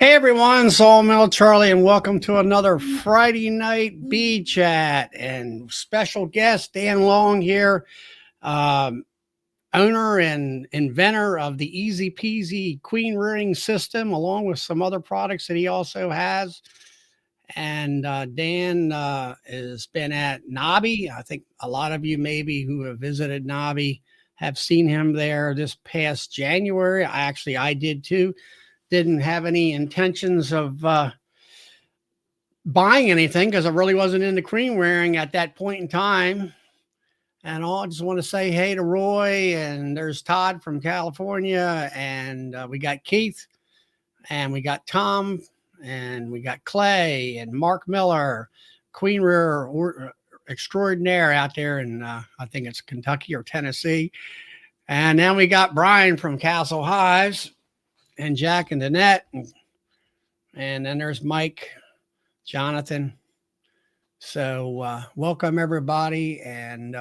Hey everyone, Sawmill Charlie, and welcome to another Friday night bee chat. And special guest Dan Long here, um, owner and inventor of the EZPZ queen rearing system, along with some other products that he also has. And Dan has been at Nobby. I think a lot of you maybe who have visited Nobby have seen him there this past January. I did too. Didn't have any intentions of buying anything because I really wasn't into cream wearing at that point in time. And I just want to say hey to Roy, and there's Todd from California, and we got Keith, and we got Tom, and we got Clay and Mark Miller, Queen Rearer extraordinaire out there in I think it's Kentucky or Tennessee. And then we got Brian from Castle Hives, and Jack and Danette, and then there's Mike, Jonathan. So welcome everybody, and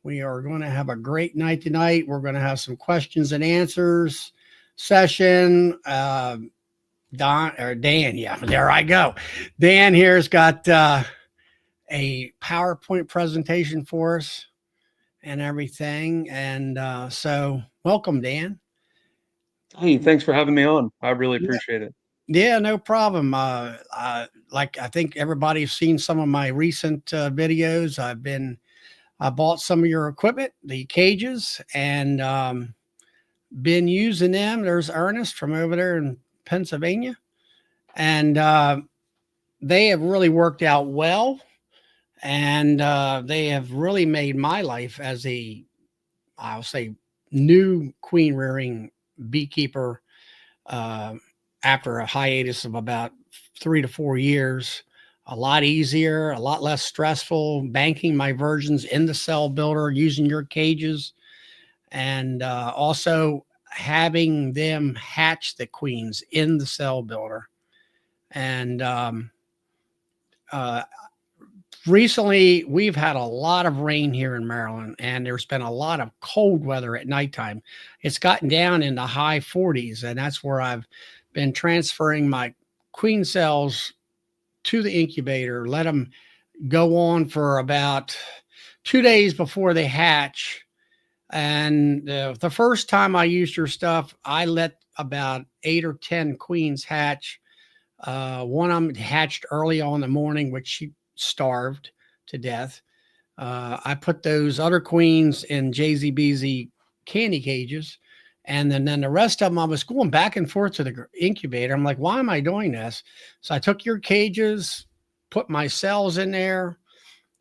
we are going to have a great night tonight. We're going to have some questions and answers session. Dan, yeah, there I go. Dan here's got a PowerPoint presentation for us and everything, and so welcome, Dan. Hey, thanks for having me on. I really appreciate it. Yeah, no problem. Like I think everybody's seen some of my recent videos. I bought some of your equipment, the cages, and been using them. There's Ernest from over there in Pennsylvania, and they have really worked out well, and they have really made my life as I'll say, new queen rearing beekeeper. Uh, After a hiatus of about 3 to 4 years, a lot easier, a lot less stressful, banking my virgins in the cell builder, using your cages, and also having them hatch the queens in the cell builder. And uh, recently, we've had a lot of rain here in Maryland, and there's been a lot of cold weather at nighttime. It's gotten down in the high 40s, and that's where I've been transferring my queen cells to the incubator, let them go on for about 2 days before they hatch. And the first time I used your stuff, I let about 8 or 10 queens hatch. One of them hatched early on in the morning, which she starved to death. I put those other queens in JZBZ candy cages. And then the rest of them, I was going back and forth to the incubator. I'm like, why am I doing this? So I took your cages, put my cells in there.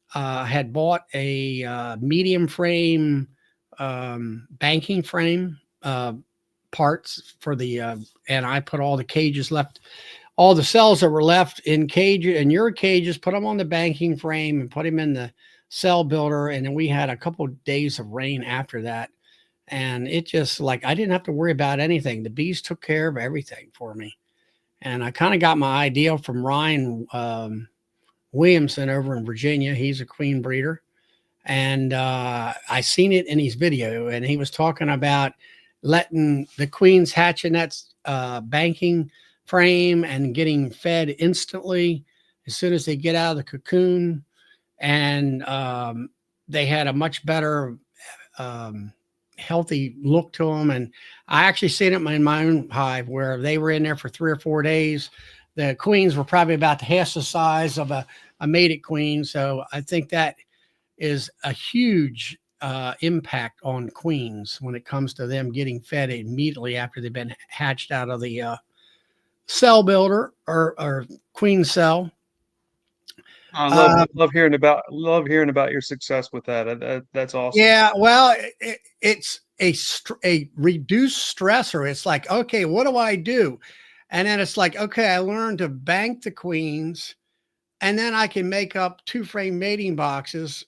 Had bought a medium frame banking frame parts for the, and I put all the cages left, all the cells that were left in cages, in your cages, put them on the banking frame and put them in the cell builder. And then we had a couple of days of rain after that. And it just like I didn't have to worry about anything. The bees took care of everything for me. And I kind of got my idea from Ryan Williamson over in Virginia. He's a queen breeder. And I seen it in his video, and he was talking about letting the queens hatch in that banking frame and getting fed instantly as soon as they get out of the cocoon. And they had a much better healthy look to them. And I actually seen it in my own hive where they were in there for 3 or 4 days. The queens were probably about half the size of a mated queen. So I think that is a huge impact on queens when it comes to them getting fed immediately after they've been hatched out of the cell builder or queen cell. I Uh, love hearing about your success with that. That's awesome. yeah, well, it's a reduced stressor. It's like, okay, what do I do? And then it's like, okay, I learned to bank the queens, and then I can make up 2 frame mating boxes,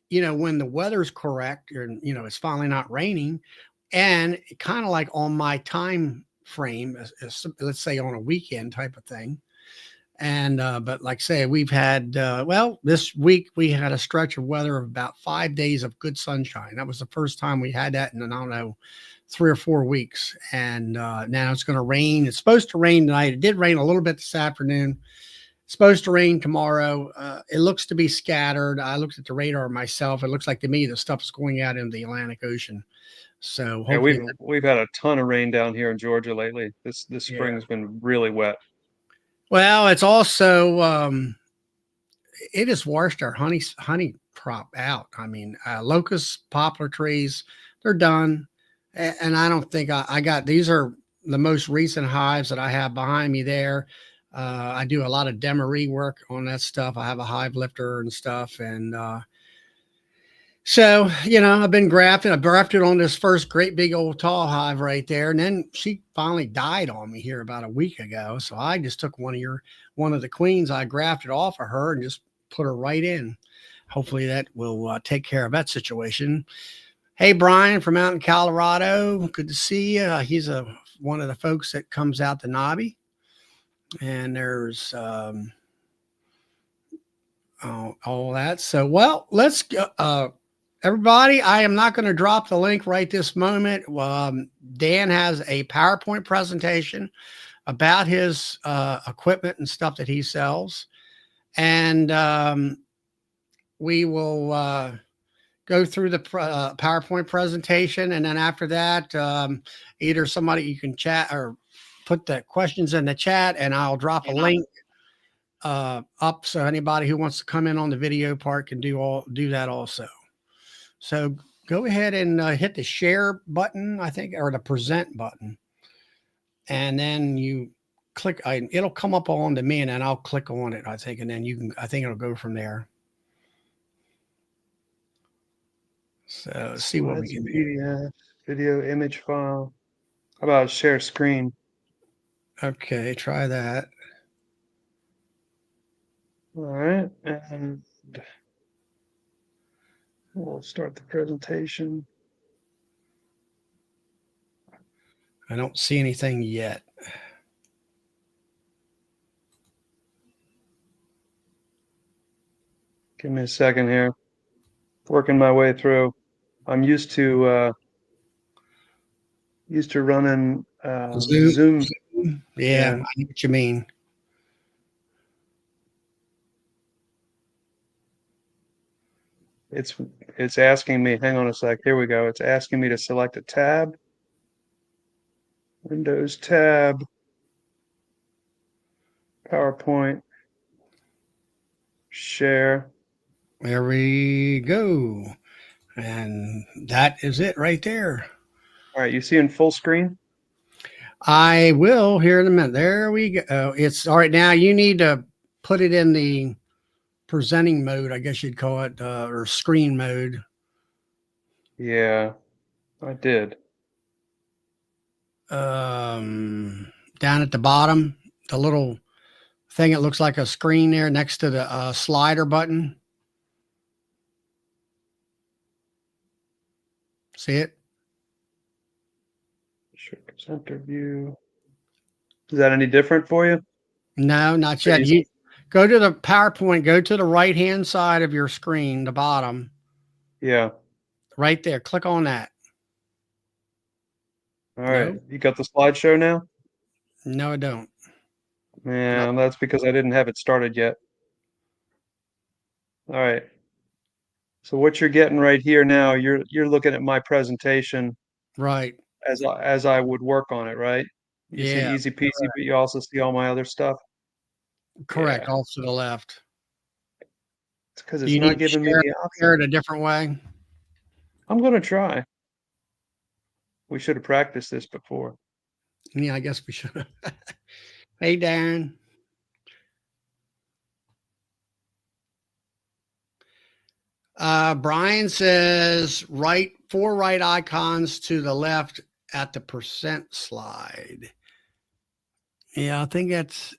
when the weather's correct, or it's finally not raining, and kind of like on my time frame, let's say on a weekend type of thing. And but like I say, we've had well, this week we had a stretch of weather of about 5 days of good sunshine. That was the first time we had that in, I don't know, 3 or 4 weeks. And now it's going to rain. It's supposed to rain tonight. It did rain a little bit this afternoon. It's supposed to rain tomorrow. It looks to be scattered. I looked at the radar myself. It looks like to me the stuff is going out into the Atlantic Ocean. So Yeah, hopefully, we've had a ton of rain down here in Georgia lately. This yeah. spring's been really wet. Well, it's also it has washed our honey crop out. I mean, locust poplar trees, they're done, and I don't think I got these are the most recent hives that I have behind me there. I do a lot of demery work on that stuff. I have a hive lifter and stuff, and so, I've been grafting. I grafted on this first great big old tall hive right there. And then she finally died on me here about a week ago. So I just took one of the queens I grafted off of her and just put her right in. Hopefully that will take care of that situation. Hey, Brian from out in Colorado. Good to see you. He's one of the folks that comes out to Nobby. And there's all that. So, well, let's go. Everybody, I am not going to drop the link right this moment. Dan has a PowerPoint presentation about his equipment and stuff that he sells. And we will go through the PowerPoint presentation. And then after that, either somebody you can chat or put the questions in the chat, and I'll drop a link up so anybody who wants to come in on the video part can do that also. So go ahead and hit the share button, I think, or the present button. And then you click, it'll come up on to me and then I'll click on it, I think. And then I think it'll go from there. So see what we can do. PDF, video, image file. How about share screen? Okay, try that. All right, and we'll start the presentation. I don't see anything yet. Give me a second here. Working my way through. I'm used to running Zoom. Yeah, I know what you mean. It's asking me, hang on a sec, here we go. It's asking me to select a tab. Windows tab, PowerPoint, share. There we go. And that is it right there. All right, you see in full screen? I will here in a minute. There we go. It's all right. Now you need to put it in the presenting mode, I guess you'd call it, or screen mode. Yeah, I did. Down at the bottom, the little thing that looks like a screen there next to the slider button. See it? Show presenter view. Is that any different for you? No, not yet. You go to the PowerPoint, go to the right-hand side of your screen, the bottom. Yeah. Right there. Click on that. All right. You got the slideshow now? No, I don't. Yeah, that's because I didn't have it started yet. All right. So what you're getting right here now, you're looking at my presentation Right. as I would work on it, right? You see Yeah. EZPZ, but you also see all my other stuff. Correct. Yeah. Off to the left. It's because Do it's you not need to giving me the share option. it a different way? I'm gonna try. We should have practiced this before. Yeah, I guess we should have. Hey, Darren. Brian says four right icons to the left at the percent slide. Yeah, I think that's.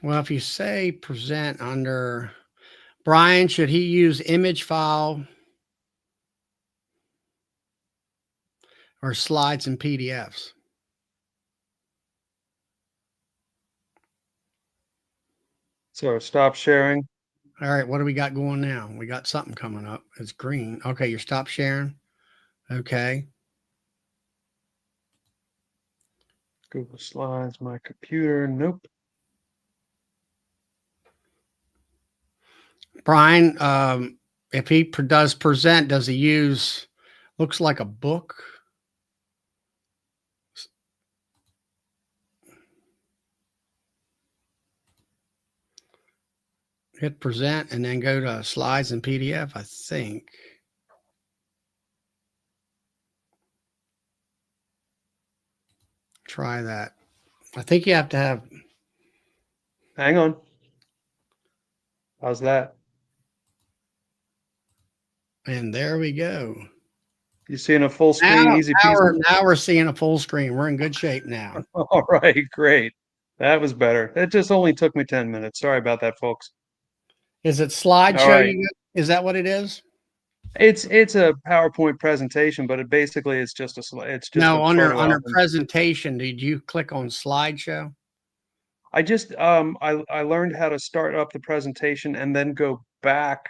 Well, if you say present under Brian, should he use image file or slides and PDFs? So stop sharing. All right, what do we got going now? We got something coming up. It's green. Okay, you stop sharing. Okay. Google Slides, my computer. Nope. Brian, if he does present, does he use, looks like a book? Hit present and then go to slides and PDF, I think. Try that. I think you have to have, Hang on. How's that? and there we go. You seeing a full Now, screen, easy now peasy? we're, now we're seeing a full screen. We're in good shape now. All right, great. That was better. It just only took me 10 minutes. Sorry about that, folks. Is it All slideshow? right. Is that what it is? It's a PowerPoint presentation, but it basically it's just a No, photo under album. presentation, did you click on slideshow? I learned how to start up the presentation and then go back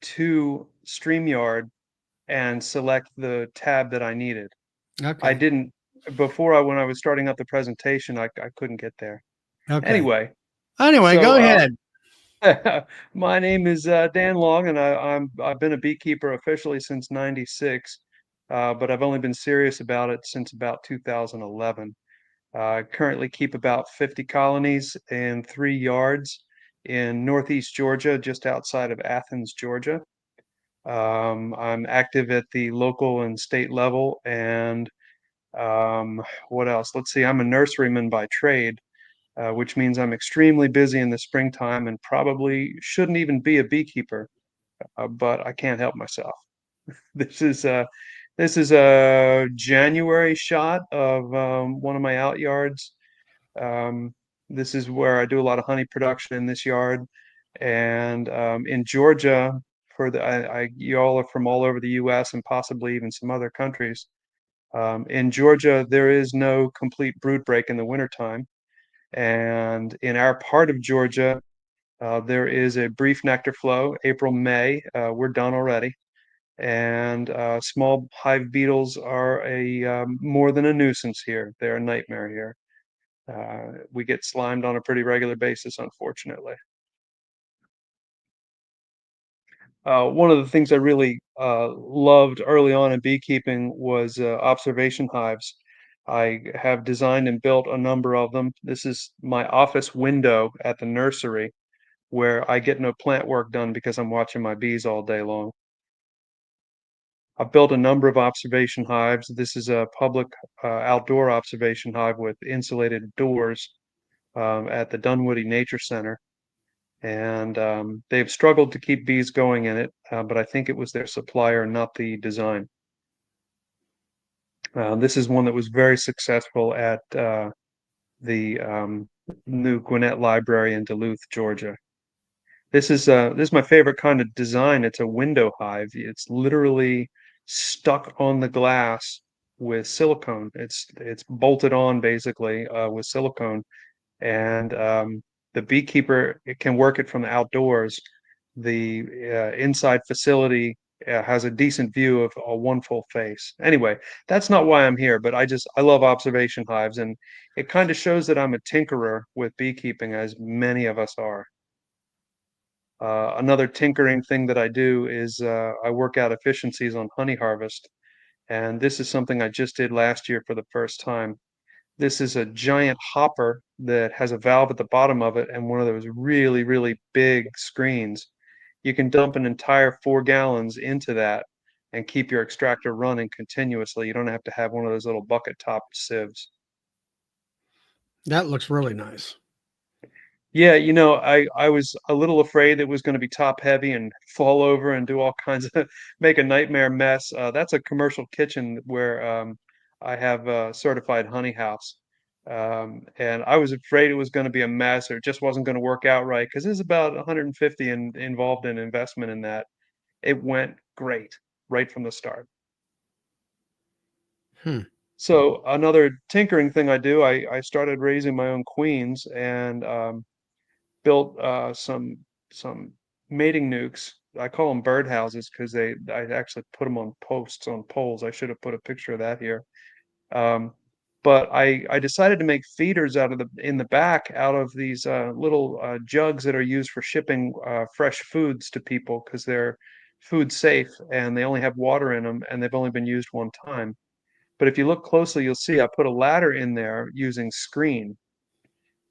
to StreamYard and select the tab that I needed. I Okay. didn't when I was starting up the presentation, I couldn't get there. Okay. Anyway, Anyway, go so ahead. my name is Dan Long, and I've been a beekeeper officially since '96, but I've only been serious about it since about 2011. I currently keep about 50 colonies in 3 yards in northeast Georgia, just outside of Athens, Georgia. I'm active at the local and state level, and what else? Let's see, I'm a nurseryman by trade, which means I'm extremely busy in the springtime and probably shouldn't even be a beekeeper, but I can't help myself. This is a January shot of one of my out yards. Um, this is where I do a lot of honey production in this yard, and in Georgia, you all are from all over the U.S. and possibly even some other countries. In Georgia, there is no complete brood break in the wintertime. And in our part of Georgia, there is a brief nectar flow, April, May. We're done already. And small hive beetles are a more than a nuisance here. They're a nightmare here. We get slimed on a pretty regular basis, unfortunately. One of the things I really loved early on in beekeeping was observation hives. I have designed and built a number of them. This is my office window at the nursery where I get no plant work done because I'm watching my bees all day long. I've built a number of observation hives. This is a public outdoor observation hive with insulated doors at the Dunwoody Nature Center. And they've struggled to keep bees going in it, but I think it was their supplier, not the design. This is one that was very successful at the new Gwinnett Library in Duluth, Georgia. This is my favorite kind of design. It's a window hive. It's literally stuck on the glass with silicone. It's bolted on basically with silicone, and the beekeeper can work it from the outdoors. The inside facility has a decent view of a one full face. Anyway, that's not why I'm here, but I love observation hives, and it kind of shows that I'm a tinkerer with beekeeping, as many of us are. Another tinkering thing that I do is I work out efficiencies on honey harvest, and this is something I just did last year for the first time. This is a giant hopper that has a valve at the bottom of it and one of those really, really big screens. You can dump an entire 4 gallons into that and keep your extractor running continuously. You don't have to have one of those little bucket top sieves. That looks really nice. Yeah, I was a little afraid it was going to be top heavy and fall over and do all kinds of make a nightmare mess. That's a commercial kitchen where I have a certified honey house. And I was afraid it was going to be a mess or it just wasn't going to work out right because there's about 150 involved in investment in that. It went great right from the start. Hmm. So another tinkering thing I do, I started raising my own queens and built some mating nukes. I call them birdhouses because I actually put them on posts on poles. I should have put a picture of that here. Um, but I decided to make feeders out of in the back out of these little jugs that are used for shipping fresh foods to people because they're food safe and they only have water in them and they've only been used one time. But if you look closely, you'll see I put a ladder in there using screen.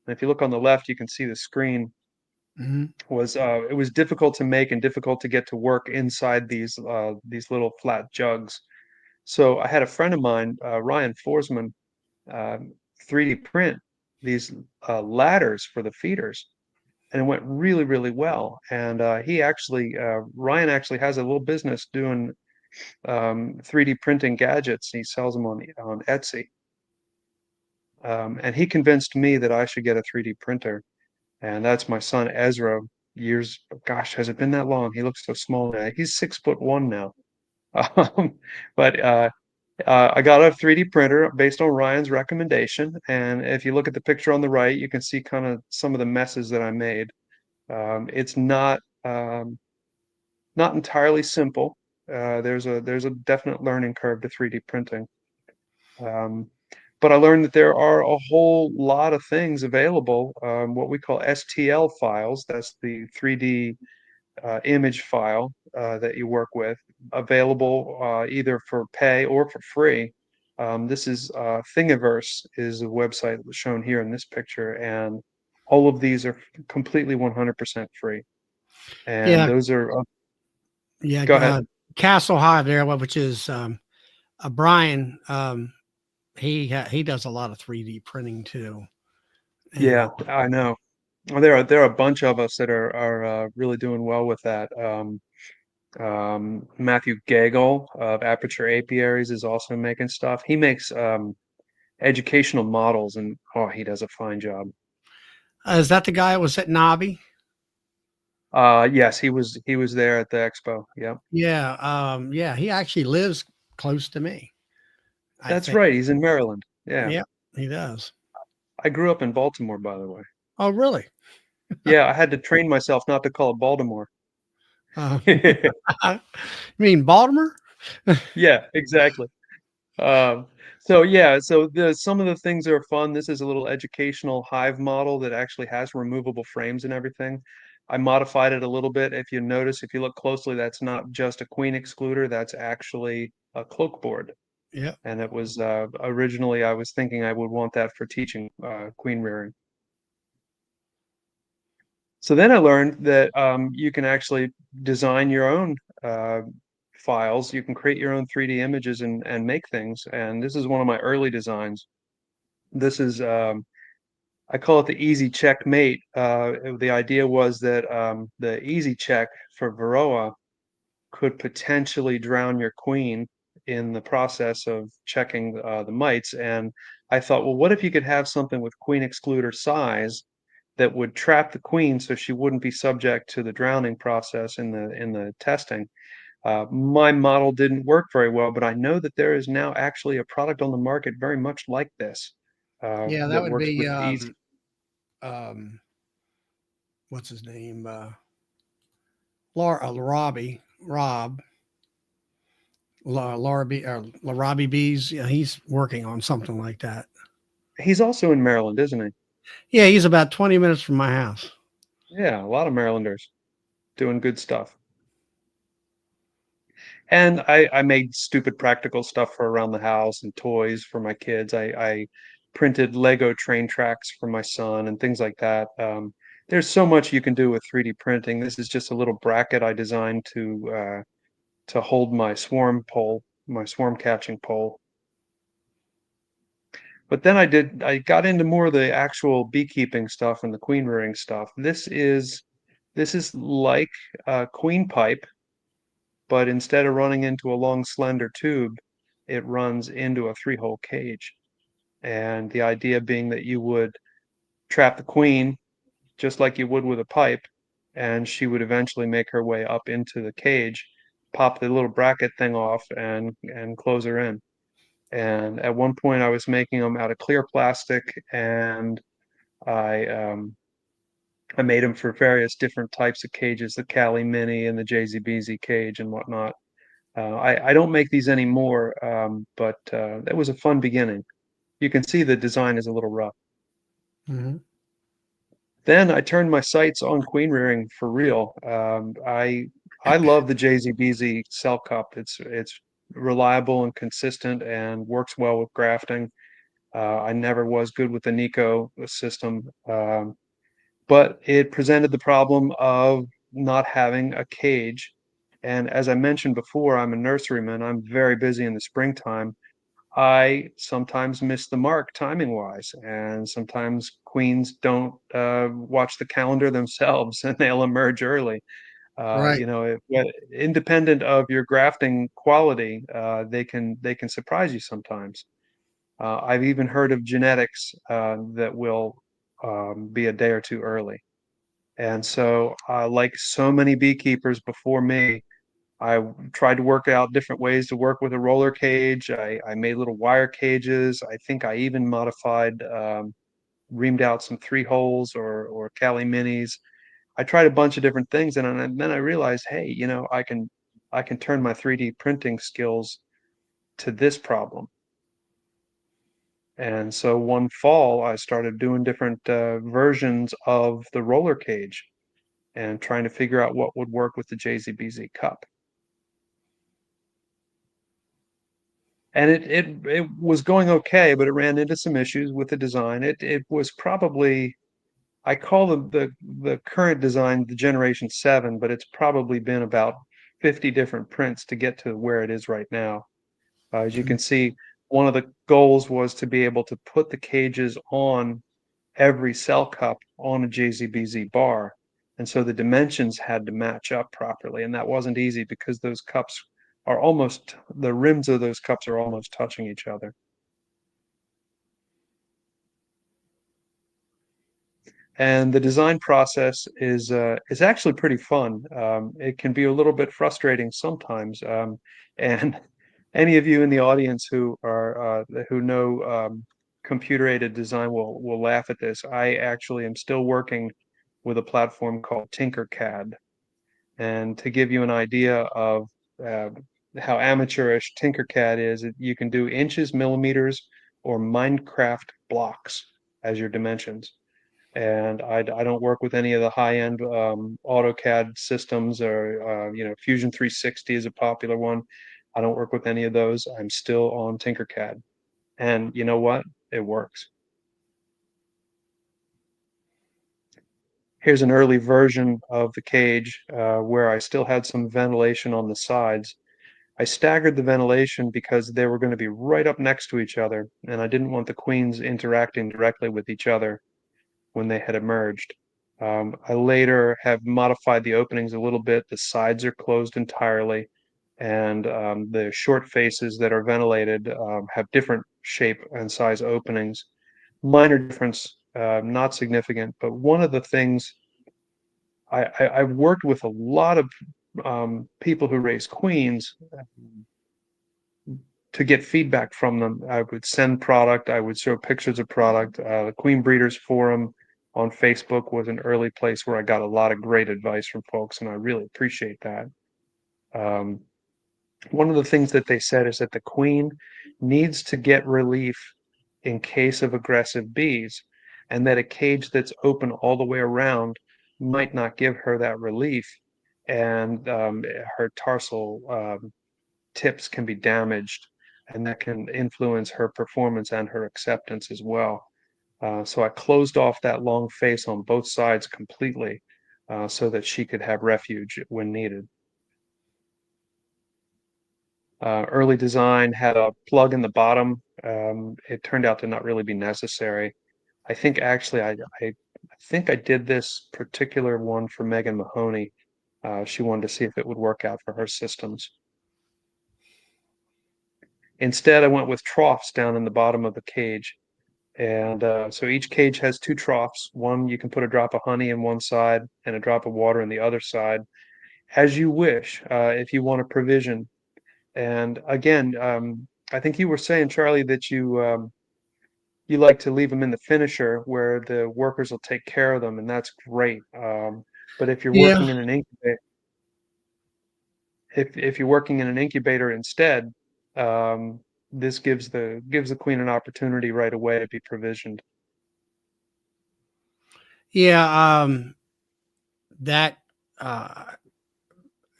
And if you look on the left, you can see the screen Mhm. was it was difficult to make and difficult to get to work inside these little flat jugs. So I had a friend of mine, Ryan Forsman, uh, 3D print these ladders for the feeders, and it went really, really well. And Ryan actually has a little business doing 3D printing gadgets. He sells them on Etsy. And he convinced me that I should get a 3D printer. And that's my son Ezra. Years, gosh, has it been that long? He looks so small now. He's 6'1" now. Um, but I got a 3D printer based on Ryan's recommendation. And if you look at the picture on the right, you can see kind of some of the messes that I made. It's not entirely simple. There's a definite learning curve to 3D printing. Um, but I learned that there are a whole lot of things available, what we call STL files. That's the 3D image file that you work with, available either for pay or for free. This is Thingiverse is a website shown here in this picture, and all of these are completely 100% free. And Yeah, those are, yeah. go ahead. Castle Hive there, which is Brian. He does a lot of 3D printing too, and Yeah, I know. Well, there are a bunch of us that are really doing well with that. Matthew Gagel of Aperture Apiaries is also making stuff. He makes educational models, and oh, he does a fine job. is that the guy that was at Nobby? Yes, he was there at the expo. Yep, Yeah, yeah. He actually lives close to me. I that's think. right. He's in Maryland. Yeah, Yeah, he does. I grew up in Baltimore, by the way. Oh, really? Yeah, I had to train myself not to call it Baltimore. Uh, you mean Baltimore? Yeah, exactly. Um, so yeah, so some of the things are fun. This is a little educational hive model that actually has removable frames and everything. I modified it a little bit. If you notice, if you look closely, that's not just a queen excluder, that's actually a cloak board. Yeah. And it was originally I was thinking I would want that for teaching queen rearing. So then I learned that you can actually design your own uh, files. You can create your own 3D images and make things. And this is one of my early designs. This is I call it the easy checkmate. The idea was that the easy check for Varroa could potentially drown your queen in the process of checking the mites. And I thought, well, what if you could have something with queen excluder size that would trap the queen so she wouldn't be subject to the drowning process in the testing. My model didn't work very well, but I know that there is now actually a product on the market very much like this Yeah, that that would works be with easy. um what's his name? Laura Robbie Rob Laura B or Robbie B's. Yeah, he's working on something like that. He's also in Maryland, isn't he? Yeah, he's about 20 minutes from my house. Yeah, a lot of Marylanders doing good stuff. And I made stupid practical stuff for around the house and toys for my kids. I printed Lego train tracks for my son and things like that. There's so much you can do with 3D printing. This is just a little bracket I designed to hold my swarm pole, my swarm catching pole. But then I got into more of the actual beekeeping stuff and the queen rearing stuff. This is like a queen pipe, but instead of running into a long slender tube, it runs into a 3-hole cage. And the idea being that you would trap the queen just like you would with a pipe, and she would eventually make her way up into the cage, pop the little bracket thing off, and close her in. And at one point, I was making them out of clear plastic, and I um, I made them for various different types of cages, the Cali Mini and the JZBZ cage and whatnot. I don't make these anymore, but that was a fun beginning. You can see the design is a little rough. Mhm. Then I turned my sights on queen rearing for real. I love the JZBZ cell cup. It's reliable and consistent and works well with grafting. I never was good with the Nico system, but it presented the problem of not having a cage. And as I mentioned before, I'm a nurseryman. I'm very busy in the springtime. I sometimes miss the mark timing wise, and sometimes queens don't watch the calendar themselves and they'll emerge early. Right. Independent of your grafting quality, they can surprise you sometimes. I've even heard of genetics that will be a day or two early. And so, like so many beekeepers before me, I tried to work out different ways to work with a roller cage. I made little wire cages. I think I even modified, reamed out some 3 holes or Cali minis. I tried a bunch of different things, and then I realized, hey, I can turn my 3D printing skills to this problem. And so one fall, I started doing different versions of the roller cage and trying to figure out what would work with the JZBZ cup. And it was going okay, but it ran into some issues with the design. It was probably, I call the current design the Generation 7, but it's probably been about 50 different prints to get to where it is right now. As you Mhm. can see, one of the goals was to be able to put the cages on every cell cup on a JZBZ bar. And so the dimensions had to match up properly. And that wasn't easy because those cups are almost, the rims of those cups are almost touching each other. And the design process is actually pretty fun. It can be a little bit frustrating sometimes. And any of you in the audience who know computer aided design will laugh at this. I actually am still working with a platform called Tinkercad. And to give you an idea of uh, how amateurish Tinkercad is, you can do inches, millimeters, or Minecraft blocks as your dimensions. And I don't work with any of the high-end AutoCAD systems, or Fusion 360 is a popular one. I don't work with any of those. I'm still on Tinkercad. And you know what? It works. Here's an early version of the cage where I still had some ventilation on the sides. I staggered the ventilation because they were going to be right up next to each other, and I didn't want the queens interacting directly with each other when they had emerged. I later have modified the openings a little bit. The sides are closed entirely, and the short faces that are ventilated have different shape and size openings. Minor difference, not significant, but one of the things I've worked with a lot of people who raise queens to get feedback from them. I would send product, I would show pictures of product. The Queen Breeders Forum on Facebook was an early place where I got a lot of great advice from folks, and I really appreciate that. Um, one of the things that they said is that the queen needs to get relief in case of aggressive bees, and that a cage that's open all the way around might not give her that relief, and her tarsal tips can be damaged, and that can influence her performance and her acceptance as well. So I closed off that long face on both sides completely so that she could have refuge when needed. Early design had a plug in the bottom. It turned out to not really be necessary. I think actually I think I did this particular one for Megan Mahoney. She wanted to see if it would work out for her systems. Instead, I went with troughs down in the bottom of the cage. And so each cage has two troughs. One, you can put a drop of honey in one side and a drop of water in the other side, as you wish, if you want a provision. And again, I think you were saying, Charlie, that you like to leave them in the finisher where the workers will take care of them, and that's great. But if you're Yeah. working in an incubator, if you're working in an incubator instead, um, this gives the queen an opportunity right away to be provisioned. Yeah. That, uh,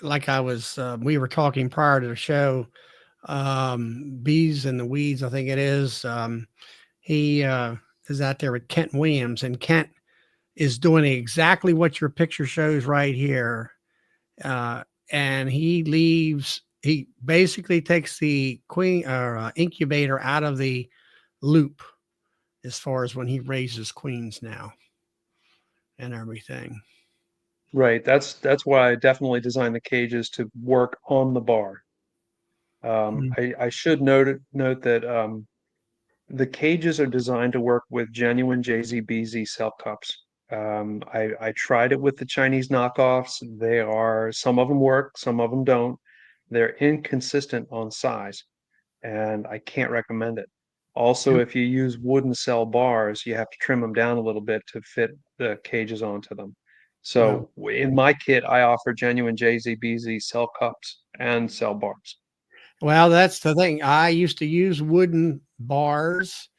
like I was, we were talking prior to the show, Bees in the Weeds, I think it is. He is out there with Kent Williams, and Kent is doing exactly what your picture shows right here. Uh, and he basically takes the queen or incubator out of the loop as far as when he raises queens now and everything. Right. That's why I definitely designed the cages to work on the bar. Mm. I should note that the cages are designed to work with genuine JZBZ cell cups. I tried it with the Chinese knockoffs. Some of them work, some of them don't. They're inconsistent on size, and I can't recommend it. Also, if you use wooden cell bars, you have to trim them down a little bit to fit the cages onto them. No. So in my kit, I offer genuine JZBZ cell cups and cell bars. Well, that's the thing. I used to use wooden bars,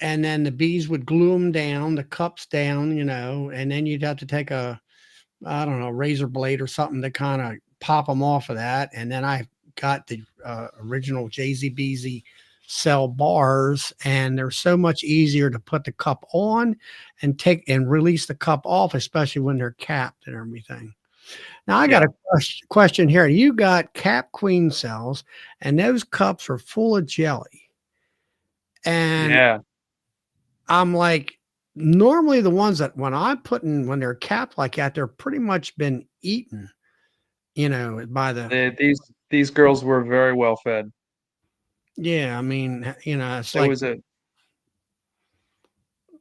and then the bees would glue them down, the cups down, and then you'd have to take I don't know, razor blade or something to kind of pop them off of that. And then I got the original JZBZ cell bars, and they're so much easier to put the cup on and take and release the cup off, especially when they're capped and everything. Now I got Yeah, a question here. You got cap queen cells, and those cups are full of jelly. And yeah. I'm like, normally the ones that when they're capped like that, they're pretty much been eaten, by the These girls were very well fed. yeah. I mean, it's There like was a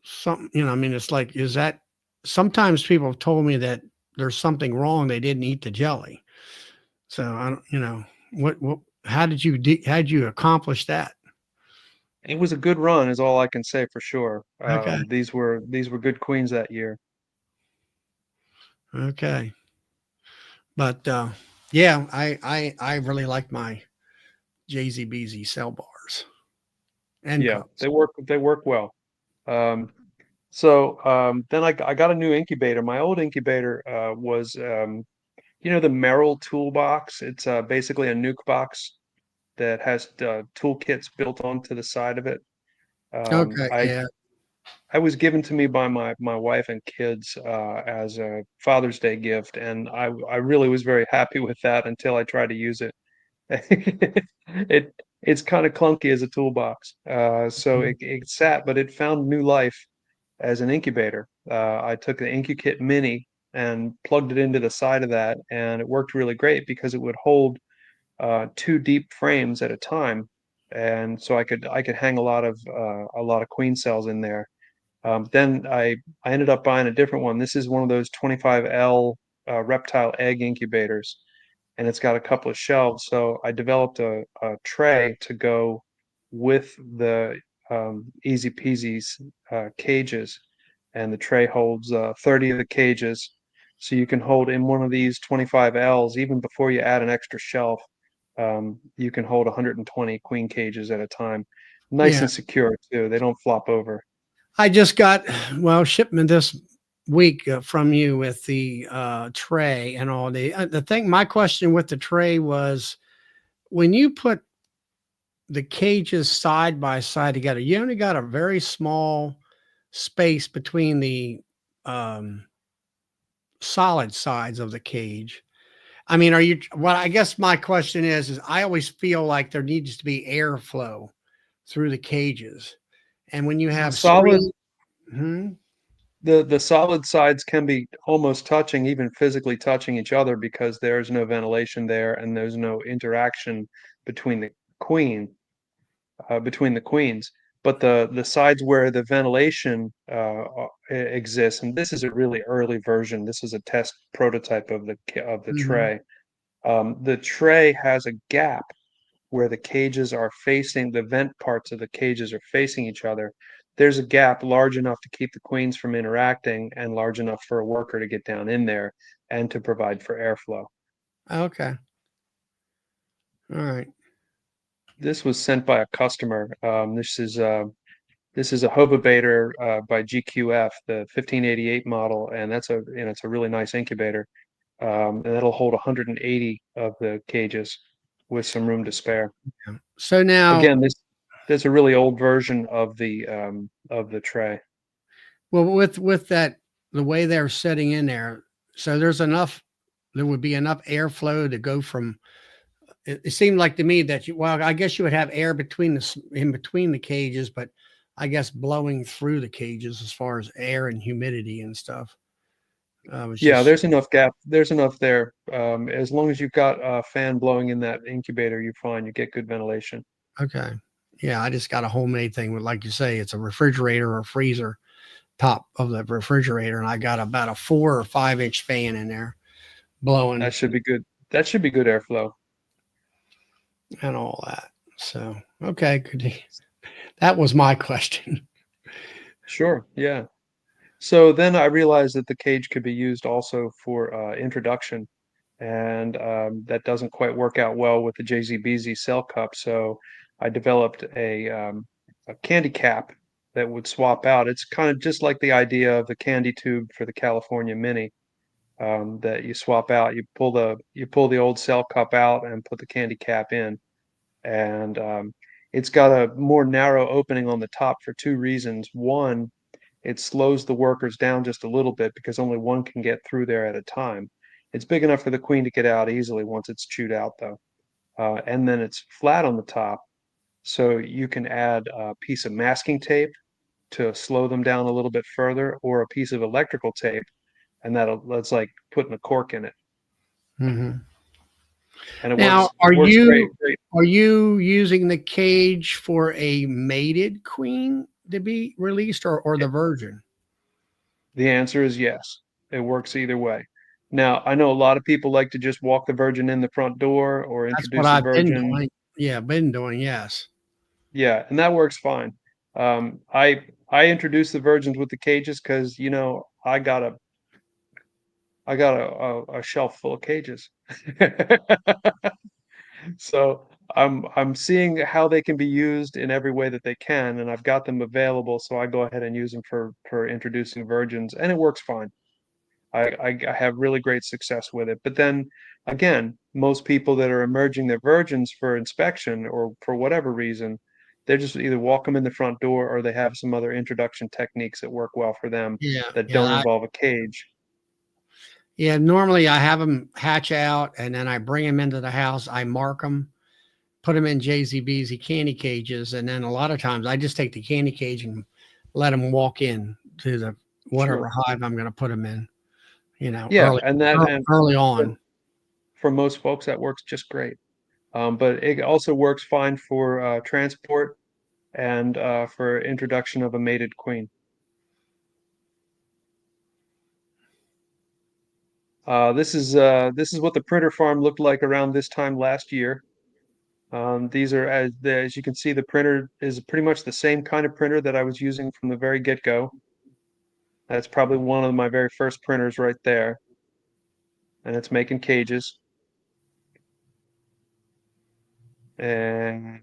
something, I mean, it's like, is that sometimes people have told me that there's something wrong. They didn't eat the jelly. So I don't, how did you accomplish that? it was a good run, is all I can say for sure. Okay. These were good queens that year. Okay. But yeah, I really like my JZBZ cell bars and Yeah, cups. they work well. Um, then I got a new incubator. My old incubator was the Merrill toolbox. It's basically a nuke box that has toolkits built onto the side of it. Um, Okay. I Yeah. I was given to me by my wife and kids as a Father's Day gift, and I really was very happy with that until I tried to use it. It's kind of clunky as a toolbox, so Mhm. it sat, but it found new life as an incubator. I took the IncuKit Mini and plugged it into the side of that, and it worked really great because it would hold two deep frames at a time, and so I could hang a lot of queen cells in there. Then I ended up buying a different one. This is one of those 25L reptile egg incubators, and it's got a couple of shelves. So I developed a tray to go with the EZPZ's cages, and the tray holds 30 of the cages. So you can hold in one of these 25Ls, even before you add an extra shelf, you can hold 120 queen cages at a time. Nice Yeah. and secure too. They don't flop over. I just got, well, shipment this week from you with the tray and all the thing. My question with the tray was, when you put the cages side by side together, you only got a very small space between the um, solid sides of the cage. I mean, well, I guess my question is I always feel like there needs to be airflow through the cages. And when you The have solid screen, hmm, the solid sides can be almost touching, even physically touching each other because there's no ventilation there and there's no interaction between the queen between the queens. but the sides where the ventilation exists, and this is a really early version. This is a test prototype of the Hmm. tray. The tray has a gap where the cages are facing, the vent parts of the cages are facing each other. There's a gap large enough to keep the queens from interacting and large enough for a worker to get down in there and to provide for airflow. Okay. All right. This was sent by a customer. This is a Hovabator by GQF, the 1588 model, and it's a really nice incubator. And that'll hold 180 of the cages with some room to spare. Yeah. So now, Again, there's a really old version of the tray. well, with that, the way they're setting in there, so there would be enough airflow to go from. It seemed like to me that well, I guess you would have air in between the cages, but I guess blowing through the cages as far as air and humidity and stuff. Was Yeah, just there's enough gap. There's enough there. As long as you've got a fan blowing in that incubator, you're fine. You get good ventilation. okay. Yeah, I just got a homemade thing with, like you say, it's a refrigerator or freezer top of the refrigerator, and I got about a 4 or 5 inch fan in there blowing That should be good. That should be good airflow. and all that. So okay, good. That was my question. Sure. Yeah. So then I realized that the cage could be used also for introduction, and that doesn't quite work out well with the JZBZ cell cup. So I developed a candy cap that would swap out. It's kind of just like the idea of the candy tube for the California Mini, that you swap out. You pull the old cell cup out and put the candy cap in, and it's got a more narrow opening on the top for two reasons. One, it slows the workers down just a little bit because only one can get through there at a time. It's big enough for the queen to get out easily once it's chewed out, though. And then it's flat on the top, so you can add a piece of masking tape to slow them down a little bit further, or a piece of electrical tape, and that's like putting a cork in it, Mhm. and it Now, works. It works great. are you using the cage for a mated queen to be released, or the virgin? The answer is yes. It works either way. Now, I know a lot of people like to just walk the virgin in the front door or That's what introduce the I've been virgin. doing. Yeah, been doing. Yes. Yeah, and that works fine. I introduce the virgins with the cages because I got a shelf full of cages. So I'm seeing how they can be used in every way that they can, and I've got them available, so I go ahead and use them for introducing virgins, and it works fine. I have really great success with it. But then again, most people that are emerging their virgins for inspection or for whatever reason, they just either walk them in the front door or they have some other introduction techniques that work well for them Yeah. that Yeah. don't involve a cage. Yeah. Normally, I have them hatch out, and then I bring them into the house. I mark them, put them in JZBZ candy cages, and then a lot of times I just take the candy cage and let them walk in to the whatever Sure. hive I'm going to put them in. Yeah, and that and Early for, on. for most folks that works just great. But it also works fine for transport and for introduction of a mated queen. This is what the printer farm looked like around this time last year. These are as you can see, the printer is pretty much the same kind of printer that I was using from the very get-go. That's probably one of my very first printers right there, and it's making cages. And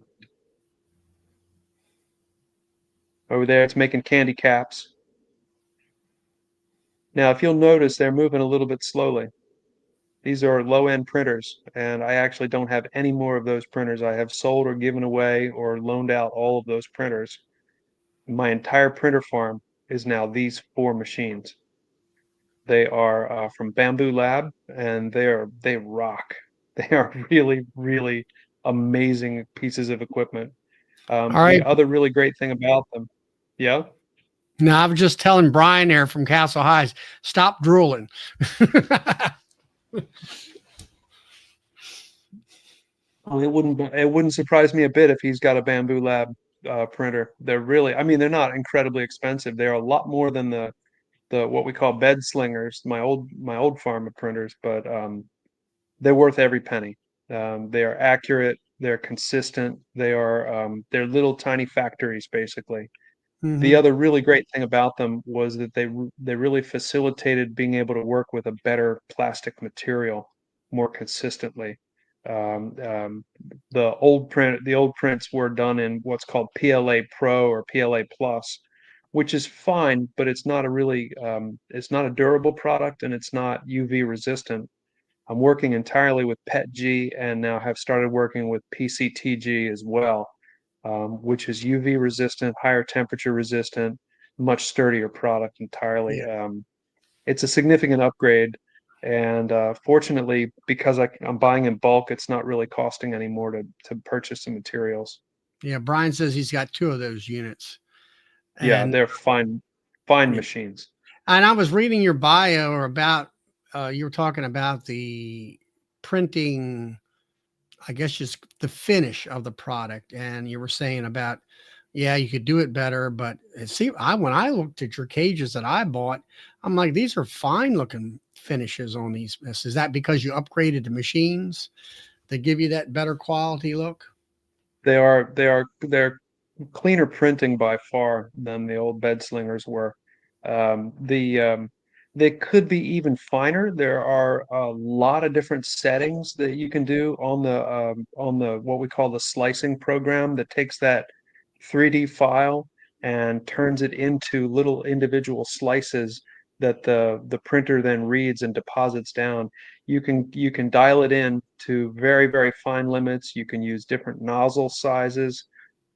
over there, it's making candy caps. Now, if you'll notice, they're moving a little bit slowly. These are low-end printers, and I actually don't have any more of those printers. I have sold or given away or loaned out all of those printers. My entire printer farm is now these four machines. They are from Bamboo Lab, and they rock. They are really, really amazing pieces of equipment. All right. The other really great thing about them, yeah. Now I was just telling Brian there from Castle Highs, stop drooling. Oh, it wouldn't surprise me a bit if he's got a Bamboo Lab printer. They're really, I mean, they're not incredibly expensive. They're a lot more than the what we call bed slingers, my old pharma printers, but they're worth every penny. They are accurate, they're consistent, they're little tiny factories basically. The Hmm. other really great thing about them was that they really facilitated being able to work with a better plastic material more consistently. The old prints were done in what's called PLA Pro or PLA Plus, which is fine, but it's not a durable product and it's not UV resistant. I'm working entirely with PETG and now have started working with PCTG as well, which is UV resistant, higher temperature resistant, much sturdier product entirely. Yeah. It's a significant upgrade. And fortunately, because I'm buying in bulk, it's not really costing anymore to purchase the materials. Yeah. Brian says he's got two of those units. Yeah, And they're fine machines. And I was reading your bio or about you were talking about the printing, I guess just the finish of the product, and you were saying about yeah, you could do it better, but see, I when I looked at your cages that I bought, I'm like, these are fine looking finishes on these. Is that because you upgraded the machines that give you that better quality look? They're cleaner printing by far than the old bed slingers were. They could be even finer. There are a lot of different settings that you can do on the what we call the slicing program that takes that 3D file and turns it into little individual slices that the printer then reads and deposits down. You can dial it in to very, very fine limits. You can use different nozzle sizes.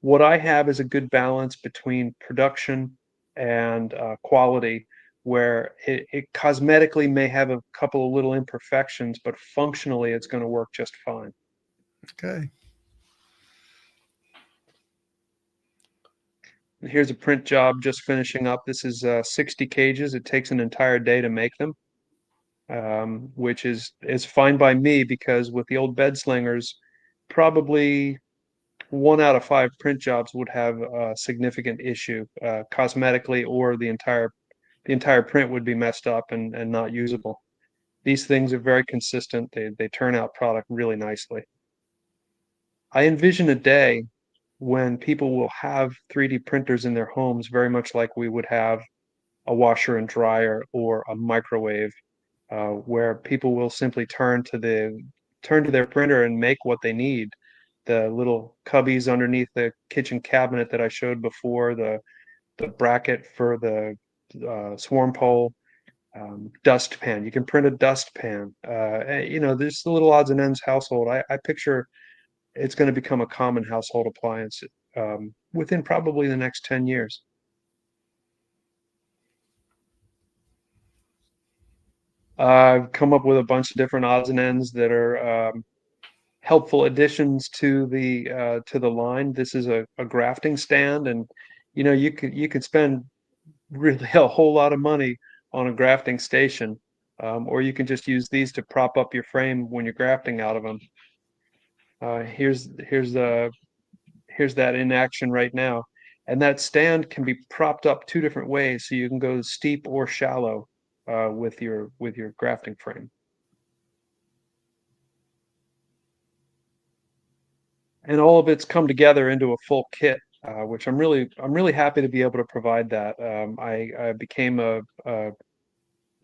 What I have is a good balance between production and quality, where it cosmetically may have a couple of little imperfections, but functionally it's going to work just fine. Okay. Here's a print job just finishing up. This is 60 cages. It takes an entire day to make them, which is fine by me because with the old bed slingers, probably 1 out of 5 print jobs would have a significant issue cosmetically, or the entire print would be messed up and not usable. These things are very consistent. They turn out product really nicely. I envision a day when people will have 3D printers in their homes, very much like we would have a washer and dryer or a microwave, where people will simply turn to their printer and make what they need. The little cubbies underneath the kitchen cabinet that I showed before, the bracket for the swarm pole, dustpan. You can print a dustpan. There's the little odds and ends household. I picture it's going to become a common household appliance within probably the next 10 years. I've come up with a bunch of different odds and ends that are helpful additions to the line. This is a grafting stand, and you could spend really a whole lot of money on a grafting station, or you can just use these to prop up your frame when you're grafting out of them. Here's that in action right now, and that stand can be propped up 2 different ways, so you can go steep or shallow with your grafting frame. And all of it's come together into a full kit, which I'm really happy to be able to provide that. I became a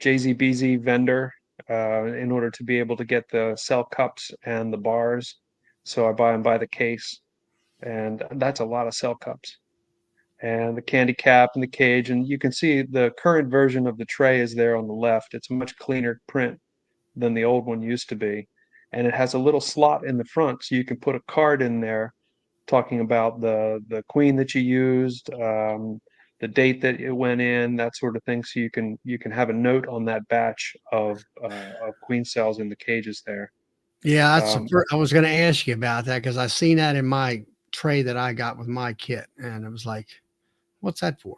JZBZ vendor in order to be able to get the cell cups and the bars. So I buy them by the case, and that's a lot of cell cups. And the candy cap and the cage, and you can see the current version of the tray is there on the left. It's a much cleaner print than the old one used to be. And it has a little slot in the front, so you can put a card in there talking about the queen that you used, the date that it went in, that sort of thing. So you can have a note on that batch of queen cells in the cages there. Yeah, that's the Um, I was going to ask you about that because I seen that in my tray that I got with my kit, and it was like, what's that for?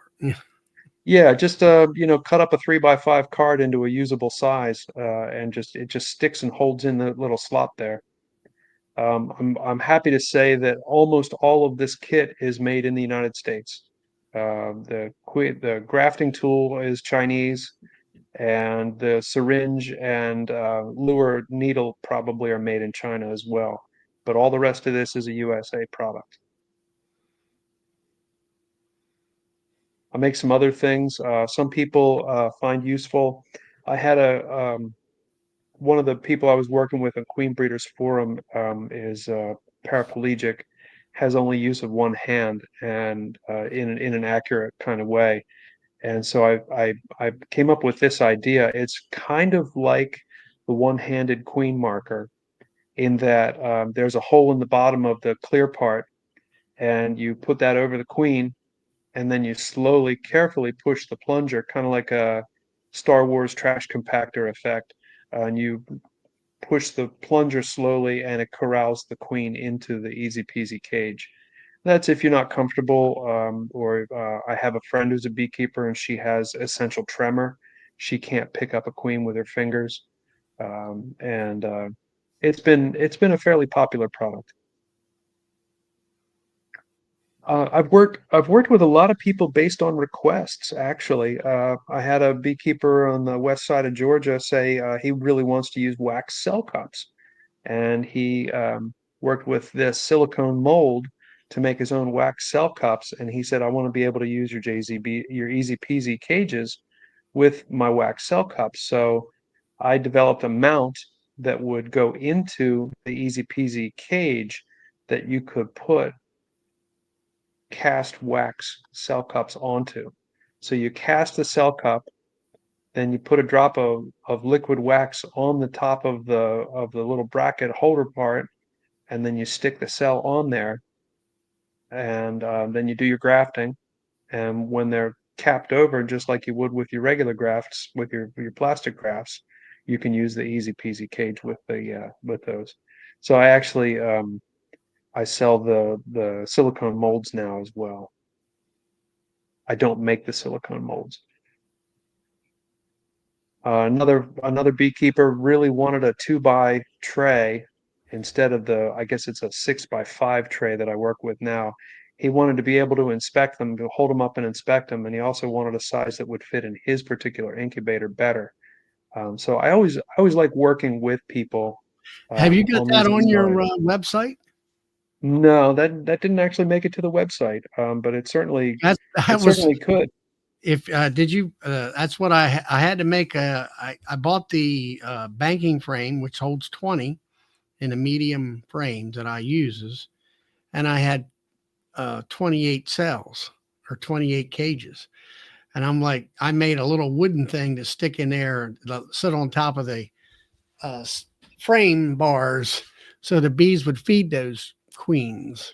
yeah, just cut up a 3x5 card into a usable size, and it just sticks and holds in the little slot there. I'm happy to say that almost all of this kit is made in the United States. The grafting tool is Chinese, and the syringe and lure needle probably are made in China as well. But all the rest of this is a USA product. I make some other things. Some people find useful. I had one of the people I was working with in Queen Breeders Forum is paraplegic, has only use of one hand and in an accurate kind of way. And so I came up with this idea. It's kind of like the one-handed queen marker in that there's a hole in the bottom of the clear part, and you put that over the queen, and then you slowly, carefully push the plunger, kind of like a Star Wars trash compactor effect. And you push the plunger slowly, and it corrals the queen into the easy peasy cage. That's if you're not comfortable, or I have a friend who's a beekeeper and she has essential tremor. She can't pick up a queen with her fingers, and it's been a fairly popular product. I've worked with a lot of people based on requests, actually. I had a beekeeper on the west side of Georgia say he really wants to use wax cell cups, and he worked with this silicone mold to make his own wax cell cups. And he said, "I want to be able to use your your Easy Peasy cages with my wax cell cups." So I developed a mount that would go into the Easy Peasy cage that you could put cast wax cell cups onto. So you cast the cell cup, then you put a drop of liquid wax on the top of the little bracket holder part, and then you stick the cell on there, and then you do your grafting. And when they're capped over, just like you would with your regular grafts, with your plastic grafts, you can use the Easy Peasy cage with those. So I actually I sell the silicone molds now as well. I don't make the silicone molds. Another beekeeper really wanted a 2x tray instead of I guess it's a 6x5 tray that I work with now. He wanted to be able to inspect them, to hold them up and inspect them, and he also wanted a size that would fit in his particular incubator better. So I always like working with people Have you got on that these on your designs. website? No, that didn't actually make it to the website, but That's it that was certainly could. if did you that's what I had to make I bought the banking frame which holds 20 in the medium frames that I uses, and I had 28 cells or 28 cages. And I'm like, I made a little wooden thing to stick in there, sit on top of the uh, frame bars so the bees would feed those queens.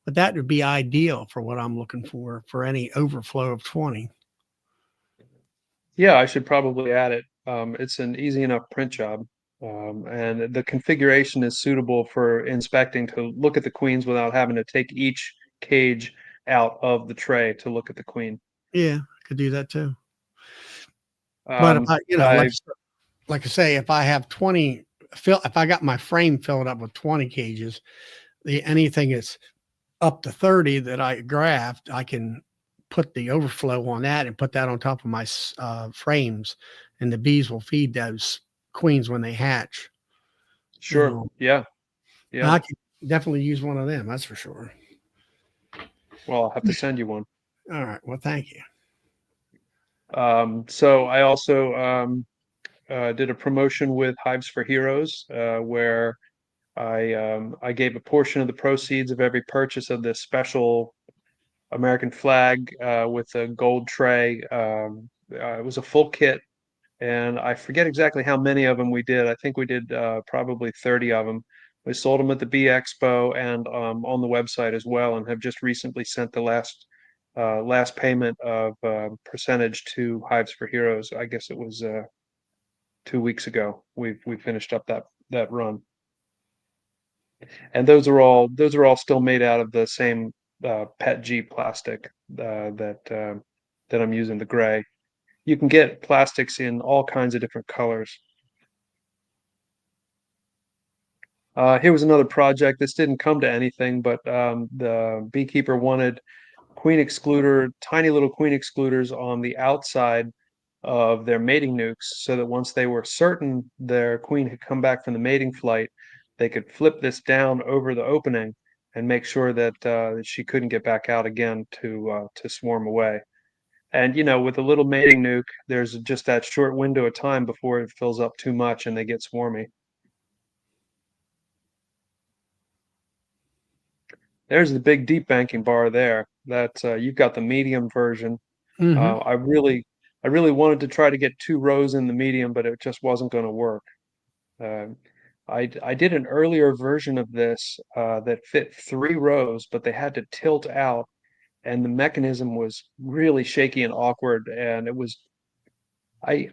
But that would be ideal for what I'm looking for any overflow of 20. Yeah, I should probably add it. It's an easy enough print job, and the configuration is suitable for inspecting to look at the queens without having to take each cage out of the tray to look at the queen. Yeah, I could do that too. But if Um, I, I like I say, if I have 20 if I got my frame filled up with 20 cages, the anything that's up to 30 that I graft, I can put the overflow on that and put that on top of my frames, and the bees will feed those queens when they hatch. Sure, So yeah, yeah. I could definitely use one of them. That's for sure. Well, I'll have to send you one. All right. Well, thank you. So I also did a promotion with Hives for Heroes, where I gave a portion of the proceeds of every purchase of this special American flag with a gold tray. It was a full kit, and I forget exactly how many of them we did. I think we did probably 30 of them. We sold them at the Bee Expo and on the website as well, and have just recently sent the last payment of percentage to Hives for Heroes. I guess it was 2 weeks ago. We finished up that run, and those are all still made out of the same PET G plastic that I'm using, the gray. You can get plastics in all kinds of different colors. Here was another project. This didn't come to anything, but the beekeeper wanted queen excluder, tiny little queen excluders on the outside of their mating nukes, so that once they were certain their queen had come back from the mating flight, they could flip this down over the opening and make sure that she couldn't get back out again to swarm away. And with a little mating nuke, there's just that short window of time before it fills up too much and they get swarmy. There's the big deep banking bar there. That you've got the medium version. Hmm. I really wanted to try to get 2 rows in the medium, but it just wasn't going to work. Uh, I did an earlier version of this that fit 3 rows, but they had to tilt out, and the mechanism was really shaky and awkward. And it was I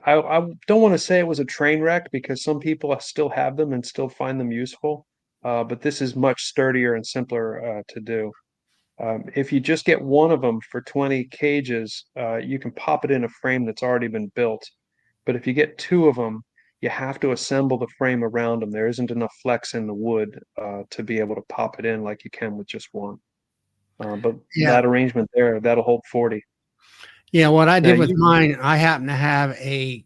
don't want to say it was a train wreck because some people still have them and still find them useful, but this is much sturdier and simpler to do. If you just get one of them for 20 cages, you can pop it in a frame that's already been built. But if you get 2 of them, you have to assemble the frame around them. There isn't enough flex in the wood to be able to pop it in like you can with just one. But Yeah. that arrangement there, that'll hold 40. Yeah. What I Now did with you, mine, I happen to have a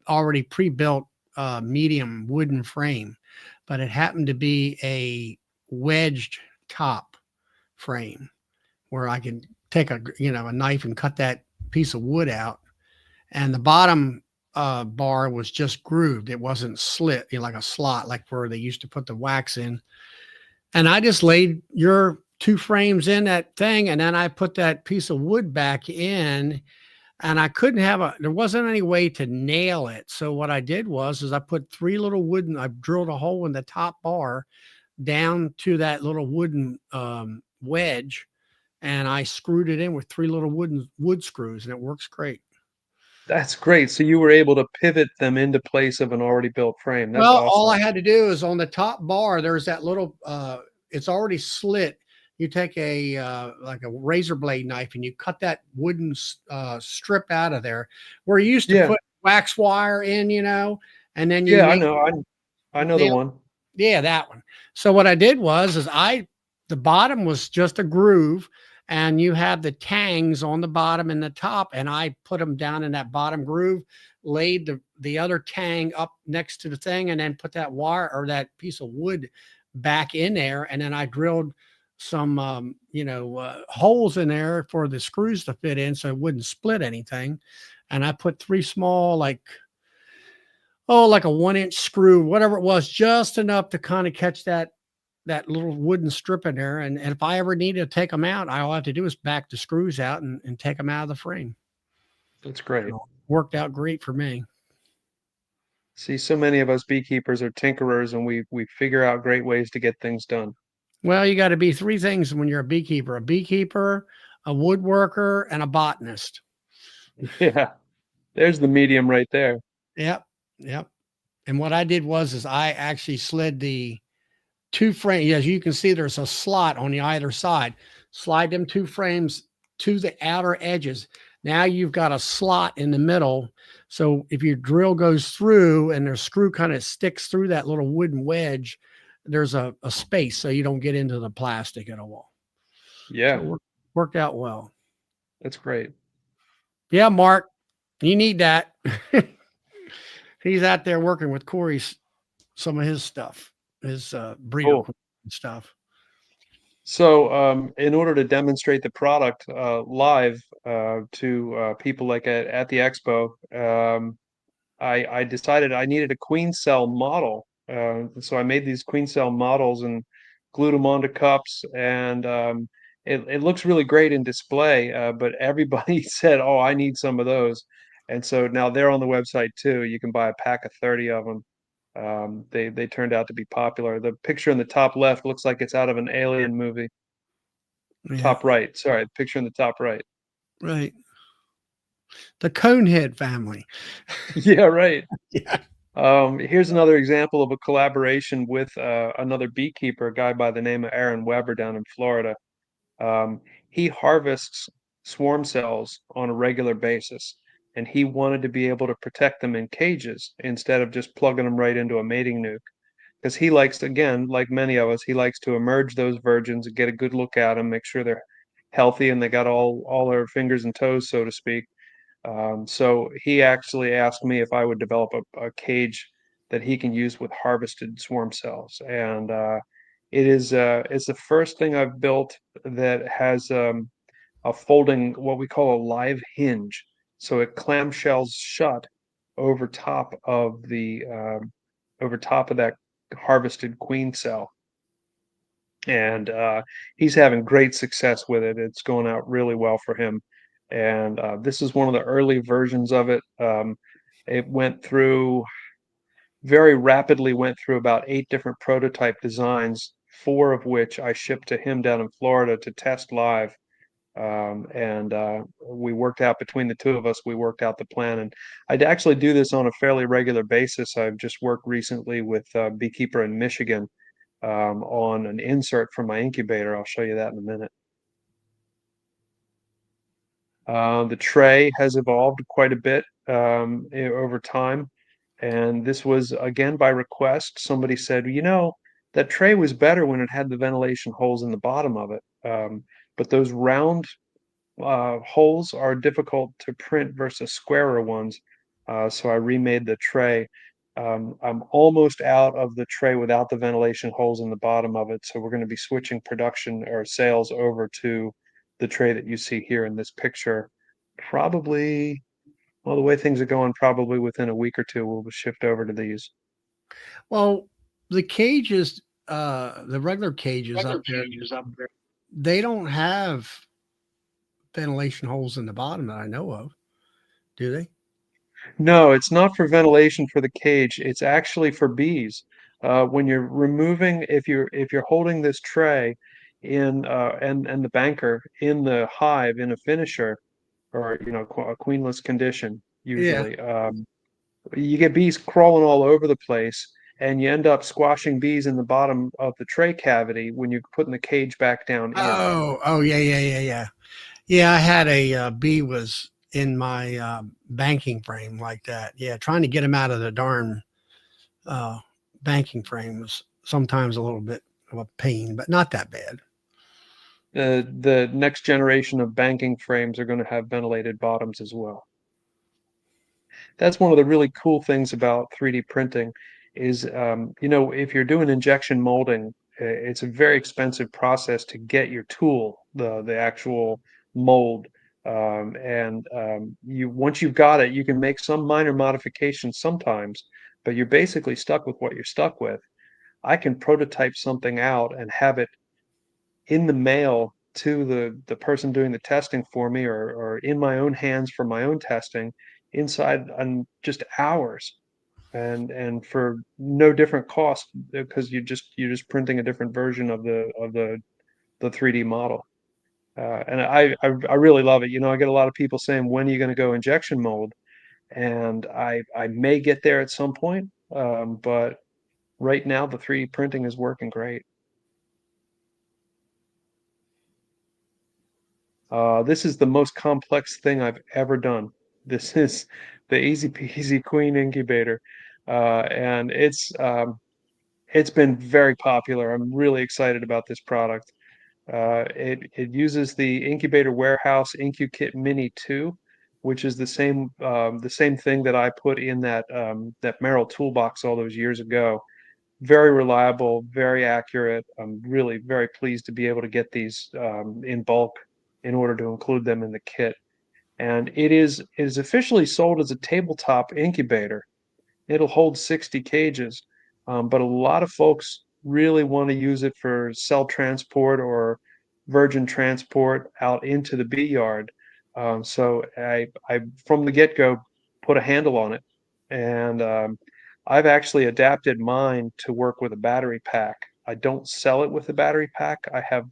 already pre-built medium wooden frame, but it happened to be a wedged top frame where I could take a knife and cut that piece of wood out, and the bottom bar was just grooved. It wasn't slit, like a slot, like where they used to put the wax in. And I just laid your 2 frames in that thing, and then I put that piece of wood back in. And I couldn't there wasn't any way to nail it. So what I did is I put 3 little I drilled a hole in the top bar down to that little wooden wedge, and I screwed it in with 3 little wood screws, and it works great. that's great. So you were able to pivot them into place of an already built frame. That's Well, all awesome. I had to do is on the top bar, there's that little it's already slit. You take a like a razor blade knife and you cut that wooden strip out of there where you used to Yeah, put wax wire in, and then you yeah, I nail know. I know the nail one. yeah, that one. So what I did is the bottom was just a groove, and you have the tangs on the bottom and the top, and I put them down in that bottom groove, laid the other tang up next to the thing, and then put that wire or that piece of wood back in there, and then I drilled some holes in there for the screws to fit in so it wouldn't split anything. And I put 3 small, like a 1 inch screw, whatever it was, just enough to kind of catch that little wooden strip in there. And if I ever need to take them out, all I have to do is back the screws out and take them out of the frame. That's great. So, worked out great for me. See, so many of us beekeepers are tinkerers and we figure out great ways to get things done. Well, you got to be 3 things when you're a beekeeper, a woodworker, and a botanist. Yeah, there's the medium right there. Yep. Yep. And what I did is I actually slid the 2 frames. As you can see, there's a slot on the either side. Slide them 2 frames to the outer edges. Now you've got a slot in the middle. So if your drill goes through and their screw kind of sticks through that little wooden wedge, there's a space so you don't get into the plastic at all. So Yeah, it worked out well. that's great. Yeah, Mark, you need that. He's out there working with Corey's some of his stuff, his burrito Cool. stuff. So, in order to demonstrate the product live to people like at the expo, I decided I needed a queen cell model. So I made these queen cell models and glued them onto cups, and it looks really great in display. But everybody said, "Oh, I need some of those," and so now they're on the website too. You can buy a pack of 30 of them. They turned out to be popular. The picture in the top left looks like it's out of an alien movie. Yeah, Top right, sorry, the picture in the top right. right. The Conehead family. Yeah, right. Yeah. Here's another example of a collaboration with another beekeeper, a guy by the name of Aaron Weber down in Florida. He harvests swarm cells on a regular basis, and he wanted to be able to protect them in cages instead of just plugging them right into a mating nuke. because he likes, again, like many of us, he likes to emerge those virgins and get a good look at them, make sure they're healthy and they got all their fingers and toes, so to speak. So he actually asked me if I would develop a cage that he can use with harvested swarm cells, and it's the first thing I've built that has a folding, what we call a live hinge. So it clamshells shut over top of the over top of that harvested queen cell, and he's having great success with it. It's going out really well for him, and this is one of the early versions of it. It went through very rapidly, went through about 8 different prototype designs, 4 of which I shipped to him down in Florida to test live. And we worked out, between the two of us, we worked out the plan. And I'd actually do this on a fairly regular basis. I've just worked recently with a beekeeper in Michigan on an insert from my incubator. I'll show you that in a minute. The tray has evolved quite a bit over time. And this was, again, by request. Somebody said, you know, that tray was better when it had the ventilation holes in the bottom of it. But those round holes are difficult to print versus squarer ones. So I remade the tray. I'm almost out of the tray without the ventilation holes in the bottom of it. So we're going to be switching production or sales over to the tray that you see here in this picture. Probably, well, the way things are going, probably within a week or two, we'll shift over to these. Well, the cages, the regular cages up there, they don't have ventilation holes in the bottom that I know of, do they? No, it's not for ventilation for the cage. It's actually for bees. When you're removing, if you're holding this tray in and the banker in the hive in a finisher, or a queenless condition, Yeah. usually, you get bees crawling all over the place, and you end up squashing bees in the bottom of the tray cavity when you're putting the cage back down in. Oh, yeah, yeah, yeah, yeah. Yeah, I had a bee was in my banking frame like that. Yeah, trying to get him out of the darn uh, banking frame was sometimes a little bit of a pain, but not that bad. The next generation of banking frames are going to have ventilated bottoms as well. That's one of the really cool things about 3D printing is, if you're doing injection molding, it's a very expensive process to get your tool, the actual mold. And once you've got it, you can make some minor modifications sometimes, but you're basically stuck with what you're stuck with. I can prototype something out and have it in the mail to the person doing the testing for me, or in my own hands for my own testing inside on just hours, and for no different cost, because you're just printing a different version of the 3D model. And I really love it. I get a lot of people saying, when are you going to go injection mold? And I may get there at some point, but right now the 3D printing is working great. This is the most complex thing I've ever done. This is the EZPZ Queen Incubator, and it's been very popular. I'm really excited about this product. It uses the Incubator Warehouse IncuKit Mini 2, which is the same thing that I put in that Merrill toolbox all those years ago. Very reliable, very accurate. I'm really very pleased to be able to get these in bulk in order to include them in the kit. And it is officially sold as a tabletop incubator. It'll hold 60 cages, but a lot of folks really want to use it for cell transport or virgin transport out into the bee yard. So I from the get-go put a handle on it, and I've actually adapted mine to work with a battery pack. I don't sell it with a battery pack. I have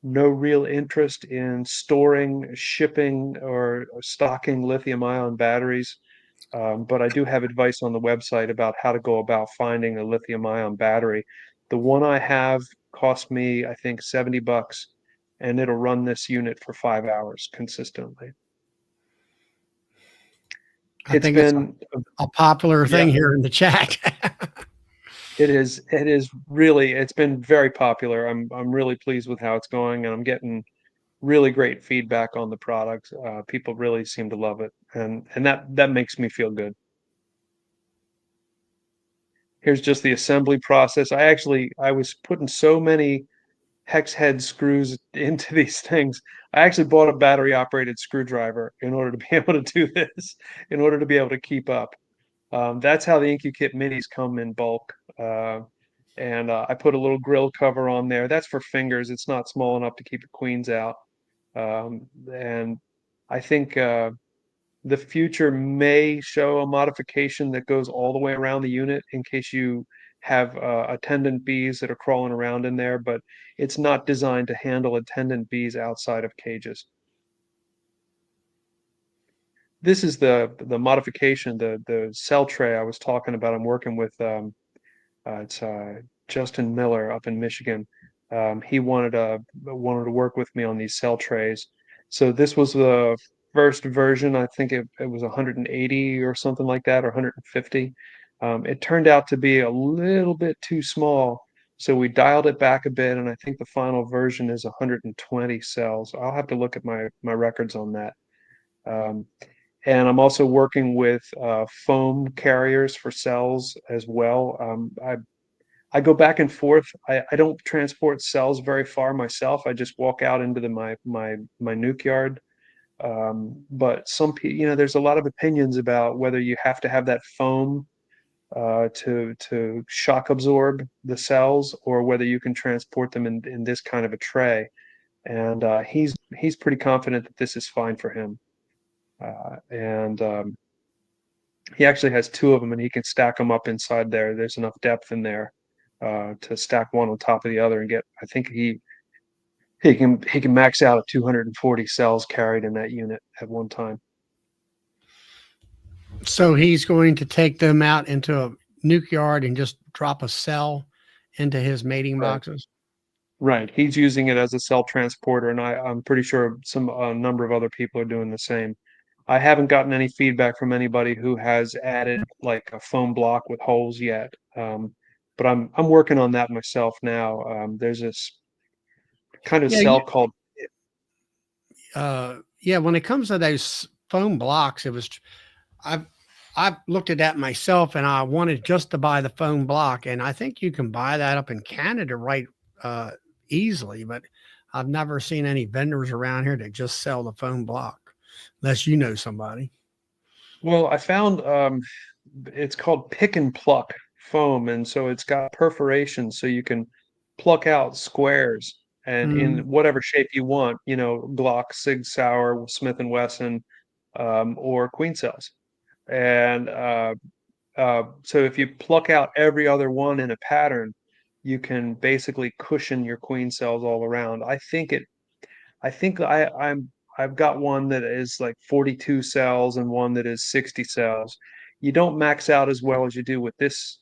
no real interest in storing, shipping, or stocking lithium-ion batteries. But I do have advice on the website about how to go about finding a lithium-ion battery. The one I have cost me, I think, $70, and it'll run this unit for 5 hours consistently. I It's think it's been, a popular yeah, thing here in the chat. It is really, it's been very popular. I'm really pleased with how it's going, and I'm getting really great feedback on the product. People really seem to love it, and that makes me feel good. Here's just the assembly process. I was putting so many hex head screws into these things. I actually bought a battery operated screwdriver in order to be able to do this, in order to be able to keep up. That's how the IncuKit minis come in bulk. And I put a little grill cover on there. That's for fingers. It's not small enough to keep the queens out. And I think the future may show a modification that goes all the way around the unit in case you have attendant bees that are crawling around in there, but it's not designed to handle attendant bees outside of cages. This is the modification, the cell tray I was talking about. I'm working with it's Justin Miller up in Michigan. He wanted to work with me on these cell trays. So this was the first version. I think it was 180 or something like that, or 150. It turned out to be a little bit too small, so we dialed it back a bit, and I think the final version is 120 cells. I'll have to look at my records on that. Um, and I'm also working with foam carriers for cells as well. I go back and forth. I don't transport cells very far myself. I just walk out into my nuke yard. But some people, there's a lot of opinions about whether you have to have that foam to shock absorb the cells, or whether you can transport them in this kind of a tray. And he's pretty confident that this is fine for him. And he actually has two of them, and he can stack them up inside there. There's enough depth in there to stack one on top of the other and get. I think he can max out at 240 cells carried in that unit at one time. So he's going to take them out into a nuke yard and just drop a cell into his mating Right. boxes. Right. He's using it as a cell transporter, and I'm pretty sure a number of other people are doing the same. I haven't gotten any feedback from anybody who has added like a foam block with holes yet. But I'm working on that myself now. There's this kind of Yeah, cell called. yeah. When it comes to those foam blocks, I've I've looked at that myself, and I wanted just to buy the foam block, and I think you can buy that up in Canada right easily, but I've never seen any vendors around here that just sell the foam block, unless you know somebody. Well, I found it's called pick and pluck foam, and so it's got perforations so you can pluck out squares and in Mm, whatever shape you want, Glock, Sig Sauer, Smith and Wesson, or queen cells. And so if you pluck out every other one in a pattern, you can basically cushion your queen cells all around. I think I've got one that is like 42 cells and one that is 60 cells. You don't max out as well as you do with this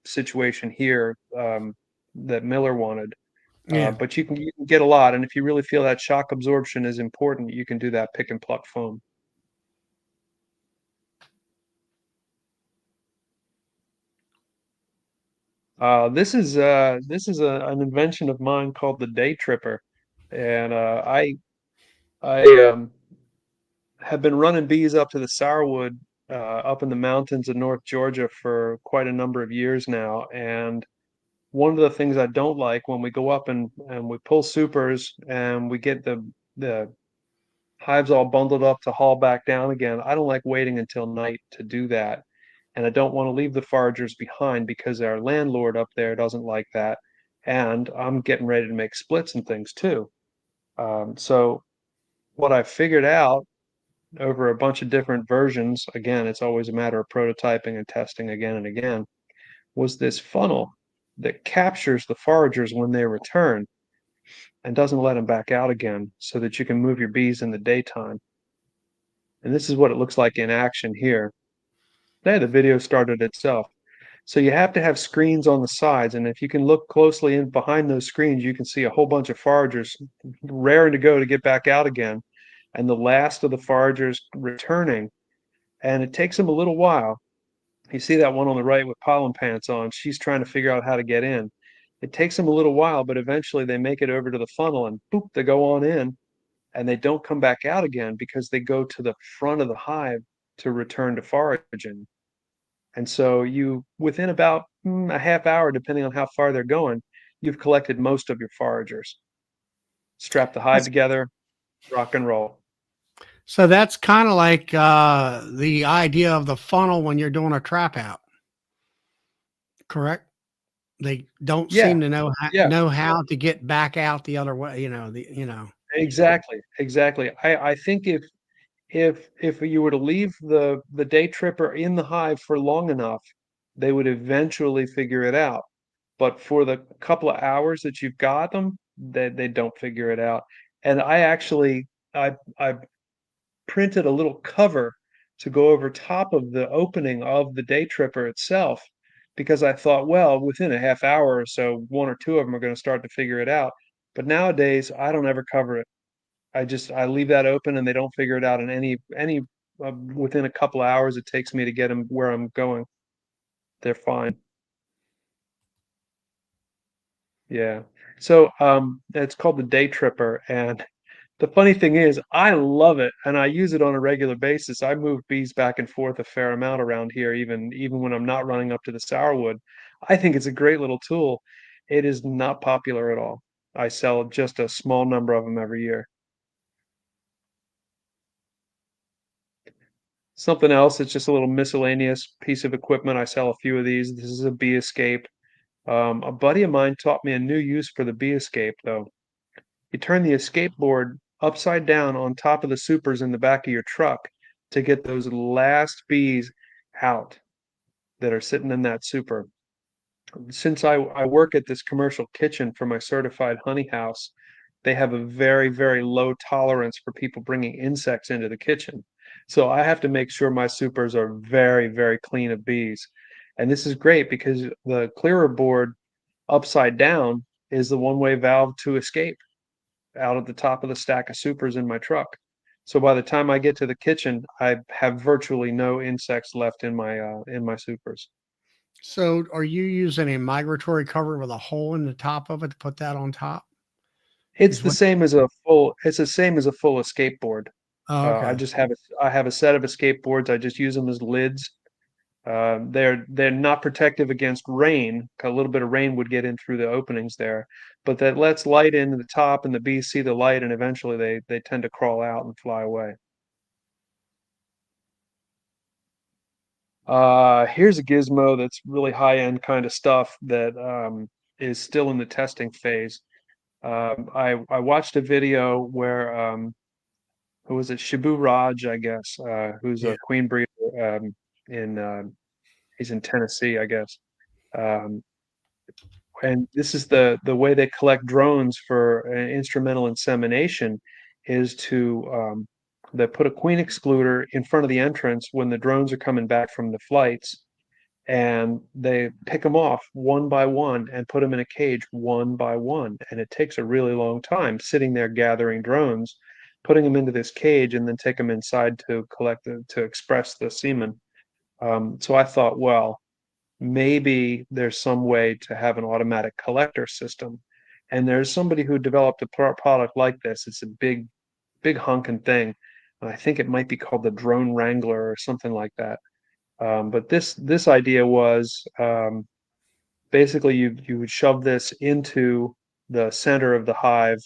situation here, that Miller wanted. yeah. But you can get a lot, and if you really feel that shock absorption is important, you can do that pick and pluck foam. This is an invention of mine called the Day Tripper, and I have been running bees up to the Sourwood up in the mountains of North Georgia for quite a number of years now. And one of the things I don't like when we go up and we pull supers and we get the hives all bundled up to haul back down again, I don't like waiting until night to do that. And I don't want to leave the foragers behind because our landlord up there doesn't like that. And I'm getting ready to make splits and things too. So what I figured out over a bunch of different versions, again, it's always a matter of prototyping and testing again and again, was this funnel that captures the foragers when they return and doesn't let them back out again so that you can move your bees in the daytime. And this is what it looks like in action here. There, the video started itself. So you have to have screens on the sides, and if you can look closely in behind those screens, you can see a whole bunch of foragers raring to go to get back out again, and the last of the foragers returning. And it takes them a little while, You see that one on the right with pollen pants on. She's trying to figure out how to get in. It takes them a little while, but eventually they make it over to the funnel and boop, they go on in and they don't come back out again because they go to the front of the hive to return to foraging. And so you, within about a half hour, depending on how far they're going, you've collected most of your foragers. Strap the hive That's, together, rock and roll. so that's kind of like the idea of the funnel when you're doing a trap out, correct? They don't Yeah, seem to yeah, know how to get back out the other way. exactly, exactly. I think if you were to leave the day tripper in the hive for long enough, they would eventually figure it out. But for the couple of hours that you've got them, they don't figure it out. And I printed a little cover to go over top of the opening of the day tripper itself because I thought, well, within a half hour or so, one or two of them are going to start to figure it out. But nowadays, I don't ever cover it. I leave that open and they don't figure it out in any within a couple of hours it takes me to get them where I'm going. They're fine. Yeah. So it's called the day tripper, and the funny thing is I love it and I use it on a regular basis. I move bees back and forth a fair amount around here, even when I'm not running up to the sourwood. I think it's a great little tool. It is not popular at all. I sell just a small number of them every year. Something else that's just a little miscellaneous piece of equipment. I sell a few of these. This is a bee escape. A buddy of mine taught me a new use for the bee escape, though. You turn the escape board upside down on top of the supers in the back of your truck to get those last bees out that are sitting in that super. Since I work at this commercial kitchen for my certified honey house, they have a very, very low tolerance for people bringing insects into the kitchen. So I have to make sure my supers are very, very clean of bees. And this is great because the clearer board upside down is the one-way valve to escape out at the top of the stack of supers in my truck. So by the time I get to the kitchen, I have virtually no insects left in my supers. So, are you using a migratory cover with a hole in the top of it to put that on top? It's Is the what? same as a full. It's the same as a full escape board. Oh, I okay. just have I have a set of escape boards. I just use them as lids. They're not protective against rain. A little bit of rain would get in through the openings there, but that lets light into the top, and the bees see the light, and eventually they tend to crawl out and fly away. Here's a gizmo that's really high end kind of stuff that is still in the testing phase. I watched a video where who was it? Shibu Raj, I guess, who's Yeah. a queen breeder in he's in Tennessee, I guess. Um, and this is the way they collect drones for instrumental insemination is to they put a queen excluder in front of the entrance when the drones are coming back from the flights, and they pick them off one by one and put them in a cage one by one. And it takes a really long time sitting there gathering drones, putting them into this cage, and then take them inside to to express the semen. So I thought, well, maybe there's some way to have an automatic collector system. And there's somebody who developed a product like this. It's a big honking thing. I think it might be called the Drone Wrangler or something like that. But this idea was basically you would shove this into the center of the hive,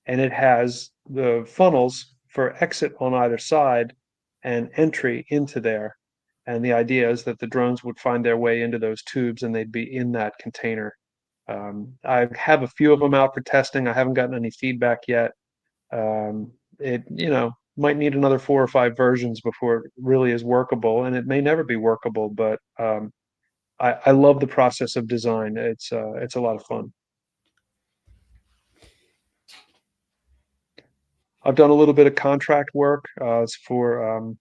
and it has the funnels for exit on either side and entry into there. And the idea is that the drones would find their way into those tubes and they'd be in that container. I have a few of them out for testing. I haven't gotten any feedback yet. It, might need another 4 or 5 versions before it really is workable, and it may never be workable, but I love the process of design. It's a lot of fun. I've done a little bit of contract work for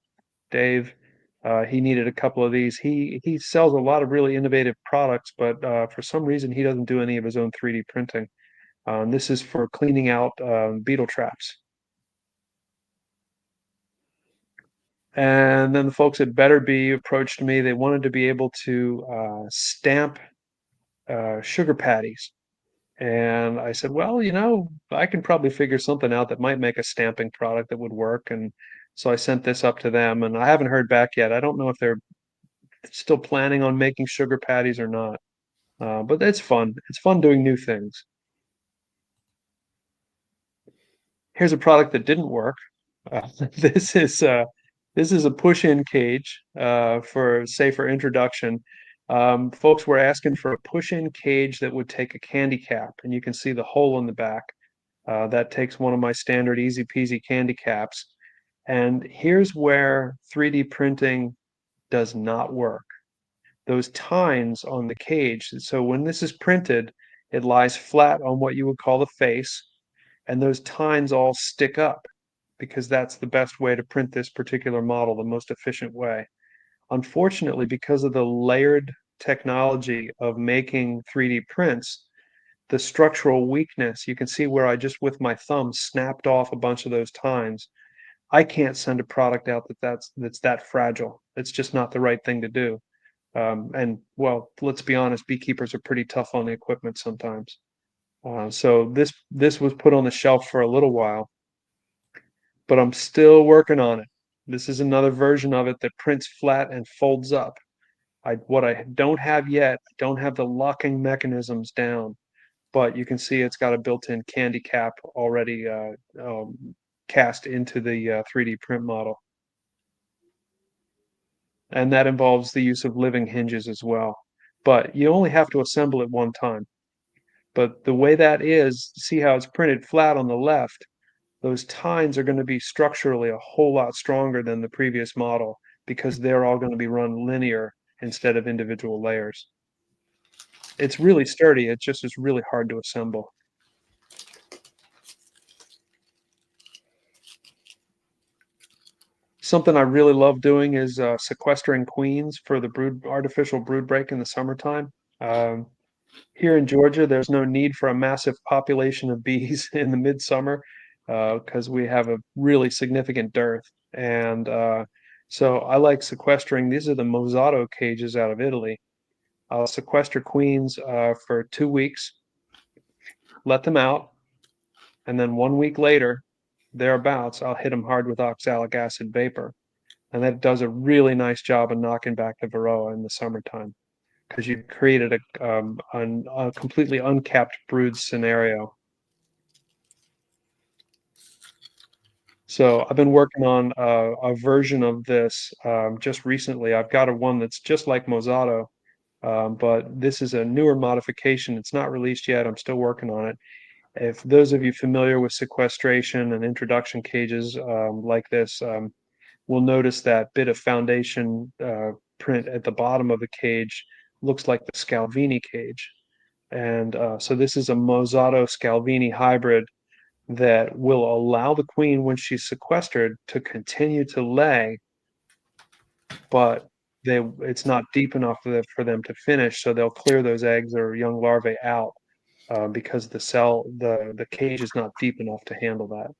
Dave. He needed a couple of these. He sells a lot of really innovative products, but for some reason he doesn't do any of his own 3D printing. This is for cleaning out beetle traps. And then the folks at Better Bee approached me. They wanted to be able to stamp sugar patties. And I said, well, I can probably figure something out that might make a stamping product that would work. And so I sent this up to them, and I haven't heard back yet. I don't know if they're still planning on making sugar patties or not. But it's fun. It's fun doing new things. Here's a product that didn't work. Uh, this is uh, this is a push-in cage for safer introduction. Folks were asking for a push-in cage that would take a candy cap, and you can see the hole in the back. That takes one of my standard EZPZ candy caps. And here's where 3D printing does not work. Those tines on the cage. So when this is printed, it lies flat on what you would call the face, and those tines all stick up because that's the best way to print this particular model, the most efficient way. Unfortunately, because of the layered technology of making 3D prints, the structural weakness, you can see where I just with my thumb snapped off a bunch of those tines. I can't send a product out that's that fragile. It's just not the right thing to do. And well, let's be honest, beekeepers are pretty tough on the equipment sometimes. So this was put on the shelf for a little while, but I'm still working on it. This is another version of it that prints flat and folds up. What I don't have yet, I don't have the locking mechanisms down, but you can see it's got a built-in candy cap already cast into the 3D print model. And that involves the use of living hinges as well. But you only have to assemble it one time. But the way that is, see how it's printed flat on the left, those tines are going to be structurally a whole lot stronger than the previous model because they're all going to be run linear instead of individual layers. It's really sturdy, it just is really hard to assemble. Something I really love doing is sequestering queens for the artificial brood break in the summertime. Um, Here in Georgia, there's no need for a massive population of bees in the midsummer because we have a really significant dearth. And so I like sequestering. These are the Mozzato cages out of Italy. I'll sequester queens for 2 weeks, let them out, and then 1 week later, thereabouts, I'll hit them hard with oxalic acid vapor. And that does a really nice job of knocking back the varroa in the summertime because you've created a completely uncapped brood scenario. So I've been working on a version of this just recently. I've got one that's just like Mozzato, but this is a newer modification. It's not released yet. I'm still working on it. If those of you familiar with sequestration and introduction cages like this, will notice that bit of foundation print at the bottom of the cage looks like the Scalvini cage. And so this is a Mozzato Scalvini hybrid that will allow the queen, when she's sequestered, to continue to lay, but it's not deep enough for them to finish, so they'll clear those eggs or young larvae out because the cage is not deep enough to handle that.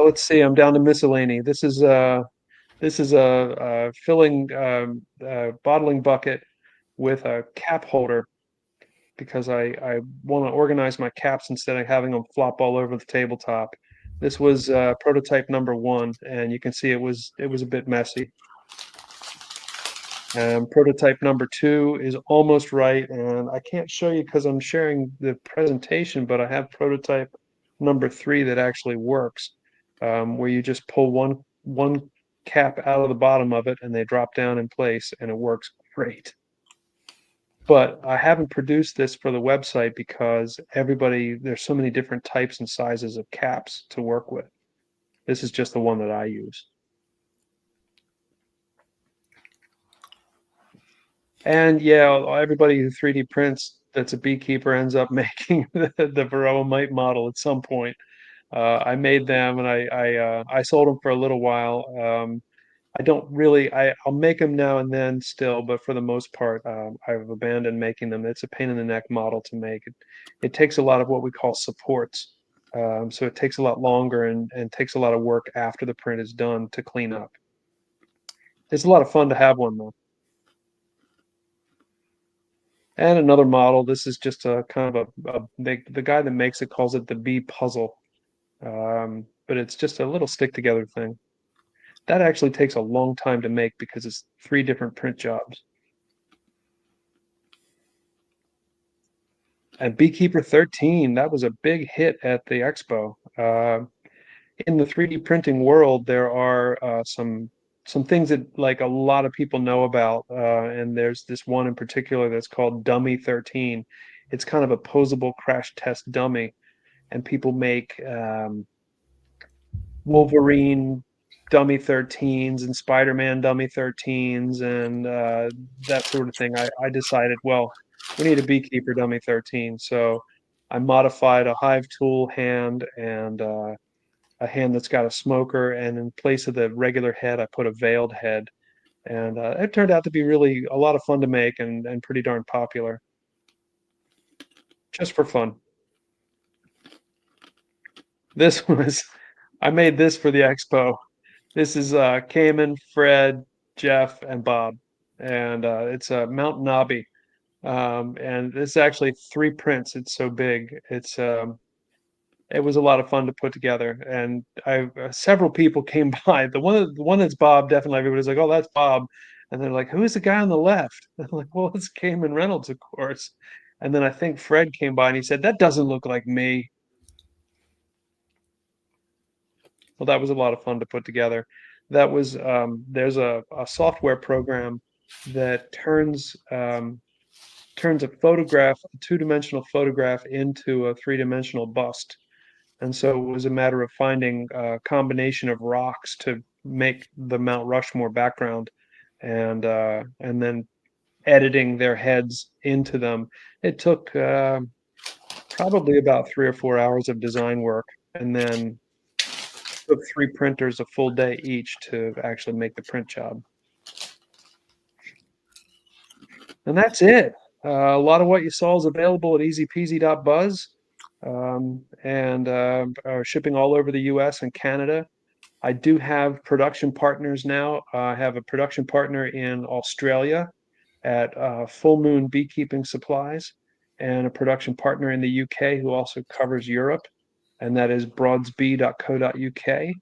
Let's see, I'm down to miscellany. This is a filling bottling bucket with a cap holder because I want to organize my caps instead of having them flop all over the tabletop. This was prototype number 1, and you can see it was a bit messy. Prototype number 2 is almost right, and I can't show you because I'm sharing the presentation, but I have prototype number 3 that actually works, where you just pull one cap out of the bottom of it and they drop down in place, and it works great. But I haven't produced this for the website because there's so many different types and sizes of caps to work with. This is just the one that I use. And yeah, everybody who 3D prints that's a beekeeper ends up making the varroa mite model at some point. I made them and I sold them for a little while. I don't really, I'll make them now and then still, but for the most part, I've abandoned making them. It's a pain in the neck model to make. It takes a lot of what we call supports. So it takes a lot longer and takes a lot of work after the print is done to clean up. It's a lot of fun to have one though. And another model, this is just a kind of the guy that makes it calls it the bee puzzle. But it's just a little stick together thing. That actually takes a long time to make because it's 3 different print jobs. And Beekeeper 13, that was a big hit at the expo. In the 3D printing world, there are some things that like a lot of people know about, and there's this one in particular that's called Dummy 13. It's kind of a posable crash test dummy, and people make Wolverine dummy 13s and Spider-Man dummy 13s and that sort of thing. I decided, well, we need a beekeeper dummy 13, so I modified a hive tool hand and a hand that's got a smoker, and in place of the regular head, I put a veiled head, and it turned out to be really a lot of fun to make and pretty darn popular, just for fun. This was, I made this for the expo. This is Cayman, Fred, Jeff, and Bob, and it's a Mount Nobby, and it's actually 3 prints. It's so big. It was a lot of fun to put together, and I several people came by. The one that's Bob, definitely everybody's like, "Oh, that's Bob," and they're like, "Who is the guy on the left?" I'm like, "Well, it's Cayman Reynolds, of course." And then I think Fred came by and he said, "That doesn't look like me." Well, that was a lot of fun to put together. That was there's a software program that turns a photograph, a 2-dimensional photograph, into a 3-dimensional bust. And so it was a matter of finding a combination of rocks to make the Mount Rushmore background, and then editing their heads into them. It took probably about 3 or 4 hours of design work, and then took 3 printers a full day each to actually make the print job. And that's it. A lot of what you saw is available at EZPZ.buzz, and are shipping all over the US and Canada. I do have production partners now. I have a production partner in Australia at Full Moon Beekeeping Supplies, and a production partner in the UK who also covers Europe, and that is broadsbee.co.uk.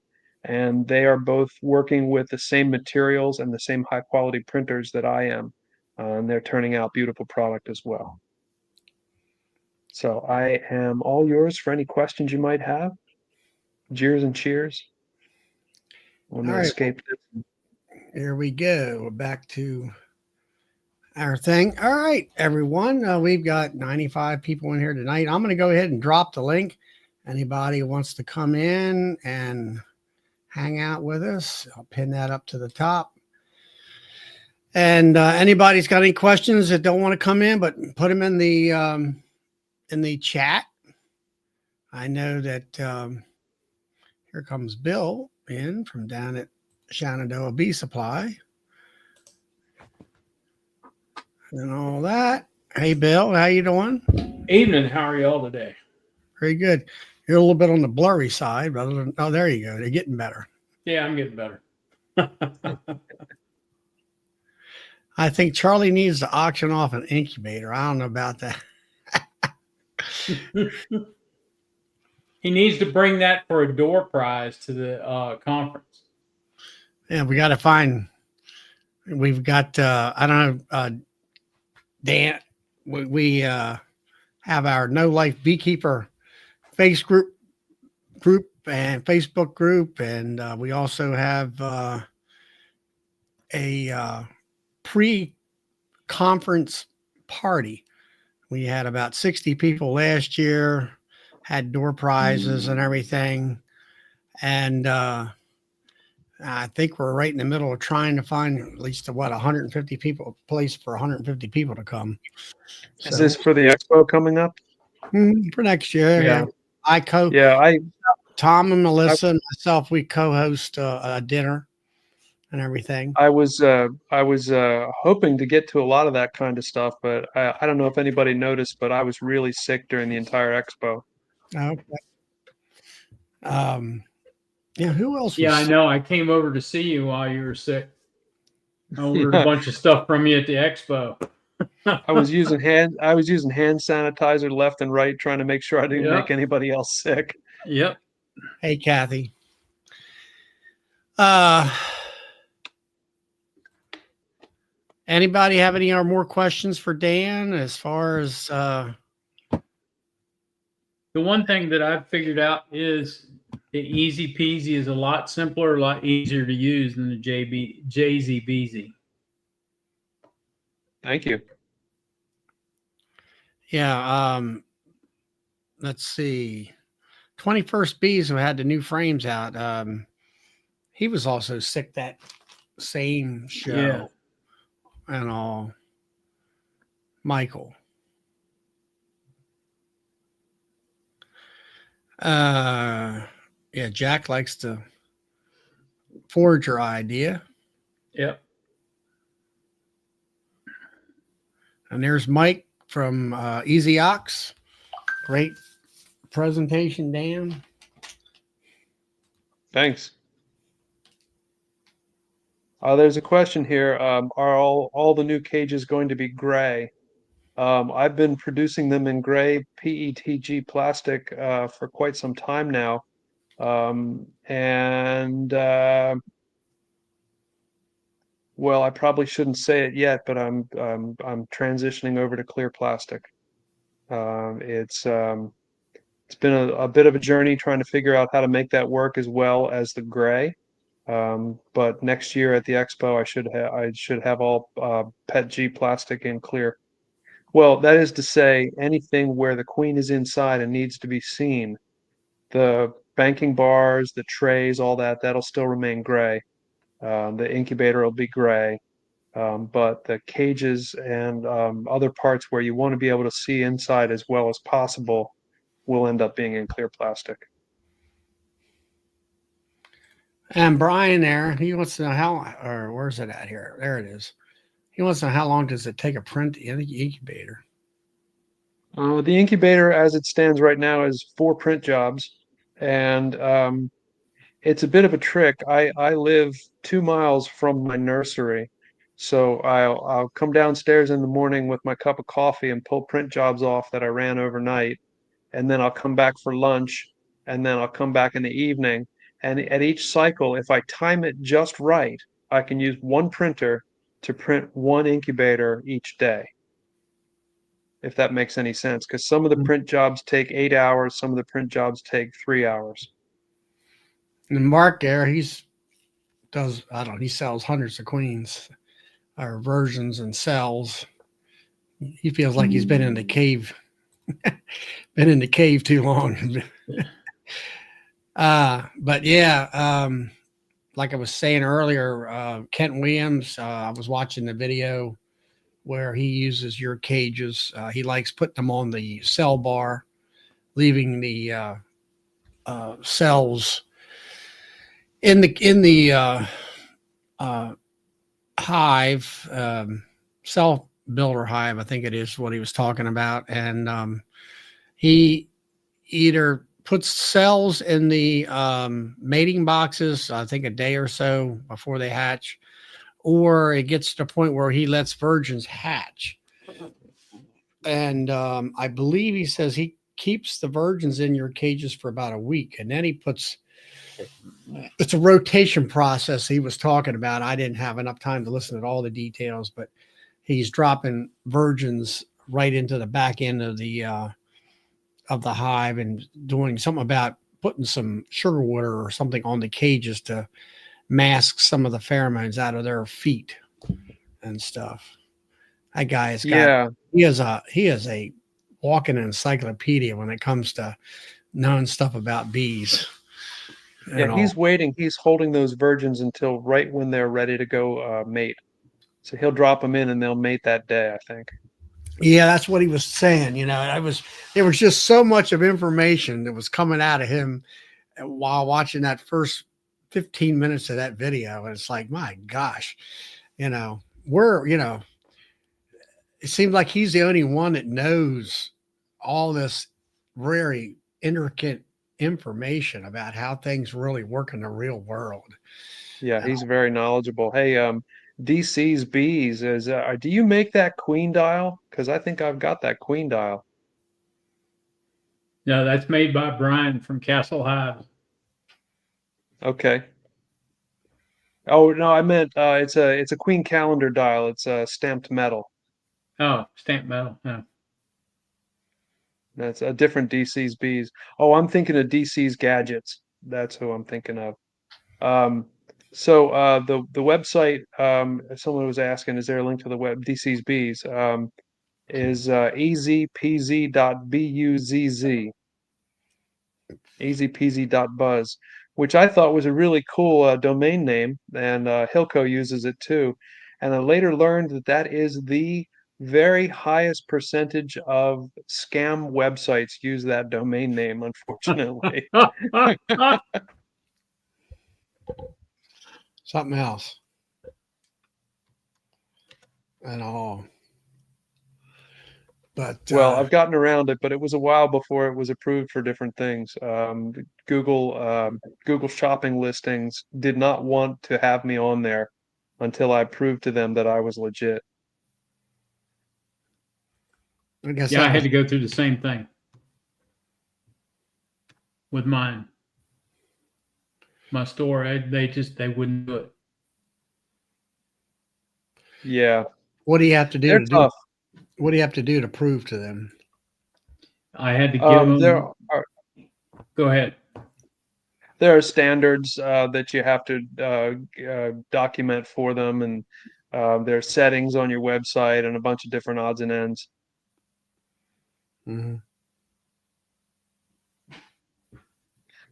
And they are both working with the same materials and the same high quality printers that I am. And they're turning out beautiful product as well. So I am all yours for any questions you might have. Jeers and cheers. I'm going to escape this. Here we go. We're back to our thing. All right, everyone. We've got 95 people in here tonight. I'm going to go ahead and drop the link. Anybody who wants to come in and hang out with us, I'll pin that up to the top. And anybody's got any questions that don't want to come in, but put them in the chat. I know that here comes Bill in from down at Shenandoah Bee Supply and all that. Hey, Bill, how you doing? Evening. How are y'all today? Very good. You're a little bit on the blurry side, rather than, oh, there you go. They're getting better. Yeah, I'm getting better. I think Charlie needs to auction off an incubator. I don't know about that. He needs to bring that for a door prize to the conference. Yeah, we got to find. We've got. I don't know. Dan, we have our No Life Beekeeper Facebook and Facebook group, and we also have a pre-conference party. We had about 60 people last year, had door prizes and everything, and I think we're right in the middle of trying to find at least 150 people, place for 150 people to come. Is this for the expo coming up? For next year? Yeah. Tom and Melissa and myself, we co-host a dinner and everything. I was hoping to get to a lot of that kind of stuff, but I don't know if anybody noticed, but I was really sick during the entire expo. Okay. Yeah, who else was Yeah, I sick? know. I came over to see you while you were sick. I ordered Yeah. a bunch of stuff from you at the expo. I was using hand sanitizer left and right, trying to make sure I didn't make Yep. anybody else sick. Yep. Hey, Kathy. Uh, Anybody have any more questions for Dan as far as The one thing that I've figured out is the EZPZ is a lot simpler, a lot easier to use than the JZBZ. Thank you. yeah, let's see. 21st Bees, who had the new frames out, he was also sick that same show Yeah. and all. Michael. Yeah, Jack likes the forager idea. Yep. And there's Mike from Easy Ox. Great presentation, Dan. Thanks. There's a question here. Are all the new cages going to be gray? I've been producing them in gray PETG plastic for quite some time now. And well, I probably shouldn't say it yet, but I'm transitioning over to clear plastic. It's been a bit of a journey trying to figure out how to make that work as well as the gray. But next year at the expo, I should have all PETG plastic and clear. Well, that is to say, anything where the queen is inside and needs to be seen, the banking bars, the trays, all that, that'll still remain gray. The incubator will be gray. But the cages and other parts where you want to be able to see inside as well as possible will end up being in clear plastic. And Brian there, he wants to know how, or where's it at here? There it is. He wants to know how long does it take a print in the incubator? The incubator, as it stands right now, is 4 print jobs, and it's a bit of a trick. I live 2 miles from my nursery, so I'll come downstairs in the morning with my cup of coffee and pull print jobs off that I ran overnight, and then I'll come back for lunch, and then I'll come back in the evening. And at each cycle, if I time it just right, I can use one printer to print one incubator each day, if that makes any sense. Because some of the print jobs take 8 hours, some of the print jobs take 3 hours. And Mark there, he sells hundreds of queens or versions and sells. He feels like he's been in the cave, been in the cave too long. But yeah, like I was saying earlier, Kent Williams, I was watching the video where he uses your cages. He likes putting them on the cell bar, leaving the cells in the hive, cell builder hive, I think it is what he was talking about. And he either puts cells in the mating boxes, I think a day or so before they hatch, or it gets to the point where he lets virgins hatch. And I believe he says he keeps the virgins in your cages for about a week, and then he puts, it's a rotation process he was talking about. I didn't have enough time to listen to all the details, but he's dropping virgins right into the back end of the hive and doing something about putting some sugar water or something on the cages to mask some of the pheromones out of their feet and stuff. That guy has got, Yeah. he is a walking encyclopedia when it comes to knowing stuff about bees. Yeah, he's waiting. He's holding those virgins until right when they're ready to go mate. So he'll drop them in and they'll mate that day, I think. Yeah, that's what he was saying. There was just so much of information that was coming out of him while watching that first 15 minutes of that video. And it's like, my gosh, it seems like he's the only one that knows all this very intricate information about how things really work in the real world. Yeah, And he's very knowledgeable. Hey, DC's bees is do you make that queen dial? Because I think I've got that queen dial. No, that's made by Brian from Castle Hive. Okay. Oh no, I meant it's a queen calendar dial. It's stamped metal. Oh, stamp metal. No. That's a different DC's bees. Oh, I'm thinking of DC's gadgets. That's who I'm thinking of. Um, the website, someone was asking, is there a link to the web DC's bees? Is ezpz.buzz, ezpz.buzz, which I thought was a really cool domain name, and Hilco uses it too. And I later learned that that is the very highest percentage of scam websites use that domain name, unfortunately. something else and all. But Well, I've gotten around it, but it was a while before it was approved for different things. Google shopping listings did not want to have me on there until I proved to them that I was legit. I guess Yeah, I that had was, to go through the same thing with mine. My store, they wouldn't do it. Yeah, what do you have to do they're to do? tough. What do you have to do to prove to them? I had to give There them. are Go ahead. there are standards that you have to document for them, and there are settings on your website and a bunch of different odds and ends. Mhm.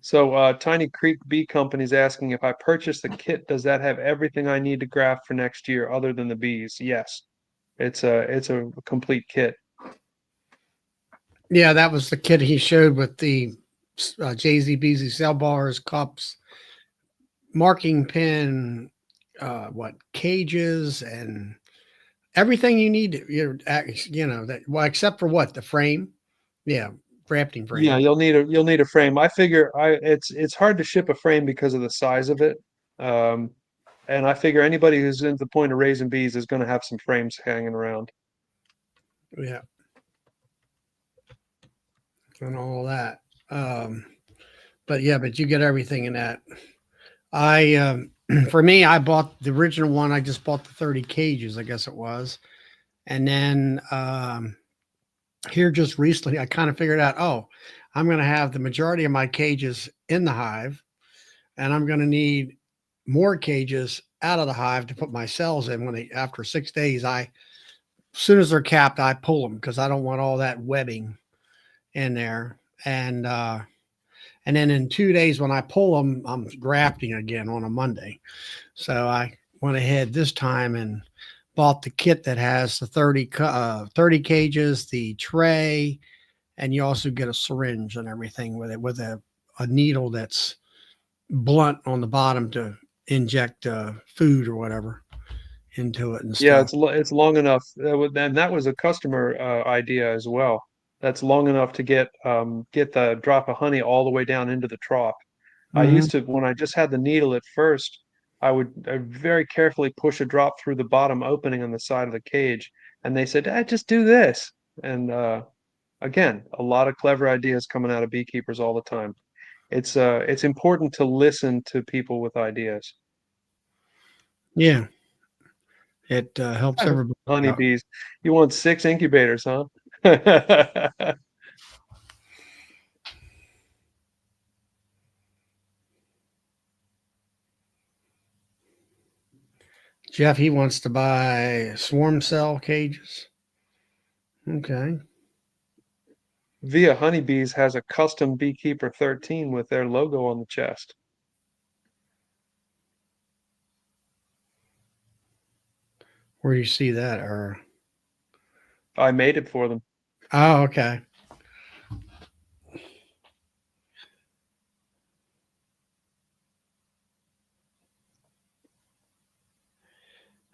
So, Tiny Creek Bee Company's asking if I purchase the kit, does that have everything I need to graft for next year other than the bees? Yes, it's a complete kit. Yeah, that was the kit he showed with the JZBZ cell bars, cups, marking pen, what cages, and everything you need. You know that well, except for what the frame. Yeah, grafting Yeah, frame. you'll need a frame. I figure it's hard to ship a frame because of the size of it. Um, and I figure anybody who's into the point of raising bees is going to have some frames hanging around. Yeah, and all that. Um, but yeah, but you get everything in that. I for me, I bought the original one. I just bought the 30 cages, I guess it was, and then here just recently, I kind of figured out, oh, I'm going to have the majority of my cages in the hive, and I'm going to need more cages out of the hive to put my cells in. When they after 6 days, as soon as they're capped, I pull them because I don't want all that webbing in there. And then in 2 days, when I pull them, I'm grafting again on a Monday. So I went ahead this time and bought the kit that has the 30 cages, the tray, and you also get a syringe and everything with it, with a needle that's blunt on the bottom to inject food or whatever into it and Yeah, stuff. it's long enough, and that was a customer idea as well. That's long enough to get the drop of honey all the way down into the trough. I Mm-hmm. used to, when I just had the needle at first, I'd very carefully push a drop through the bottom opening on the side of the cage, and they said, just do this." And again, a lot of clever ideas coming out of beekeepers all the time. It's important to listen to people with ideas. Yeah, it helps everybody out. Honeybees, you want 6 incubators, huh? Jeff, he wants to buy swarm cell cages. Okay. Via Honeybees has a custom Beekeeper 13 with their logo on the chest. Where do you see that? Or I made it for them. oh, okay.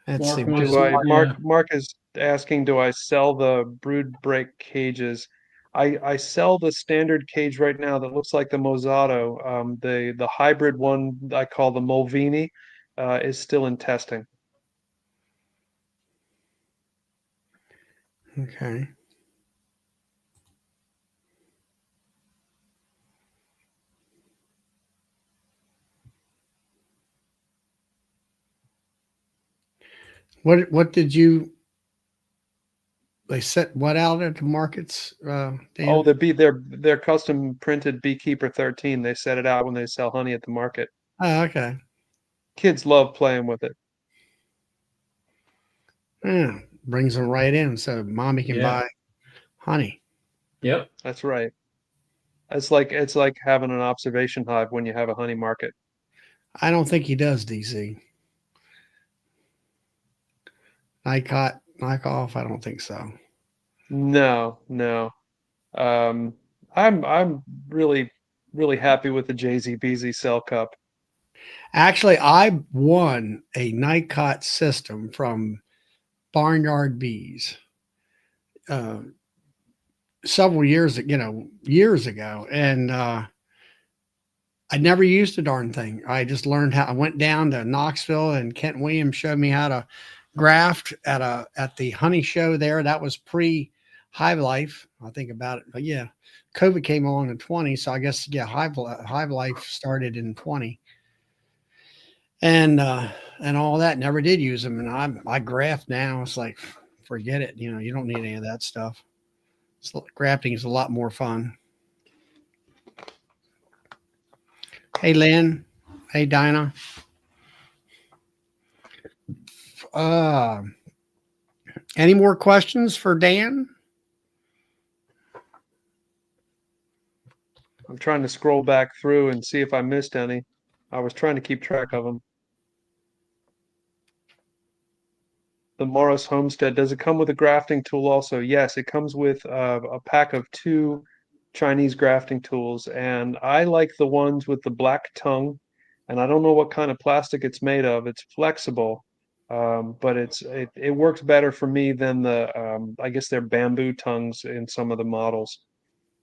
Let's see. Mark wants Do to I see the, Mark is asking, do I sell the brood break cages? I sell the standard cage right now that looks like the Mozzato. The hybrid one I call the Mulvini is still in testing. Okay. What did you they set what out at the markets, Oh, Dan? their custom printed Beekeeper 13. They set it out when they sell honey at the market. Oh, okay. Kids love playing with it. Yeah, brings them right in, so mommy can Yeah. buy honey. Yep. That's right. It's like having an observation hive when you have a honey market. I don't think he does, DC. Knock off. I don't think so. No, no. Um, I'm really happy with the JZBZ Cell Cup. Actually, I won a Nycot system from Barnyard Bees uh, several years, years ago, and I never used the darn thing. I just learned how. I went down to Knoxville, and Kent Williams showed me how to graft at the honey show there. That was pre Hive Life. I think about it, but yeah, COVID came along in 20, so I guess yeah, Hive Life started in 20, and all that. Never did use them, and I graft now. It's like forget it. You don't need any of that stuff. Grafting is a lot more fun. Hey, Lynn. Hey, Dinah. Uh, any more questions for Dan? I'm trying to scroll back through and see if I missed any. I was trying to keep track of them. The Morris Homestead, does it come with a grafting tool also? Yes, it comes with a pack of 2 Chinese grafting tools, and I like the ones with the black tongue, and I don't know what kind of plastic it's made of. It's flexible, but it works better for me than I guess they're bamboo tongues in some of the models.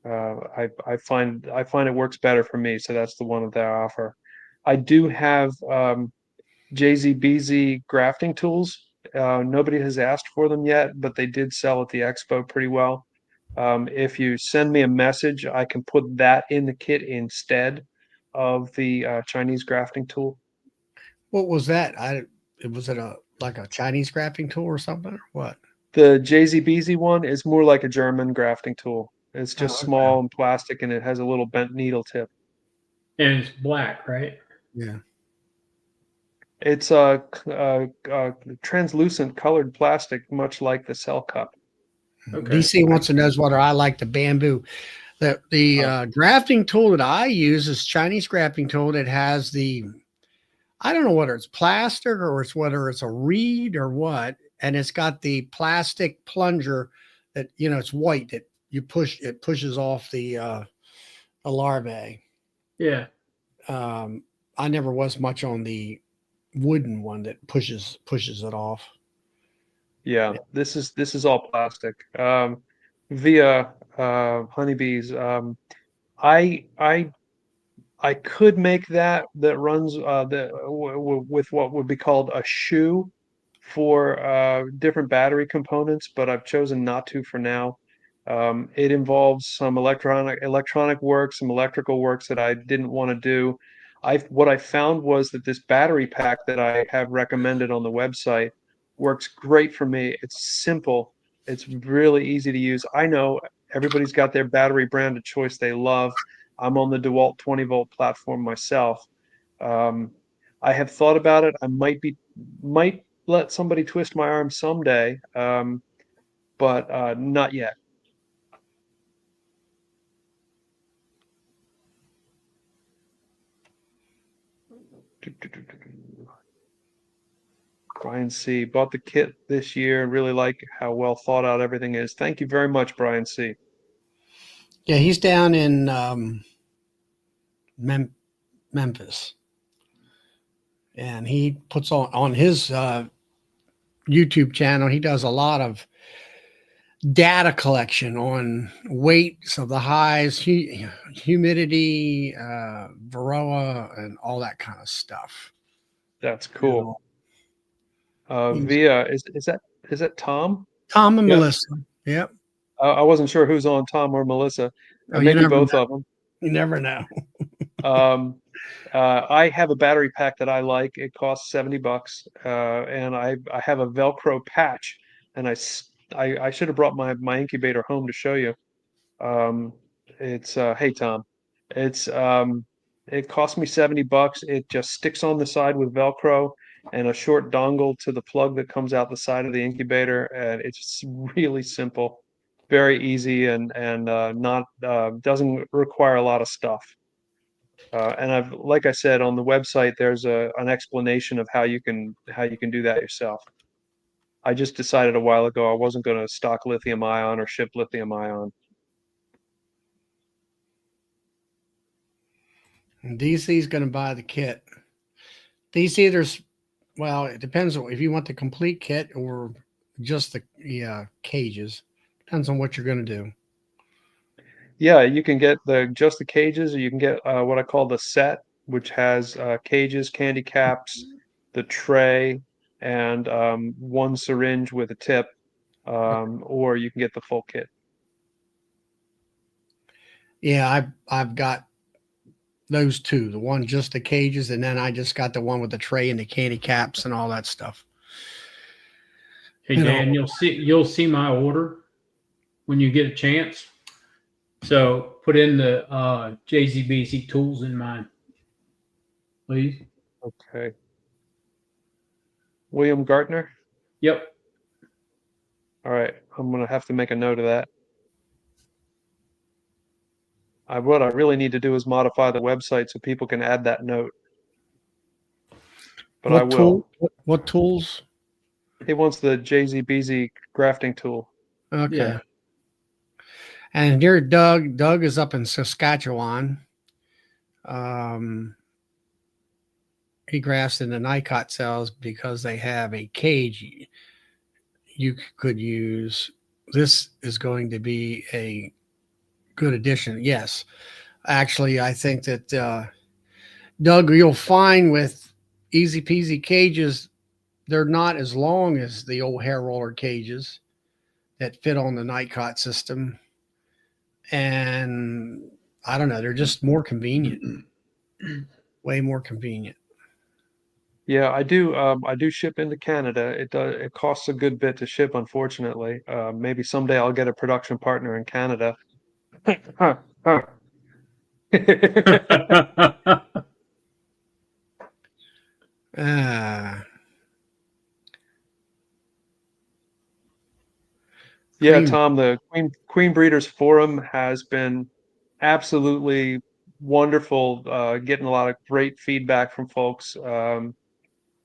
I find it works better for me, so that's the one that I offer. I do have JZBZ grafting tools. Nobody has asked for them yet, but they did sell at the expo pretty well. If you send me a message, I can put that in the kit instead of the Chinese grafting tool. What was that? Was it like a Chinese grafting tool or something? Or what? The JZBZ one is more like a German grafting tool. It's Oh, just okay. small and plastic, and it has a little bent needle tip. And it's black, right? Yeah. It's a translucent colored plastic, much like the cell cup. Okay. DC wants to know whether I like the bamboo. The Oh. grafting tool that I use is Chinese grafting tool that has I don't know whether it's plastic or whether it's a reed or what, and it's got the plastic plunger that it's white that it pushes off the larvae. Yeah. I never was much on the wooden one that pushes it off. Yeah, this is all plastic. Via honeybees. I I I could make that runs with what would be called a shoe for different battery components, but I've chosen not to for now. It involves some electronic work, some electrical works that I didn't want to do. What I found was that this battery pack that I have recommended on the website works great for me. It's simple. It's really easy to use. I know everybody's got their battery brand of choice they love. I'm on the DeWalt 20-volt platform myself. Um, I have thought about it. I might let somebody twist my arm someday, but not yet. Brian C. bought the kit this year and really like how well thought out everything is. Thank you very much, Brian C. Yeah, he's down in Memphis, and he puts on his YouTube channel. He does a lot of data collection on weights of the hives, humidity, varroa, and all that kind of stuff. That's You cool. know, Via is that Tom? Tom and Yep. Melissa. Yep. I wasn't sure who's on, Tom or Melissa. Oh, you Maybe never both know. of them. You never know. I have a battery pack that I like. It costs $70, and I have a Velcro patch, and I should have brought my incubator home to show you. It's hey Tom, it's it cost me $70. It just sticks on the side with Velcro and a short dongle to the plug that comes out the side of the incubator, and it's really simple, very easy, and not doesn't require a lot of stuff. And like I said, on the website, there's an explanation of how you can do that yourself. I just decided a while ago I wasn't going to stock lithium ion or ship lithium ion. And DC's going to buy the kit. DC, well, it depends on if you want the complete kit or just the cages. Depends on what you're going to do. Yeah, you can get just the cages, or you can get what I call the set, which has cages, candy caps, the tray, and one syringe with a tip, or you can get the full kit. Yeah, I've got those two. The one just the cages, and then I just got the one with the tray and the candy caps and all that stuff. Hey Dan, you'll see my order when you get a chance. So put in the JZBC tools in mine, please. Okay. William Gartner. Yep. All right, I'm gonna have to make a note of that. What I really need to do is modify the website so people can add that note. But I will. What tools? He wants the JZBZ grafting tool. Okay. Yeah. And here, Doug is up in Saskatchewan. He grafts in the Nicot cells because they have a cage you could use. This is going to be a good addition. Yes. Actually, I think that, Doug, you'll find with EZPZ cages, they're not as long as the old hair roller cages that fit on the Nicot system. And I don't know, they're just more convenient, way more convenient. Yeah, I do. I do ship into Canada. It costs a good bit to ship, unfortunately. Maybe someday I'll get a production partner in Canada. Huh, huh. Ah, Yeah, cream. Tom, the Queen Breeders Forum has been absolutely wonderful. Getting a lot of great feedback from folks.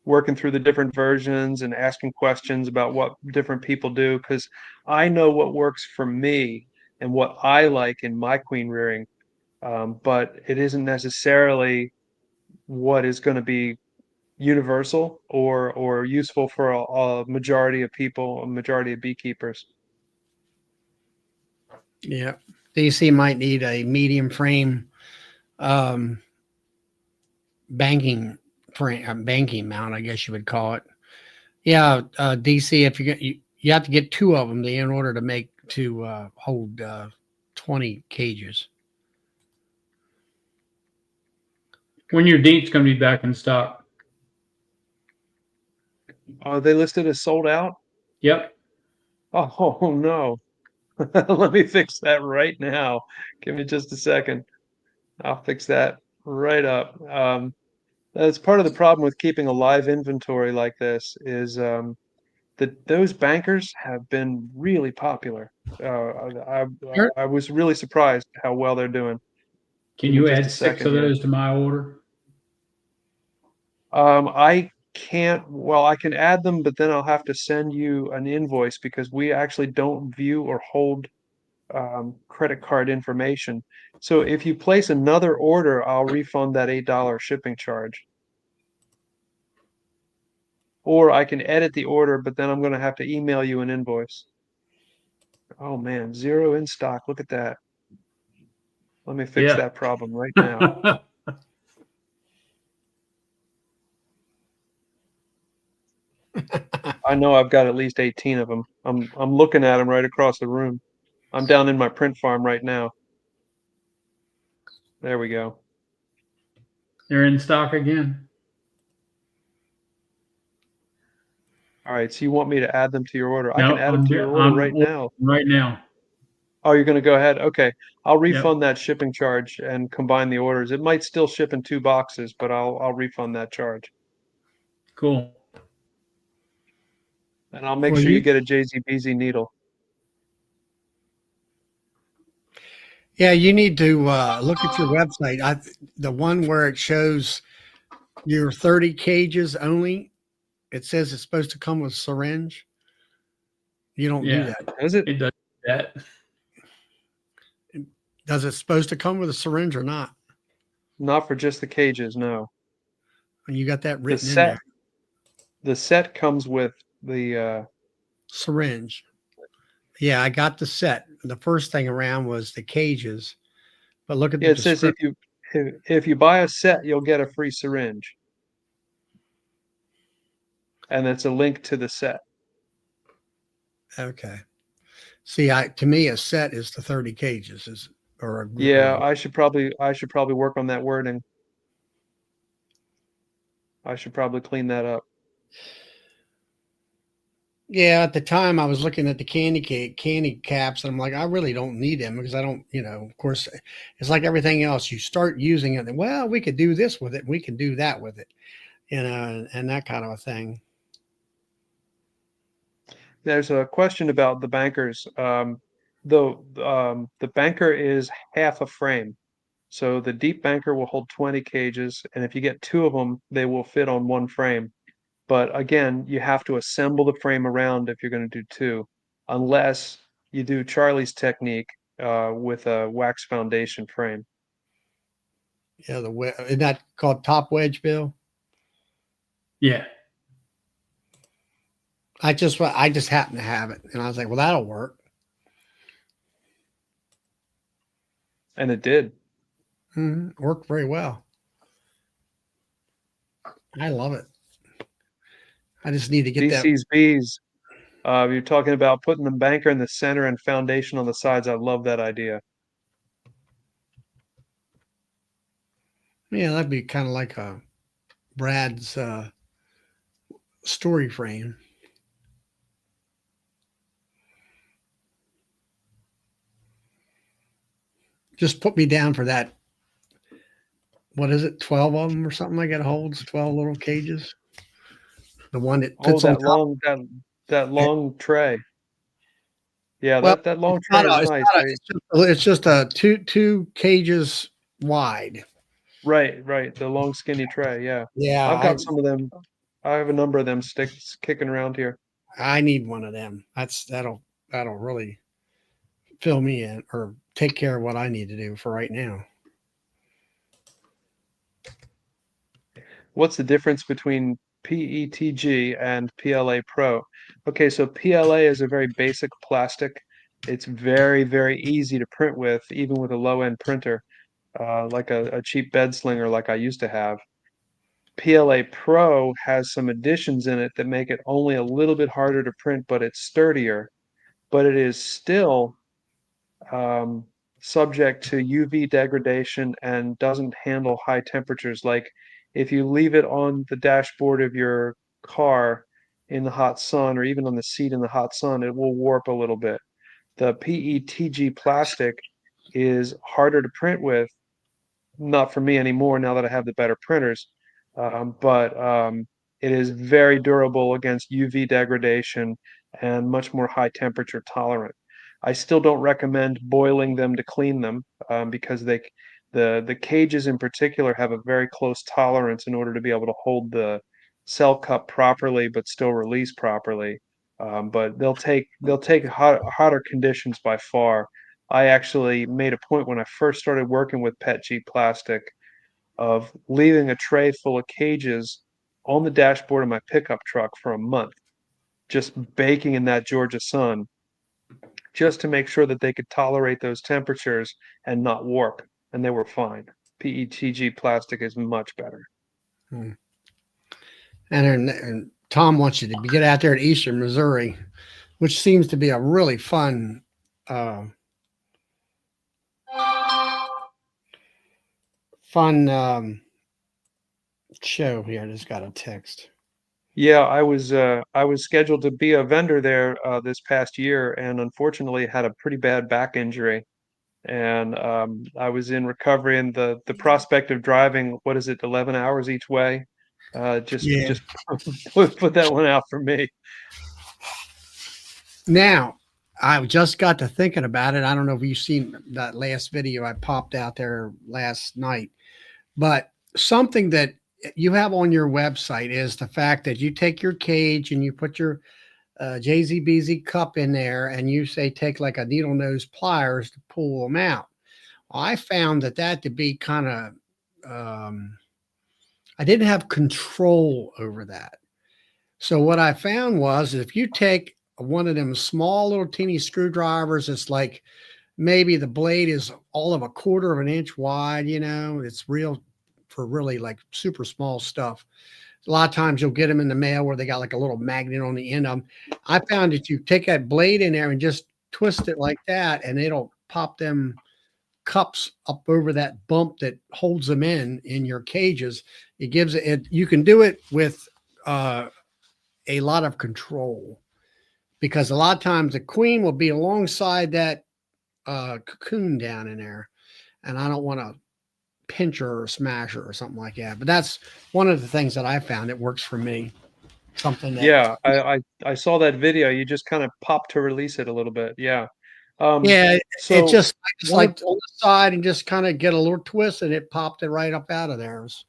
Working through the different versions and asking questions about what different people do, because I know what works for me and what I like in my queen rearing, but it isn't necessarily what is going to be universal or useful for a majority of people, a majority of beekeepers. Yeah. DC might need a medium frame um, banking mount, I guess you would call it. Yeah, DC. If you have to get two of them in order to hold 20 cages. When your DEET's going to be back in stock? Are they listed as sold out? Yep. Oh no. Let me fix that right now. Give me just a second. I'll fix that right up. That's part of the problem with keeping a live inventory like this is that those bankers have been really popular. I was really surprised how well they're doing. Can Give me you just a add 6 second of here. those to my order? I can't, well, I can add them, but then I'll have to send you an invoice because we actually don't view or hold credit card information. So if you place another order, I'll refund that $8 shipping charge. Or I can edit the order, but then I'm going to have to email you an invoice. Oh man, 0 in stock. Look at that. Let me fix Yeah. that problem right now. I know I've got at least 18 of them. I'm looking at them right across the room. I'm down in my print farm right now. There we go. They're in stock again. All right, so you want me to add them to your order? I No, can add them to your order right now. right now. Oh, you're going to go ahead? Okay. I'll Yep. refund that shipping charge and combine the orders. It might still ship in 2 boxes, but I'll refund that charge. Cool. And I'll make Well, sure you you, get a JZBZ needle. yeah, you need to look at your website. The one where it shows your 30 cages only, it says it's supposed to come with syringe. You don't do Yeah. that. Is it? It does that. Does it supposed to come with a syringe or not? Not for just the cages, no. And you got that The written in set there. the set comes with the Syringe. Yeah, I got the set. The first thing around was the cages, but look at yeah, the it says description. if you buy a set, you'll get a free syringe. And it's a link to the set. Okay. See, to me, a set is the 30 cages, Yeah, I should probably work on that wording. I should probably clean that up. Yeah, at the time I was looking at the candy caps, and I'm like, I really don't need them because I don't, of course, it's like everything else. You start using it, and well, we could do this with it, we can do that with it, and that kind of a thing. There's a question about the bankers. The banker is half a frame. So the deep banker will hold 20 cages, and if you get 2 of them, they will fit on 1 frame. But again, you have to assemble the frame around if you're going to do 2, unless you do Charlie's technique with a wax foundation frame. Yeah, isn't that called top wedge, Bill? Yeah. I just happened to have it, and I was like, well, that'll work. And it did. Worked very well. I love it. I just need to get that. DC's bees. You're talking about putting the banker in the center and foundation on the sides. I love that idea. Yeah, that'd be kind of like a Brad's story frame. Just put me down for that. What is it? 12 of them or something like that holds 12 little cages. The one that Oh, fits on that top. long that long tray. Yeah, Well, that long tray is nice. It's just a two cages wide. Right. The long skinny tray. Yeah. Yeah, I've got some of them. I have a number of them sticks kicking around here. I need one of them. That'll really fill me in or take care of what I need to do for right now. What's the difference between PETG and PLA Pro? Okay, so PLA is a very basic plastic. It's very, very easy to print with, even with a low-end printer, like a cheap bed slinger like I used to have. PLA Pro has some additions in it that make it only a little bit harder to print, but it's sturdier. But it is still um, subject to UV degradation and doesn't handle high temperatures. Like if you leave it on the dashboard of your car in the hot sun, or even on the seat in the hot sun, it will warp a little bit. The PETG plastic is harder to print with, not for me anymore now that I have the better printers, but it is very durable against UV degradation and much more high temperature tolerant. I still don't recommend boiling them to clean them because the cages in particular have a very close tolerance in order to be able to hold the cell cup properly but still release properly. But they'll take hotter conditions by far. I actually made a point when I first started working with PETG plastic of leaving a tray full of cages on the dashboard of my pickup truck for a month, just baking in that Georgia sun. just to make sure that they could tolerate those temperatures and not warp, and they were fine. PETG plastic is much better. Hmm. And Tom wants you to get out there at Eastern Missouri, which seems to be a really fun show here. I just got a text. Yeah, I was scheduled to be a vendor there this past year, and unfortunately had a pretty bad back injury. And I was in recovery, and the prospect of driving, what is it, 11 hours each way, just Yeah. put that one out for me. Now, I just got to thinking about it. I don't know if you've seen that last video I popped out there last night, but something that you have on your website is the fact that you take your cage and you put your JZBZ cup in there, and you say take like a needle nose pliers to pull them out. I found that to be kind of I didn't have control over that. So what I found was if you take one of them small little teeny screwdrivers, it's like maybe the blade is all of a quarter of an inch wide, it's real for really like super small stuff. A lot of times you'll get them in the mail where they got like a little magnet on the end of them. I found that you take that blade in there and just twist it like that, and it'll pop them cups up over that bump that holds them in your cages. It gives it, you can do it with a lot of control, because a lot of times the queen will be alongside that cocoon down in there, and I don't want to pinch her or smash her or something like that. But that's one of the things that I found it works for me. Something that, Yeah, I saw that video. You just kind of pop to release it a little bit. Yeah. yeah, it So just I just one like of on the side and just kind of get a little twist, and it popped it right up out of there. It was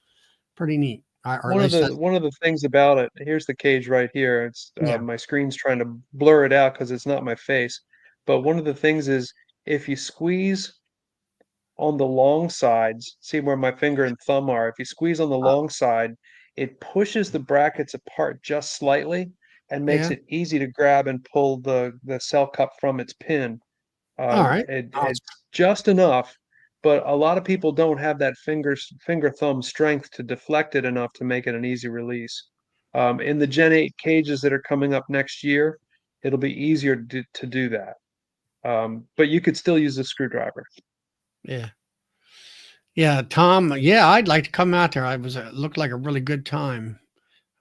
pretty neat. Or at one of least the that's, one of the things about it, here's the cage right here. It's yeah. my screen's trying to blur it out because it's not my face. But one of the things is if you squeeze on the long sides, see where my finger and thumb are, if you squeeze on the Uh, long side, it pushes the brackets apart just slightly and makes yeah. it easy to grab and pull the cell cup from its pin. All right. It's just enough, but a lot of people don't have that finger thumb strength to deflect it enough to make it an easy release. In the Gen 8 cages that are coming up next year, it'll be easier to do that. But you could still use a screwdriver. Yeah. Yeah, Tom. Yeah, I'd like to come out there. I was looked like a really good time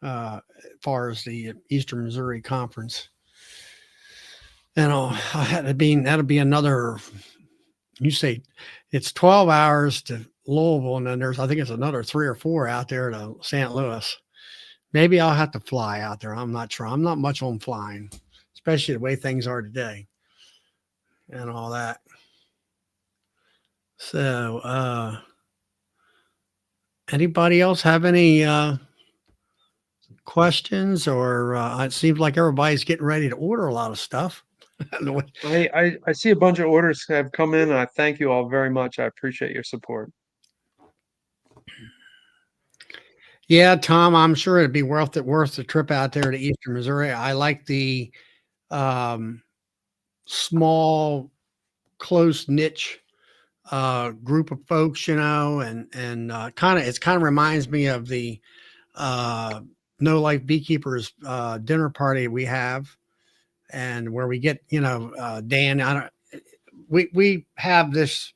as far as the Eastern Missouri Conference. That'll be another. You say it's 12 hours to Louisville, and then I think it's another 3 or 4 out there to St. Louis. Maybe I'll have to fly out there. I'm not sure. I'm not much on flying, especially the way things are today and all that. So, anybody else have any questions, or it seems like everybody's getting ready to order a lot of stuff. I see a bunch of orders have come in, and I thank you all very much. I appreciate your support. Yeah, Tom, I'm sure it'd be worth the trip out there to Eastern Missouri. I like the small, close niche group of folks, and it kind of reminds me of the No Life Beekeepers dinner party we have, and where we get, Dan, we have this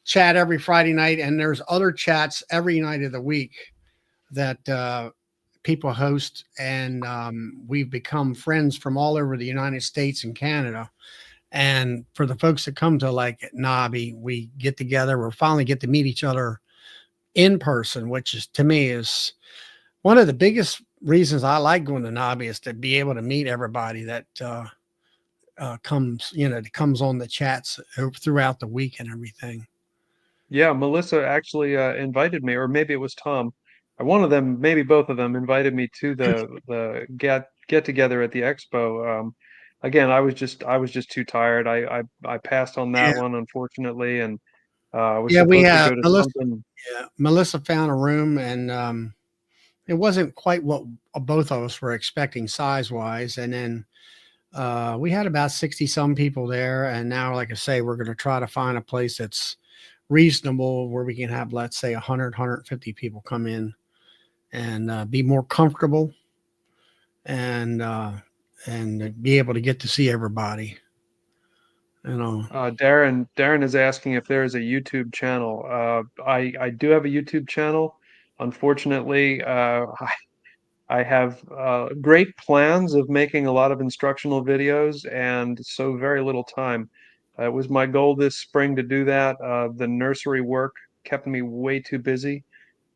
chat every Friday night, and there's other chats every night of the week that people host, and we've become friends from all over the United States and Canada. And for the folks that come to like Nobby, we get together. We finally get to meet each other in person, which is, to me, is one of the biggest reasons I like going to Nobby, is to be able to meet everybody that comes on the chats throughout the week and everything. Yeah, Melissa actually invited me, or maybe it was Tom. One of them, maybe both of them, invited me to the get together at the expo. Again, I was just too tired. I passed on Yeah, that one, unfortunately, and was yeah, we supposed to have go to Melissa. something. Yeah, Melissa found a room, and it wasn't quite what both of us were expecting size wise. And then We had about 60 some people there. And now, like I say, we're going to try to find a place that's reasonable where we can have, let's say, 100, 150 people come in and be more comfortable and be able to get to see everybody. You know, Darren is asking if there is a YouTube channel. I do have a YouTube channel. Unfortunately, I have great plans of making a lot of instructional videos and so very little time. It was my goal this spring to do that. The nursery work kept me way too busy.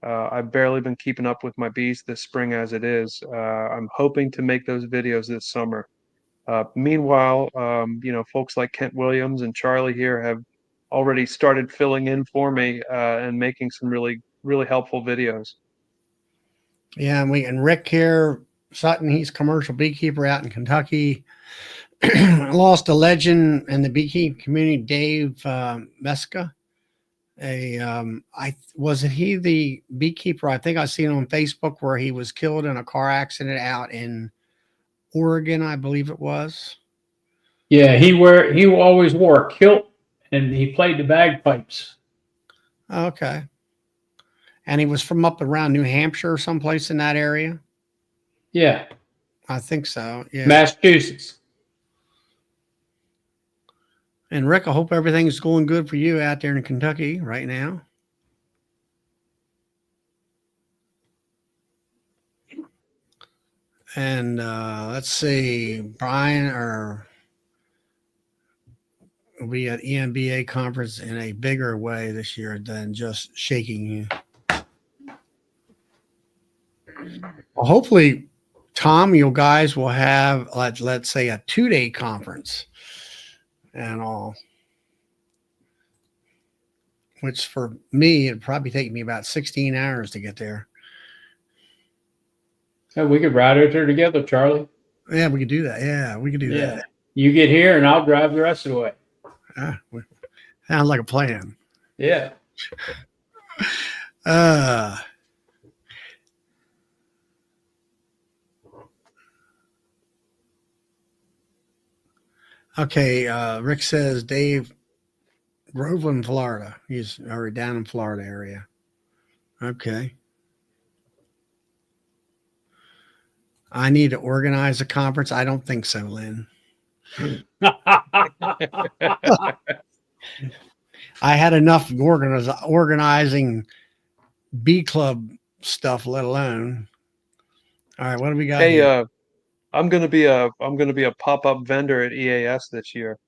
I've barely been keeping up with my bees this spring as it is. I'm hoping to make those videos this summer. Meanwhile, folks like Kent Williams and Charlie here have already started filling in for me and making some really, really helpful videos. yeah, and Rick here, Sutton, he's a commercial beekeeper out in Kentucky. Lost a legend in the beekeeping community, Dave Meska. Wasn't he the beekeeper? I think I seen on Facebook where he was killed in a car accident out in Oregon, I believe it was. Yeah, he always wore a kilt and he played the bagpipes. Okay. And he was from up around New Hampshire or someplace in that area. Yeah. I think so. Yeah. Massachusetts. And Rick, I hope everything's going good for you out there in Kentucky right now. And let's see, Brian will be at EMBA conference in a bigger way this year than just shaking you. Well, hopefully, Tom, you guys will have, let's say, a 2-day conference and all, which for me, it'd probably take me about 16 hours to get there. Yeah, we could ride out there together, Charlie. Yeah, we could do that. Yeah, we could do that. You get here and I'll drive the rest of the way. Sounds like a plan. Yeah. Okay, Rick says Dave Groveland, Florida. He's already down in Florida area. Okay. I need to organize a conference. I don't think so, Lynn. I had enough organizing bee club stuff, let alone. All right, what do we got? Hey, here? I'm gonna be a pop-up vendor at EAS this year.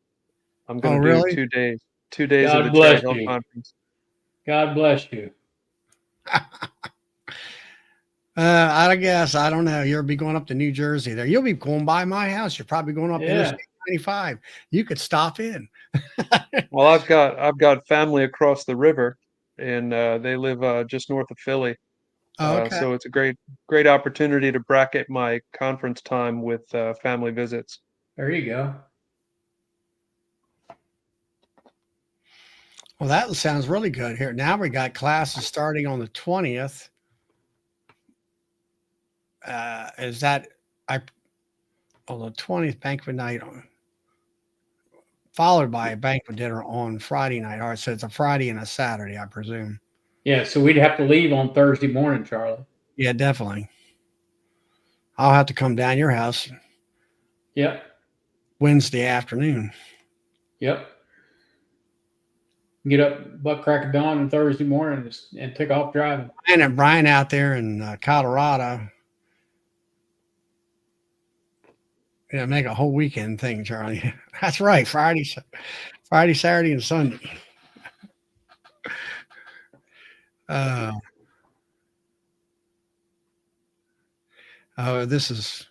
I'm gonna do really? 2 days. 2 days God of the bless Cherry Hill you. Conference. God bless you. I guess, I don't know. You'll be going up to New Jersey there. You'll be going by my house. You're probably going up Interstate 95. You could stop in. Well, I've got family across the river, and they live just north of Philly. Okay. So it's a great opportunity to bracket my conference time with family visits. There you go. Well, that sounds really good here. Now we got classes starting on the 20th. Is that the 20th banquet night followed by a banquet dinner on Friday night. All right, so it's a Friday and a Saturday, I presume. Yeah, so we'd have to leave on Thursday morning, Charlie. Yeah, definitely. I'll have to come down your house. Yep. Wednesday afternoon. Yep. Get up butt crack of dawn on Thursday morning and take off driving. And Brian out there in Colorado. Yeah, make a whole weekend thing, Charlie. That's right. Friday, Saturday, and Sunday. This is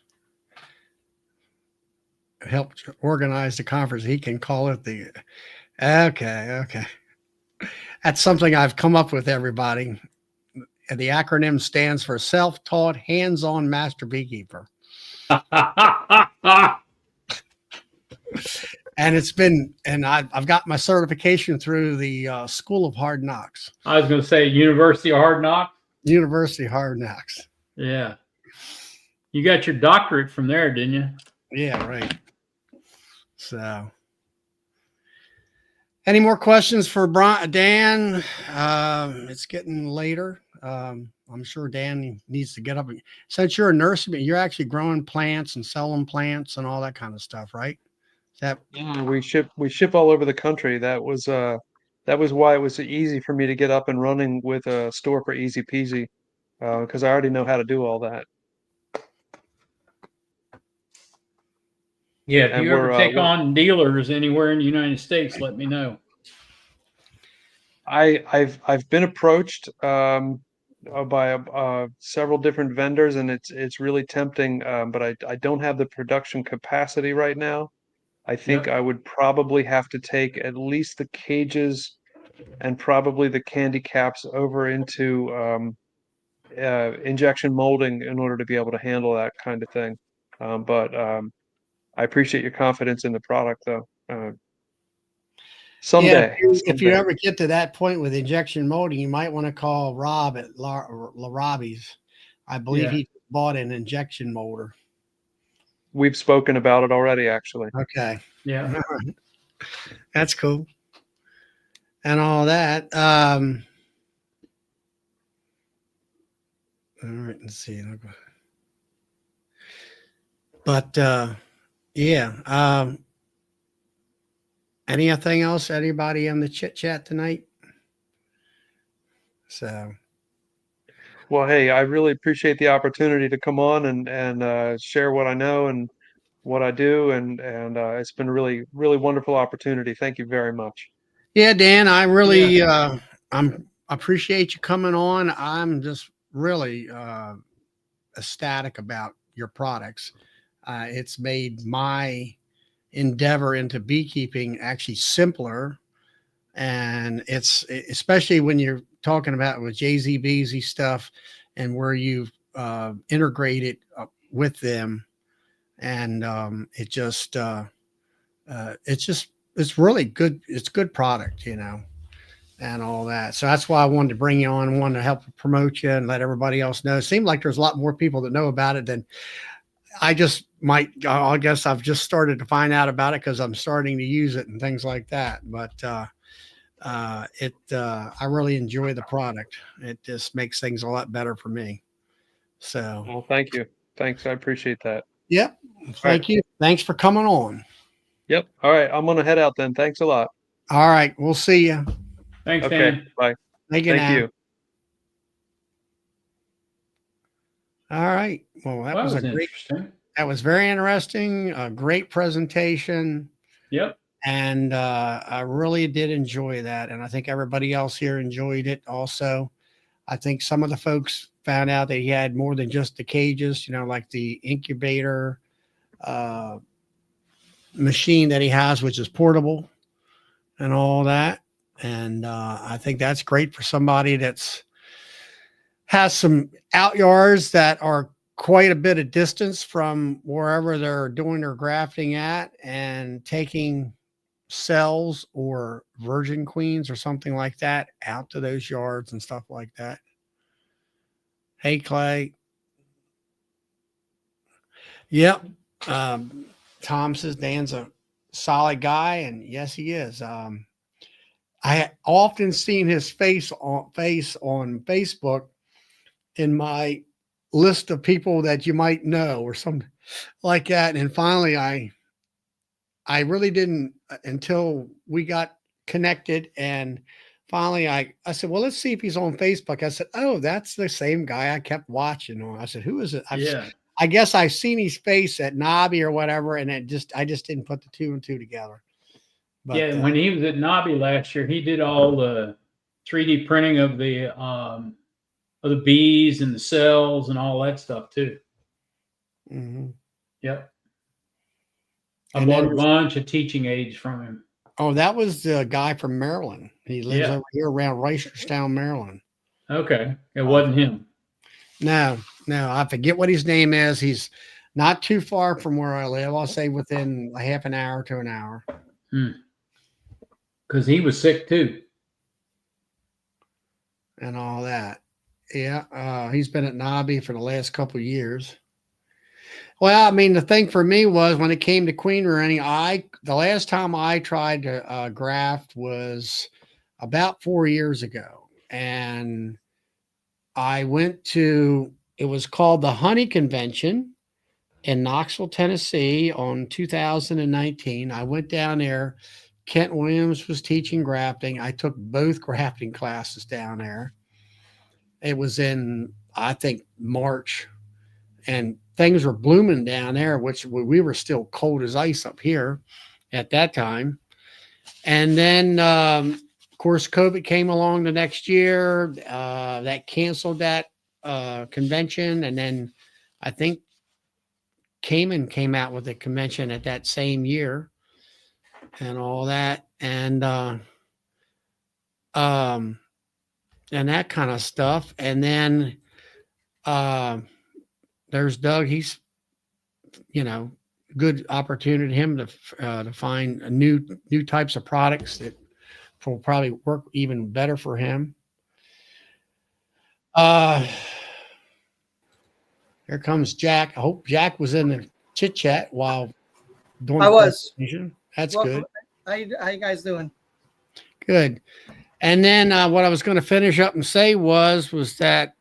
helped organize the conference. He can call it the. Okay. That's something I've come up with, everybody. The acronym stands for Self-Taught Hands-On Master Beekeeper. And I've got my certification through the School of Hard Knocks. I was going to say University of Hard Knocks. University of Hard Knocks. Yeah. You got your doctorate from there, didn't you? Yeah, right. So, any more questions for Dan? It's getting later. I'm sure Dan needs to get up. Since you're a nursery, you're actually growing plants and selling plants and all that kind of stuff, right? Is that Yeah, we ship all over the country. That was why it was so easy for me to get up and running with a store for EZPZ, because I already know how to do all that. Yeah, if And you ever we're take we're on dealers anywhere in the United States, let me know. I've been approached by several different vendors, and it's really tempting. But I don't have the production capacity right now. I think Yep. I would probably have to take at least the cages and probably the candy caps over into injection molding in order to be able to handle that kind of thing. But I appreciate your confidence in the product, though. Yeah, Someday, if you someday. ever get to that point with injection molding, you might want to call Rob at La Robbie's. I believe Yeah. he bought an injection molder. We've spoken about it already, actually. Okay. Yeah. That's cool. And all that. All right, let's see. But yeah. Anything else? Anybody in the chit chat tonight? So Well, hey, I really appreciate the opportunity to come on and share what I know and what I do, and it's been a really really wonderful opportunity. Thank you very much. yeah, Dan, I Yeah. really I'm appreciate you coming on. I'm just really ecstatic about your products. It's made my endeavor into beekeeping actually simpler, and it's especially when you're talking about with JZBZ stuff and where you've integrated with them, and it's just it's really good. It's good product, and all that. So that's why I wanted to bring you on, wanted to help promote you and let everybody else know. It seemed like there's a lot more people that know about it than I just might. I guess I've just started to find out about it because I'm starting to use it and things like that. But I really enjoy the product. It just makes things a lot better for me. So, Well, thank you. Thanks. I appreciate that. yep. All right. Thank you. Thanks for coming on. Yep. All right. I'm gonna head out then. Thanks a lot. All right. We'll see you. Thanks, Okay. Dan. Bye. Thank you Thank now. you. All right. Well, Well, that was interesting. that was very interesting. A great presentation. Yep. And I really did enjoy that. And I think everybody else here enjoyed it also. I think some of the folks found out that he had more than just the cages, like the incubator uh, machine that he has, which is portable and all that. And I think that's great for somebody that's has some out yards that are quite a bit of distance from wherever they're doing their grafting at, and taking cells or virgin queens or something like that out to those yards and stuff like that. Hey, Clay. Yep. Tom says Dan's a solid guy, and yes, he is. I often seen his face on Facebook in my list of people that you might know or something like that. And finally, I really didn't until we got connected, and finally I said, well, let's see if he's on Facebook. I said, oh, that's the same guy I kept watching on. I said, who is it? Yeah. I guess I've seen his face at Nobby or whatever, and I just didn't put the two and two together. But Yeah. When he was at Nobby last year, he did all the 3D printing of the bees and the cells and all that stuff too. mhm. Yep. I And bought then a bunch of teaching aids from him. oh, that was the guy from Maryland. He lives Yeah. over here around Reisterstown, Maryland. Okay. It wasn't him. No, I forget what his name is. He's not too far from where I live. I'll say within a half an hour to an hour. Because he was sick too. And all that. Yeah, he's been at Nobby for the last couple of years. Well, I mean, the thing for me was when it came to queen rearing, the last time I tried to graft was about 4 years ago, and I went to it was called the Honey Convention in Knoxville, Tennessee, on 2019. I went down there. Kent Williams was teaching grafting. I took both grafting classes down there. It was in, I think, March, and things were blooming down there, which we were still cold as ice up here at that time. And then, of course, COVID came along the next year. That canceled that convention. And then I think Cayman came out with a convention at that same year and all that. And that kind of stuff. And then there's Doug. He's, good opportunity to him to find new types of products that will probably work even better for him. Here comes Jack. I hope Jack was in the chit chat while doing I was. That's Well, good. How you guys doing? Good. And then what I was going to finish up and say was that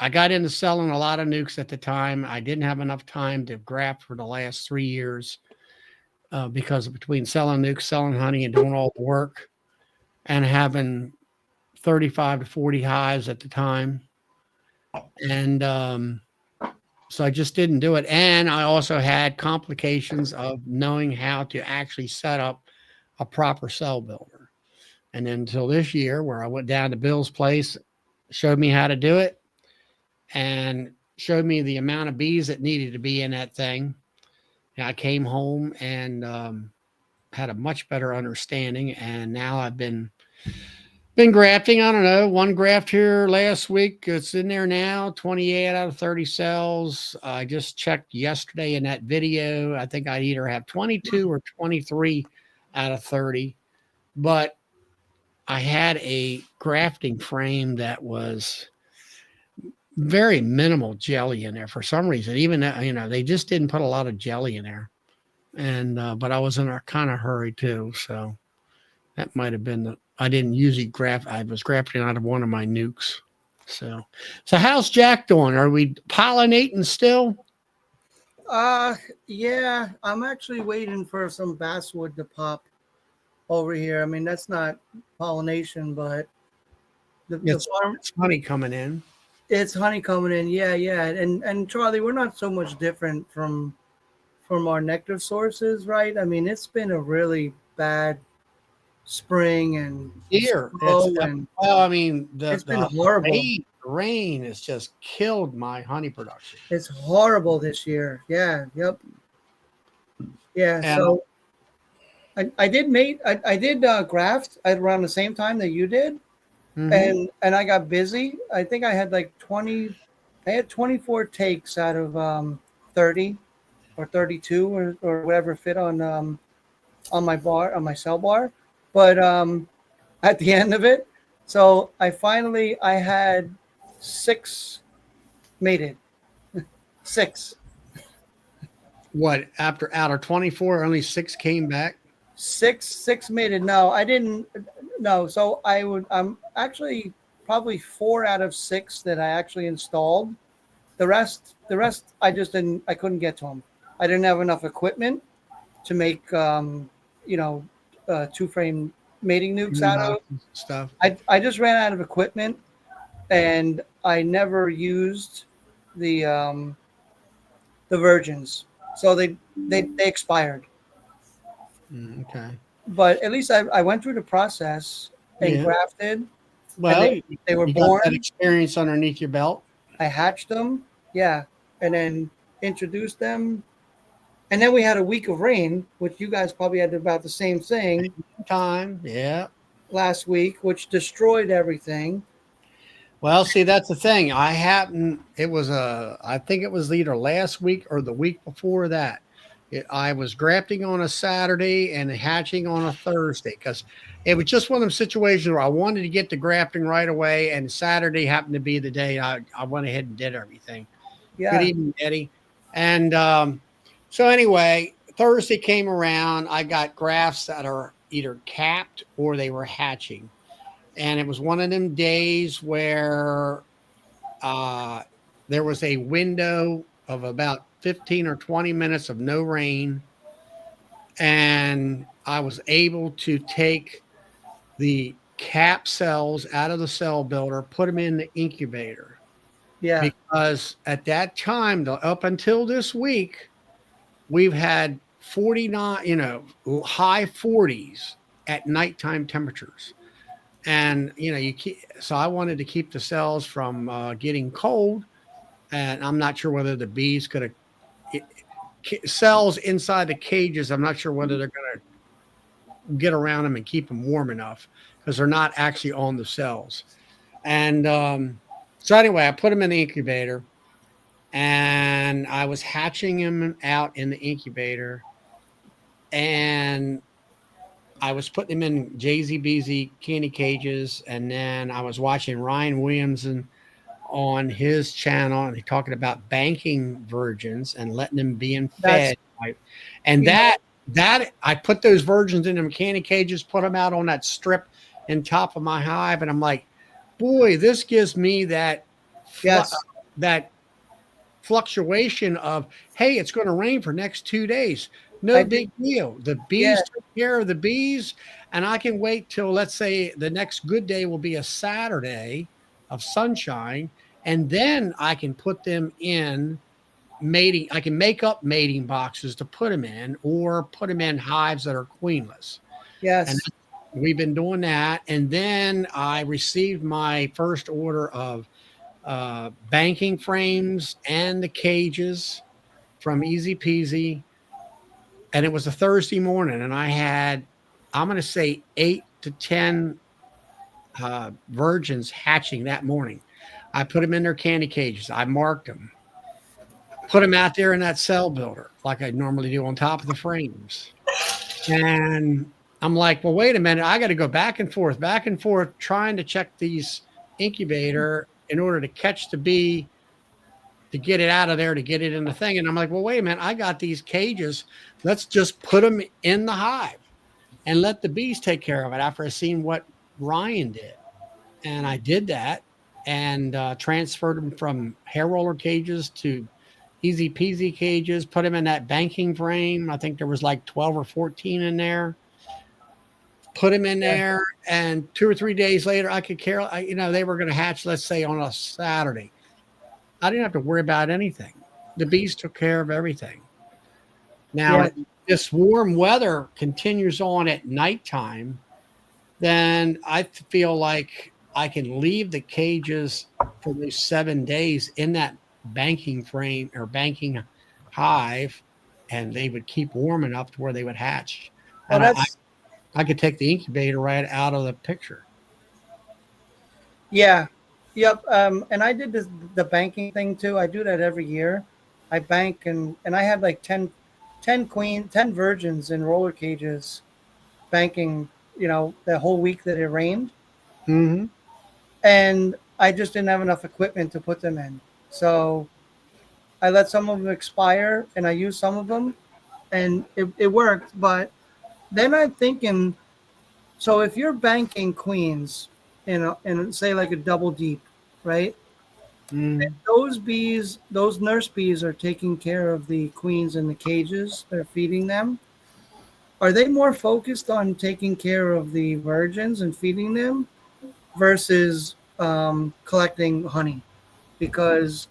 I got into selling a lot of nukes at the time. I didn't have enough time to graft for the last 3 years because between selling nukes, selling honey, and doing all the work, and having 35 to 40 hives at the time. And so I just didn't do it. And I also had complications of knowing how to actually set up a proper cell builder. And then until this year, where I went down to Bill's place, showed me how to do it, and showed me the amount of bees that needed to be in that thing. And I came home and had a much better understanding. And now I've been grafting. I don't know, one graft here last week. It's in there now, 28 out of 30 cells. I just checked yesterday in that video. I think I'd either have 22 or 23 out of 30. But I had a grafting frame that was very minimal jelly in there for some reason. Even they just didn't put a lot of jelly in there, and but I was in a kind of hurry too, so that might have been I didn't usually graft. I was grafting out of one of my nukes. So how's Jack doing? Are we pollinating still? Yeah, I'm actually waiting for some basswood to pop over here. I mean, that's not pollination, but the farm, it's honey coming in. It's honey coming in. Yeah. And Charlie, we're not so much different from our nectar sources, right? I mean, it's been a really bad spring and year. Well, I mean, it's been horrible. The rain has just killed my honey production. It's horrible this year. Yeah. Yep. Yeah. And so I did graft at around the same time that you did. Mm-hmm. And I got busy. I think I had like 24 takes out of 30 or 32 or whatever fit on my cell bar. But at the end of it, so I had 6 mated. 6. What, out of 24, only 6 came back? 6 mated. No, I didn't. No, so I'm actually probably 4 out of 6 that I actually installed. The rest I couldn't get to them. I didn't have enough equipment to make 2-frame mating nukes out of stuff. I just ran out of equipment, and I never used the virgins, so they expired. Okay. But at least I went through the process and grafted. Well, they were born. Got that experience underneath your belt. I hatched them, and then introduced them. And then we had a week of rain, which you guys probably had about the same thing. Last week, which destroyed everything. Well, see, that's the thing. I think it was either last week or the week before that. I was grafting on a Saturday and hatching on a Thursday because it was just one of them situations where I wanted to get the grafting right away, and Saturday happened to be the day I went ahead and did everything. Yeah. Good evening, Eddie. And so anyway, Thursday came around. I got grafts that are either capped or they were hatching. And it was one of them days where there was a window of about 15 or 20 minutes of no rain. And I was able to take the cap cells out of the cell builder, put them in the incubator. Yeah. Because at that time, up until this week, we've had 49, high 40s at nighttime temperatures. And, so I wanted to keep the cells from getting cold. And I'm not sure whether the bees could have cells inside the cages. I'm not sure whether they're going to get around them and keep them warm enough because they're not actually on the cells. And so anyway, I put them in the incubator and I was hatching them out in the incubator and I was putting them in JZBZ candy cages. And then I was watching Ryan Williamson on his channel and he's talking about banking virgins and letting them be fed. And that I put those virgins in them candy cages, put them out on that strip in top of my hive. And I'm like, boy, this gives me that, that fluctuation of, hey, it's going to rain for next 2 days. No big deal. The bees took care of the bees. And I can wait till, let's say, the next good day will be a Saturday of sunshine. And then I can put them in mating. I can make up mating boxes to put them in or put them in hives that are queenless. Yes. And we've been doing that. And then I received my first order of banking frames and the cages from EZPZ. And it was a Thursday morning. And I had, I'm going to say 8 to 10 virgins hatching that morning. I put them in their candy cages. I marked them. Put them out there in that cell builder like I normally do on top of the frames. And I'm like, well, wait a minute. I got to go back and forth, trying to check these incubator in order to catch the bee, to get it out of there, to get it in the thing. And I'm like, well, wait a minute. I got these cages. Let's just put them in the hive and let the bees take care of it after I seen what Ryan did. And I did that and transferred them from hair roller cages to easy peasy cages, put them in that banking frame. I think there was like 12 or 14 in there. Put them in there, and 2 or 3 days later, I could care. They were going to hatch, let's say, on a Saturday. I didn't have to worry about anything. The bees took care of everything. Now, if this warm weather continues on at nighttime, then I feel like I can leave the cages for those 7 days in that banking frame or banking hive, and they would keep warm enough to where they would hatch. Well, and I could take the incubator right out of the picture. Yeah. Yep. And I did the banking thing too. I do that every year. I bank and I had like 10 virgins in roller cages banking, the whole week that it rained. Mm-hmm. And I just didn't have enough equipment to put them in. So I let some of them expire and I used some of them and it worked. But then I'm thinking, so if you're banking queens in say like a double deep, right? Mm-hmm. And those bees, those nurse bees are taking care of the queens in the cages. They're feeding them. Are they more focused on taking care of the virgins and feeding them versus collecting honey? Because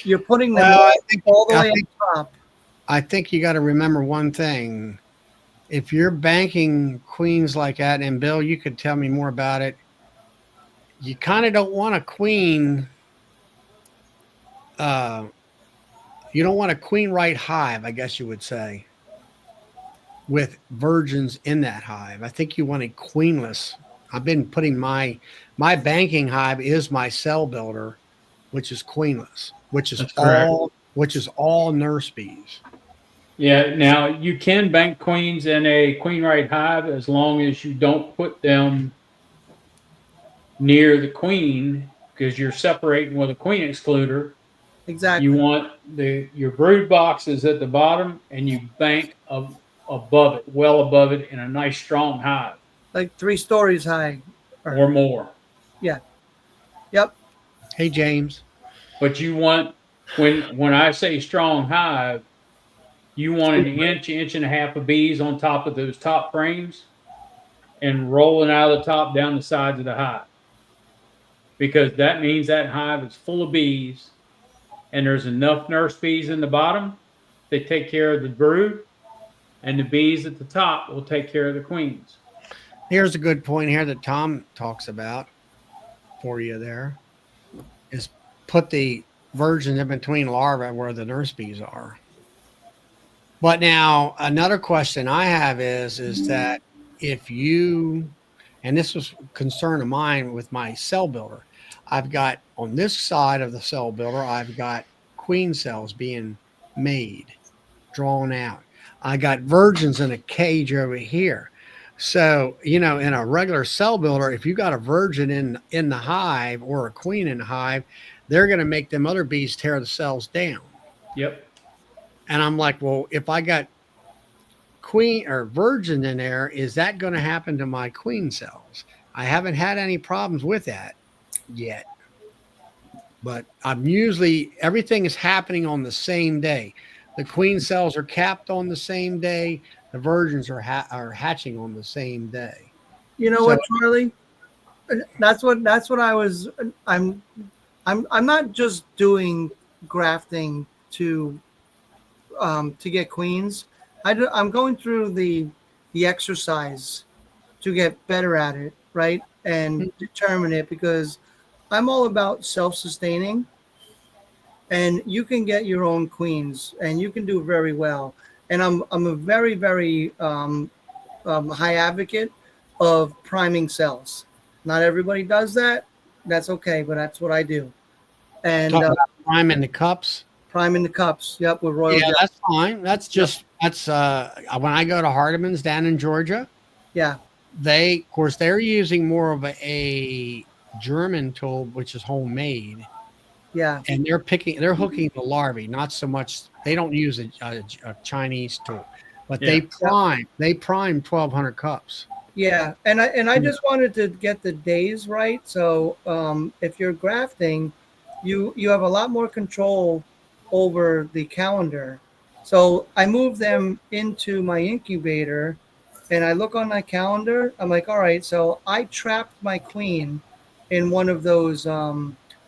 you're putting them all the way on top. I think you got to remember one thing. If you're banking queens like that, and Bill, you could tell me more about it, you kind of don't want a queen. You don't want a queen right hive, I guess you would say, with virgins in that hive. I think you want a queenless. I've been putting my banking hive is my cell builder, which is queenless, which is all nurse bees. Yeah. Now you can bank queens in a queen right hive as long as you don't put them near the queen because you're separating with a queen excluder. exactly. You want your brood boxes at the bottom, and you bank above it, well above it, in a nice strong hive Like 3 stories high. or more. Yeah. Yep. Hey, James. But you want, when I say strong hive, you want an inch and a half of bees on top of those top frames and rolling out of the top down the sides of the hive. Because that means that hive is full of bees and there's enough nurse bees in the bottom. They take care of the brood, and the bees at the top will take care of the queens. Here's a good point here that Tom talks about for you there is put the virgins in between larvae where the nurse bees are. But now another question I have is that if you, and this was a concern of mine with my cell builder, I've got on this side of the cell builder, I've got queen cells being made, drawn out. I got virgins in a cage over here. So, in a regular cell builder, if you got a virgin in the hive or a queen in the hive, they're going to make them other bees tear the cells down. Yep. And I'm like, well, if I got queen or virgin in there, is that going to happen to my queen cells? I haven't had any problems with that yet. But I'm usually, everything is happening on the same day. The queen cells are capped on the same day. The virgins are hatching on the same day. You know what, Charlie? That's what I was. I'm not just doing grafting to get queens. I'm going through the exercise to get better at it, right? And determine it, because I'm all about self-sustaining, and you can get your own queens and you can do very well. And I'm a very, very high advocate of priming cells. Not everybody does that. That's okay, but that's what I do. And priming the cups. Priming the cups. Yep, with Royal. Yeah, that's fine. That's just when I go to Hardeman's down in Georgia. Yeah. Of course, they're using more of a German tool, which is homemade. Yeah. And they're hooking the larvae, not so much. They don't use a Chinese tool, but they prime 1,200 cups. Yeah, and I just wanted to get the days right. So if you're grafting, you have a lot more control over the calendar. So I move them into my incubator, and I look on my calendar. I'm like, all right, so I trapped my queen in one of those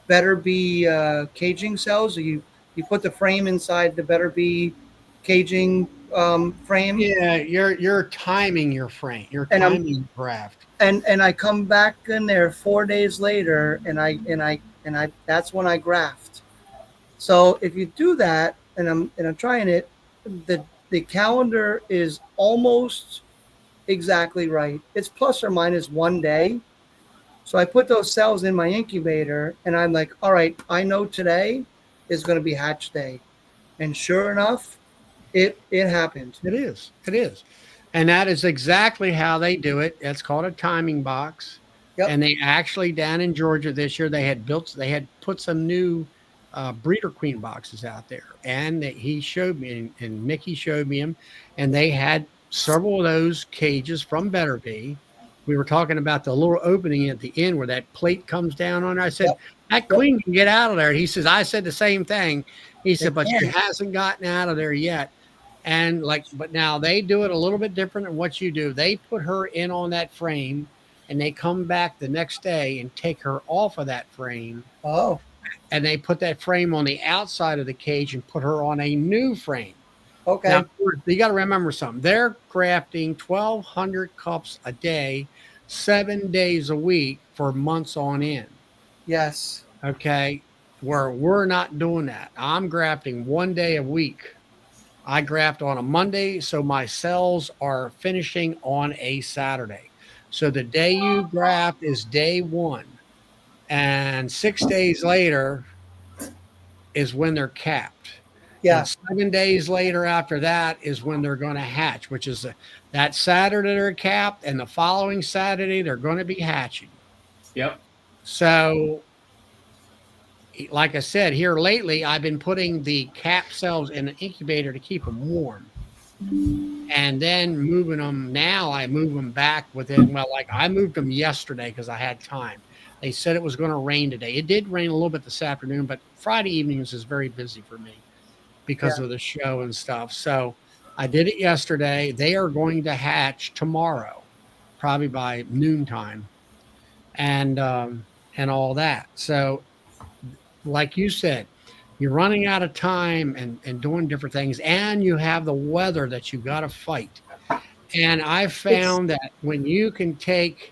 Better Bee caging cells. You put the frame inside the Better Bee caging frame. Yeah, you're timing your frame. You're timing your graft. And I come back in there 4 days later, and I that's when I graft. So if you do that, and I'm trying it, the calendar is almost exactly right. It's plus or minus 1 day. So I put those cells in my incubator, and I'm like, all right, I know today is going to be hatch day. And sure enough, it happened. It is. And that is exactly how they do it. It's called a timing box. Yep. And they actually, down in Georgia this year, they had put some new breeder queen boxes out there. And he showed me, and Mickey showed me them, and they had several of those cages from Better Bee. We were talking about the little opening at the end where that plate comes down on there. I said, that queen can get out of there. He says, I said the same thing. He said, but she hasn't gotten out of there yet. And but now they do it a little bit different than what you do. They put her in on that frame, and they come back the next day and take her off of that frame. Oh. And they put that frame on the outside of the cage and put her on a new frame. Okay. Now, you got to remember something. They're grafting 1,200 cups a day, 7 days a week for months on end. Yes. Okay. Where we're not doing that. I'm grafting 1 day a week. I graft on a Monday, so my cells are finishing on a Saturday. So the day you graft is day one. And 6 days later is when they're capped. Yeah. And 7 days later after that is when they're going to hatch, which is that Saturday they're capped, and the following Saturday they're going to be hatching. Yep. So like I said, here lately, I've been putting the cap cells in an incubator to keep them warm. And then moving them now, I move them back within, well, like I moved them yesterday because I had time. They said it was going to rain today. It did rain a little bit this afternoon, but Friday evenings is very busy for me because of the show and stuff. So I did it yesterday. They are going to hatch tomorrow, probably by noontime, and all that. So, like you said, you're running out of time and doing different things, and you have the weather that you got to fight. And I found that when you can take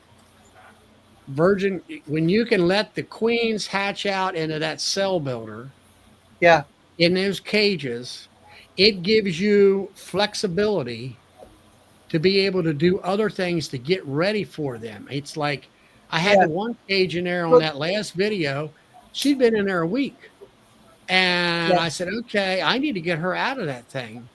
when you can let the queens hatch out into that cell builder, Yeah. in those cages, it gives you flexibility to be able to do other things to get ready for them. It's like I had the one cage in there on that last video. She'd been in there a week. And I said, okay, I need to get her out of that thing.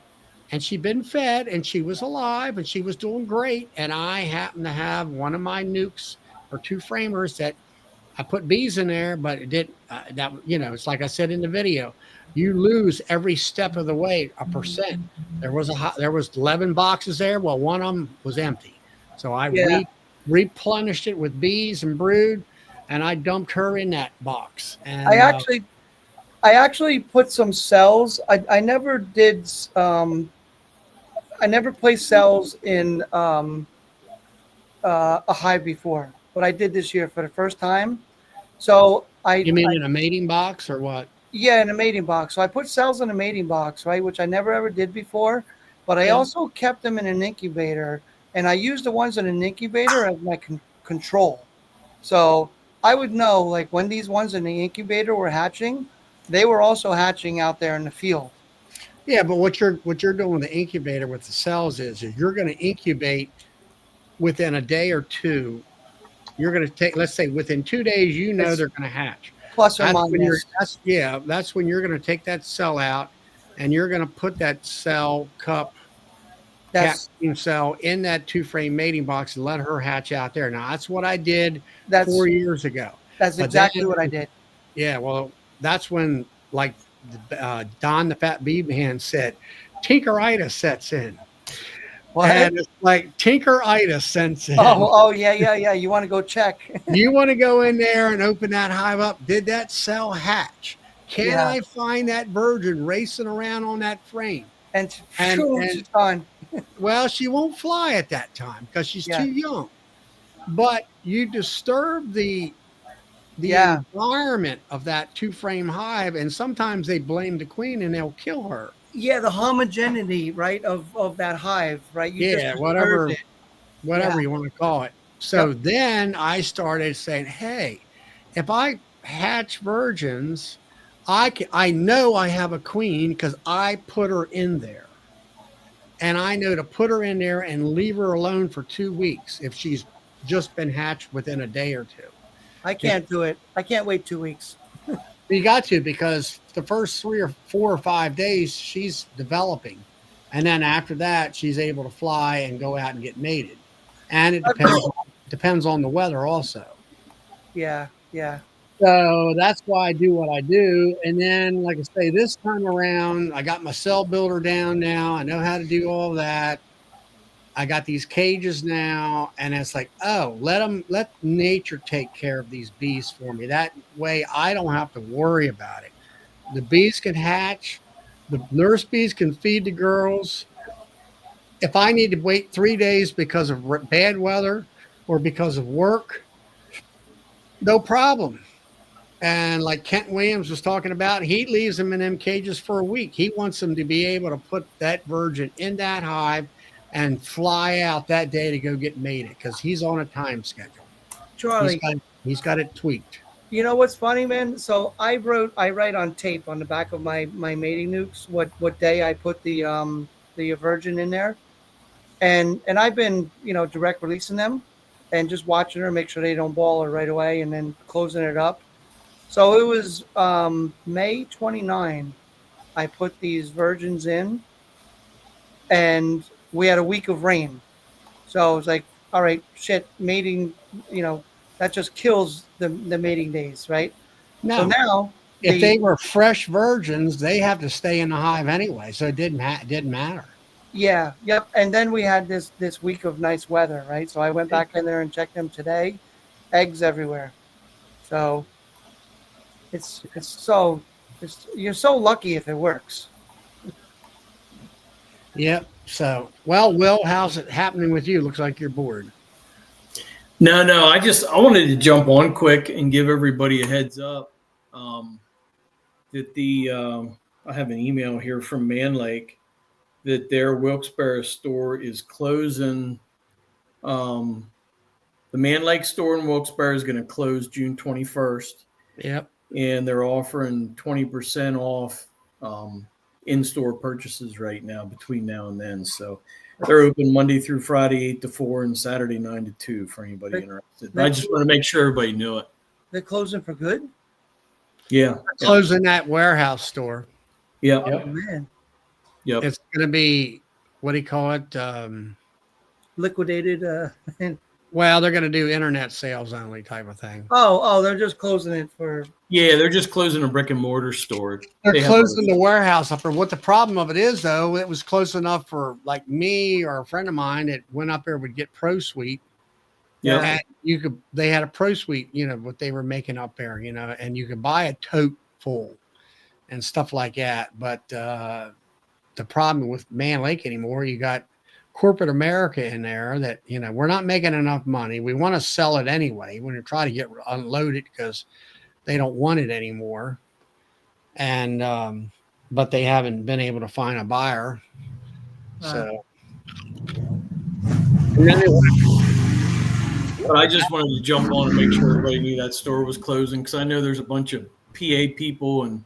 And she'd been fed and she was alive and she was doing great. And I happened to have one of my nukes or 2 framers that I put bees in there, but it didn't, it's like I said in the video, you lose every step of the way, 1%. There was 11 boxes there. Well, one of them was empty. So I replenished it with bees and brood, and I dumped her in that box. And I actually put some cells. I never did. I never placed cells in a hive before, but I did this year for the first time. So You mean in a mating box or what? Yeah, in a mating box. So I put cells in a mating box, right, which I never ever did before. But I also kept them in an incubator, and I used the ones in an incubator as my control. So I would know, like, when these ones in the incubator were hatching, they were also hatching out there in the field. Yeah, but what you're doing with the incubator with the cells is you're going to incubate within a day or two. You're going to take, let's say, within 2 days, they're going to hatch. Plus or minus. That's when you're going to take that cell out, and you're going to put that cell cell in that 2-frame mating box and let her hatch out there. Now that's what I did 4 years ago. That's exactly what I did. Yeah, well, that's when, like Don the Fat Bee Man said, Tinkeritis sets in. And it's like Tinkeritis sets in. Oh, yeah. You want to go check. You want to go in there and open that hive up. Did that cell hatch? Can I find that virgin racing around on that frame? And she's gone. Well, she won't fly at that time because she's too young. But you disturb the environment of that 2-frame hive, and sometimes they blame the queen and they'll kill her. Yeah, the homogeneity, right, of that hive, right? Whatever you want to call it. So then I started saying, hey, if I hatch virgins, I know I have a queen because I put her in there. And I know to put her in there and leave her alone for 2 weeks if she's just been hatched within a day or 2. I can't do it. I can't wait 2 weeks. You got to, because the first 3 or 4 or 5 days she's developing, and then after that she's able to fly and go out and get mated. And it depends on the weather also. Yeah. So that's why I do what I do. And then, like I say, this time around, I got my cell builder down now. I know how to do all that. I got these cages now, and it's like, let nature take care of these bees for me. That way I don't have to worry about it. The bees can hatch. The nurse bees can feed the girls. If I need to wait 3 days because of bad weather or because of work, no problem. And like Kent Williams was talking about, he leaves them in them cages for a week. He wants them to be able to put that virgin in that hive and fly out that day to go get mated because he's on a time schedule. Charlie, he's got it tweaked. You know what's funny, man? So I write on tape on the back of my mating nukes what day I put the virgin in there, and I've been direct releasing them and just watching her, make sure they don't ball her right away, and then closing it up. So it was May 29. I put these virgins in, and we had a week of rain. So I was like, all right, shit, mating, that just kills the mating days, right? No. So now if they were fresh virgins, they have to stay in the hive anyway, so it didn't matter. Yeah, yep. And then we had this week of nice weather, right? So I went back in there and checked them today. Eggs everywhere. So you're so lucky if it works. Yep. So, well, Will, how's it happening with you? Looks like you're bored. No, I wanted to jump on quick and give everybody a heads up that I have an email here from Man Lake that their Wilkes-Barre store is closing. The Man Lake store in Wilkes-Barre is going to close June 21st. Yep. And they're offering 20% off in-store purchases right now between now and then. So they're open Monday through Friday, 8 to 4, and Saturday, 9 to 2 for anybody interested. I just want to make sure everybody knew it. They're closing for good? Yeah. Closing that warehouse store. Yeah. Oh, man. Yep. It's going to be, what do you call it? Liquidated. Well, they're going to do internet sales only type of thing. Oh, they're just closing it for. Yeah, they're just closing a brick and mortar store. They're closing the warehouse up there. What the problem of it is, though, it was close enough for like me or a friend of mine that went up there would get Pro Suite. Yeah, they had a Pro Suite, what they were making up there, and you could buy a tote full and stuff like that. But the problem with Man Lake anymore, you got corporate America in there that, we're not making enough money. We want to sell it anyway. We're going to try to unload it because they don't want it anymore. And, but they haven't been able to find a buyer. So. But I just wanted to jump on and make sure everybody knew that store was closing, because I know there's a bunch of PA people and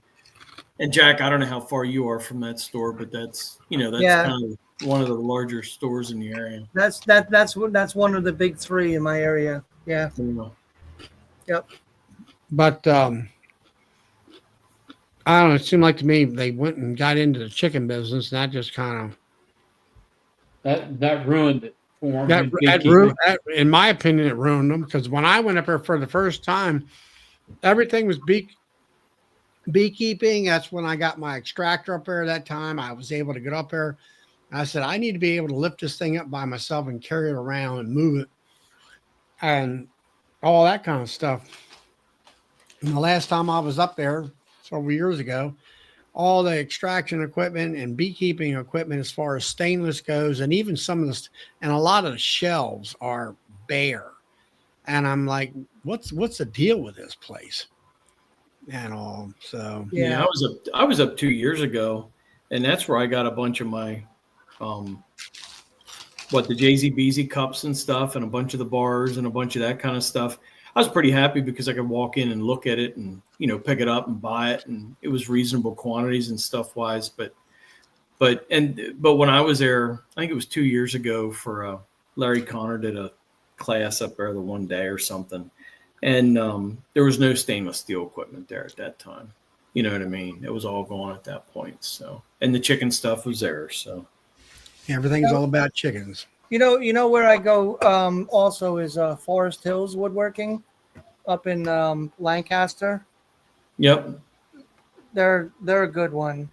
Jack, I don't know how far you are from that store, but that's kind of one of the larger stores in the area. That's one of the big three in my area. Yeah. Yep. But I don't know. It seemed like to me they went and got into the chicken business, and that just kind of that ruined it for them. In my opinion, it ruined them, because when I went up there for the first time, everything was beekeeping. That's when I got my extractor up there. That time I was able to get up there. I said, I need to be able to lift this thing up by myself and carry it around and move it and all that kind of stuff. And the last time I was up there several years ago, all the extraction equipment and beekeeping equipment, as far as stainless goes, and even some of the, and a lot of the shelves are bare. And I'm like, what's the deal with this place? And all. So yeah, I was up 2 years ago, and that's where I got a bunch of my the JZBZ cups and stuff, and a bunch of the bars and a bunch of that kind of stuff. I was pretty happy because I could walk in and look at it and pick it up and buy it, and it was reasonable quantities and stuff wise. But when I was there, I think it was 2 years ago, for Larry Connor did a class up there the one day or something. And there was no stainless steel equipment there at that time. You know what I mean? It was all gone at that point. So, and the chicken stuff was there. So everything's all about chickens. You know where I go also is Forest Hills Woodworking up in Lancaster. Yep. They're a good one,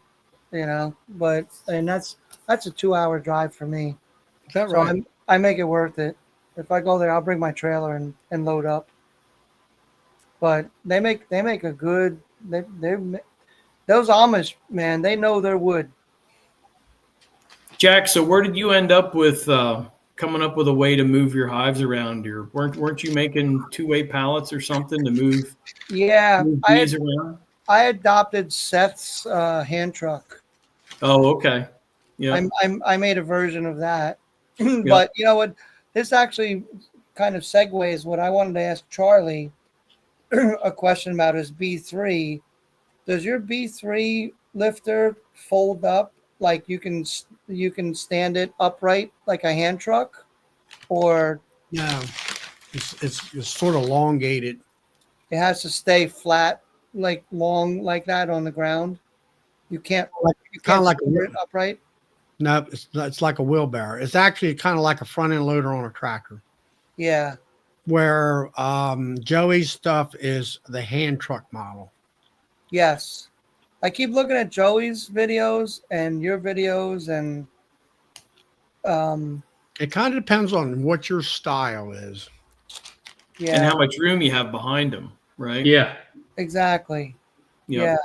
but that's a 2-hour drive for me. Is that right? So I make it worth it. If I go there, I'll bring my trailer and load up. But they make a good those Amish, man, they know their wood. Jack, so where did you end up with coming up with a way to move your hives around here? Weren't you making 2-way pallets or something to move? Yeah, bees around? I adopted Seth's hand truck. Oh, okay. Yeah. I made a version of that. Yep. But you know what? This actually kind of segues what I wanted to ask Charlie a question about his B3. Does your B3 lifter fold up like you can stand it upright like a hand truck, or no? It's sort of elongated. It has to stay flat, like long like that on the ground. You can't kind of like it upright. No, it's like a wheelbarrow. It's actually kind of like a front end loader on a tractor. Yeah. Where Joey's stuff is the hand truck model. Yes. I keep looking at Joey's videos and your videos, and It kind of depends on what your style is. yeah, And how much room you have behind them, right? Yeah. exactly. Yep. Yeah.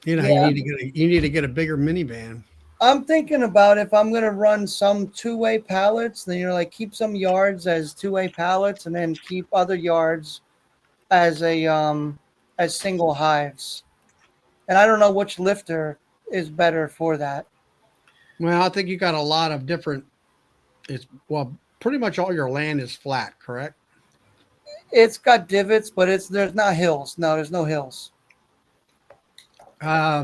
You know, Yeah. you need to get a bigger minivan. I'm thinking about if I'm gonna run some two-way pallets, then like keep some yards as two-way pallets, and then keep other yards as a as single hives. And I don't know which lifter is better for that. Well, I think you got a lot of different. Pretty much all your land is flat, correct? It's got divots, but there's not hills. No, there's no hills. I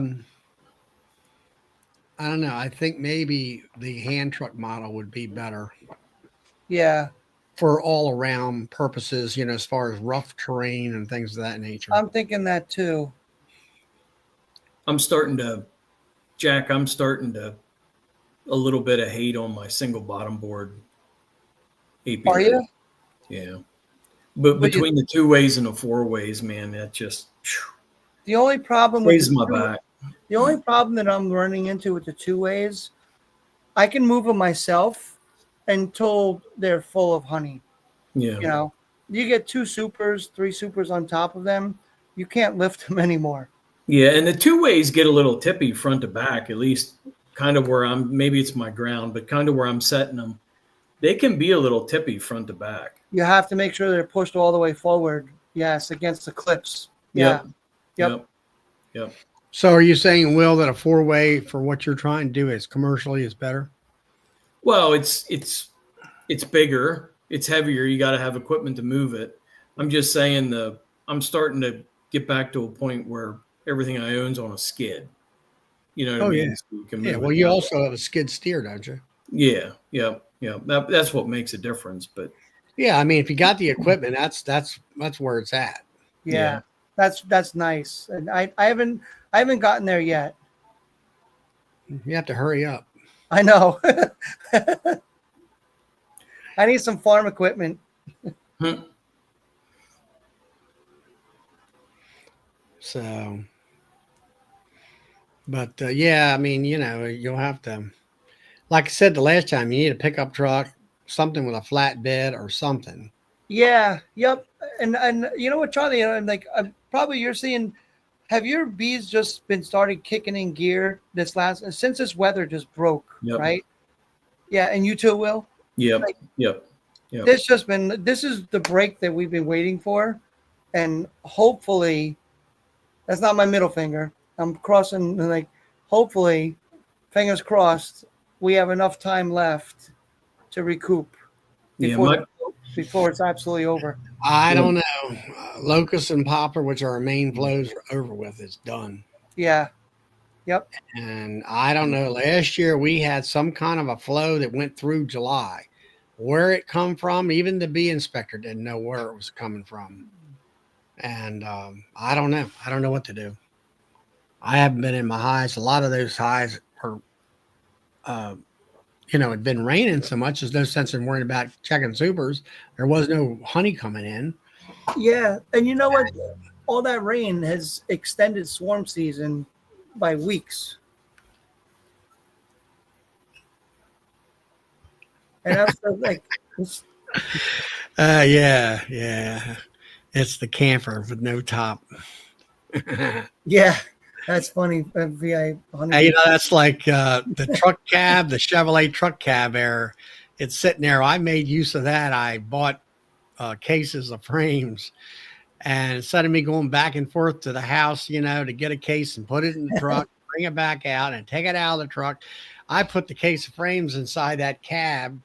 don't know. I think maybe the hand truck model would be better Yeah, for all around purposes, you know, as far as rough terrain and things of that nature. I'm thinking that too. I'm starting to a little bit of hate on my single bottom board apiary. Are you? Yeah. But between the 2 ways and the 4 ways, man, that just The only problem with raises my back. the only problem that I'm running into with the two ways, I can move them myself until they're full of honey. Yeah. You know, you get 2 supers, 3 supers on top of them, you can't lift them anymore. Yeah, and the 2 ways get a little tippy front to back, at least kind of where maybe it's my ground, but kind of where I'm setting them. They can be a little tippy front to back. You have to make sure they're pushed all the way forward. Yes, against the clips. Yeah. Yep. So are you saying, Will, that a 4-way for what you're trying to do is commercially is better? Well, it's bigger, it's heavier. You got to have equipment to move it. I'm just saying I'm starting to get back to a point where everything I own's on a skid. You know what I mean? Yeah. So you can Yeah. move Well, it you down. also have a skid steer, don't you? Yeah. That's what makes a difference. But Yeah. I mean, if you got the equipment, that's where it's at. Yeah. That's nice. And I haven't gotten there yet. You have to hurry up. I know. I need some farm equipment. So, but yeah, I mean, you know, you'll have to, like I said the last time, you need a pickup truck, something with a flatbed or something. Yeah. Yep. And you know what, Charlie? I'm like, probably you're seeing. Have your bees just been started kicking in gear since this weather just broke, right? Yeah, and you too, Will. Yep. This is the break that we've been waiting for, and hopefully, that's not my middle finger. I'm crossing like, hopefully, fingers crossed, we have enough time left to recoup before it's absolutely over. I don't know. Locust and poplar, which are our main flows, are over with. It's done. Yeah. Yep. And I don't know. Last year we had some kind of a flow that went through July. Where it come from, even the bee inspector didn't know where it was coming from. And I don't know. I don't know what to do. I haven't been in my hives. A lot of those hives are, you know, it'd been raining so much. There's no sense in worrying about checking supers. There was no honey coming in. Yeah. And you know what? All that rain has extended swarm season by weeks. And I was like, Yeah. It's the camper with no top. yeah, that's funny. VI Hey, you know, that's like the truck cab, the Chevrolet truck cab error. It's sitting there. I made use of that. I bought cases of frames, and instead of me going back and forth to the house, you know, to get a case and put it in the truck, bring it back out and take it out of the truck, I put the case of frames inside that cab,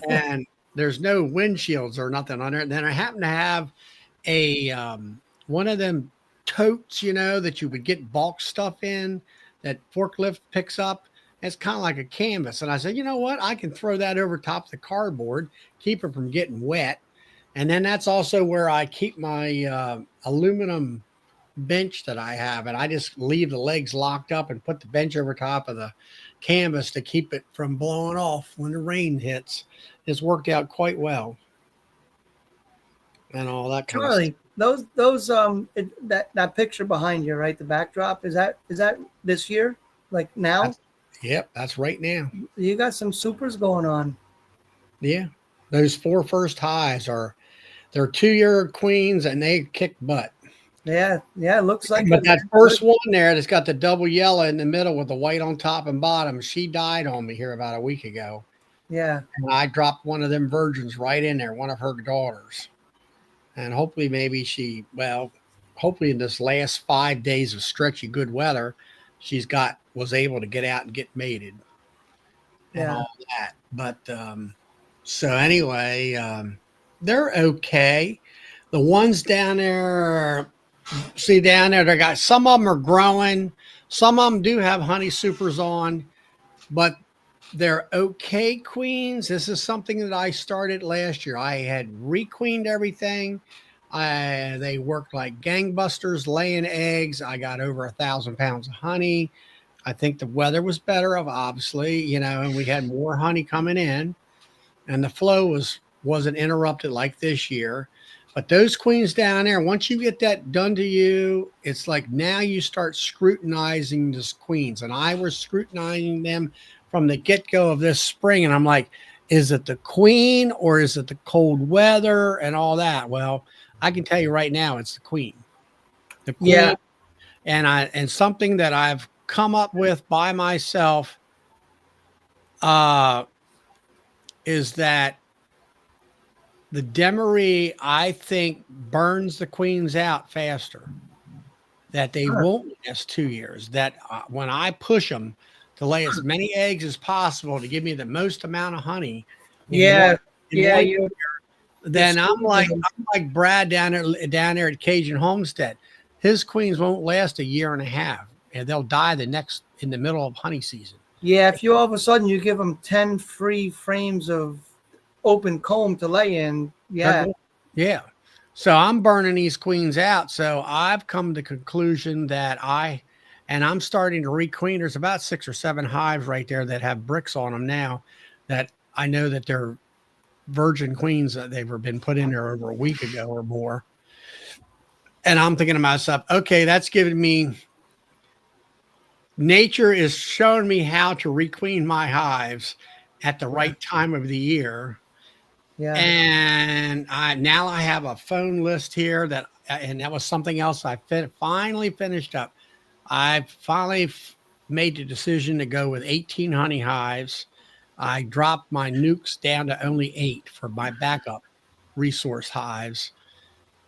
and there's no windshields or nothing on there. And then I happen to have a one of them totes, you know, that you would get bulk stuff in that forklift picks up. It's kind of like a canvas. And I said, you know what? I can throw that over top of the cardboard, keep it from getting wet. And then that's also where I keep my aluminum bench that I have. And I just leave the legs locked up and put the bench over top of the canvas to keep it from blowing off when the rain hits. It's worked out quite well. And all that kind of stuff. that picture behind you, right? The backdrop, is that this year? Like now? Yep, that's right now. You got some supers going on. Yeah. Those 4 first hives they're 2-year queens and they kick butt. Yeah, it looks like But it, that man. first one there that's got the double yellow in the middle with the white on top and bottom, she died on me here about a week ago. Yeah. And I dropped one of them virgins right in there, one of her daughters. And hopefully hopefully in this last 5 days of stretchy good weather, was able to get out and get mated and all that. But so anyway, they're okay. The ones down there, see down there, they got some of them are growing. Some of them do have honey supers on, but they're okay queens. This is something that I started last year. I had requeened everything. They worked like gangbusters, laying eggs. I got over 1,000 pounds of honey. I think the weather was better, obviously, and we had more honey coming in, and the flow wasn't interrupted like this year. But those queens down there, once you get that done to you, it's like now you start scrutinizing these queens. And I was scrutinizing them from the get-go of this spring. And I'm like, is it the queen or is it the cold weather and all that? Well, I can tell you right now, it's the queen. The queen. Yeah. And something that I've come up with by myself is that the Demery, I think, burns the queens out faster. That they won't last 2 years. That when I push them to lay as many eggs as possible to give me the most amount of honey. Then I'm like Brad down there at Cajun Homestead. His queens won't last a year and a half, and they'll die in the middle of honey season. Yeah, if you all of a sudden you give them 10 free frames of open comb to lay in, yeah. So I'm burning these queens out. So I've come to the conclusion that I'm starting to requeen. There's about 6 or 7 hives right there that have bricks on them now that I know that they're virgin queens that they've been put in there over a week ago or more. And I'm thinking to myself, okay, that's giving me, nature is showing me how to requeen my hives at the right time of the year. Yeah. And now I have a phone list here and that was something else I finally finished up. I finally made the decision to go with 18 honey hives. I dropped my nukes down to only 8 for my backup resource hives.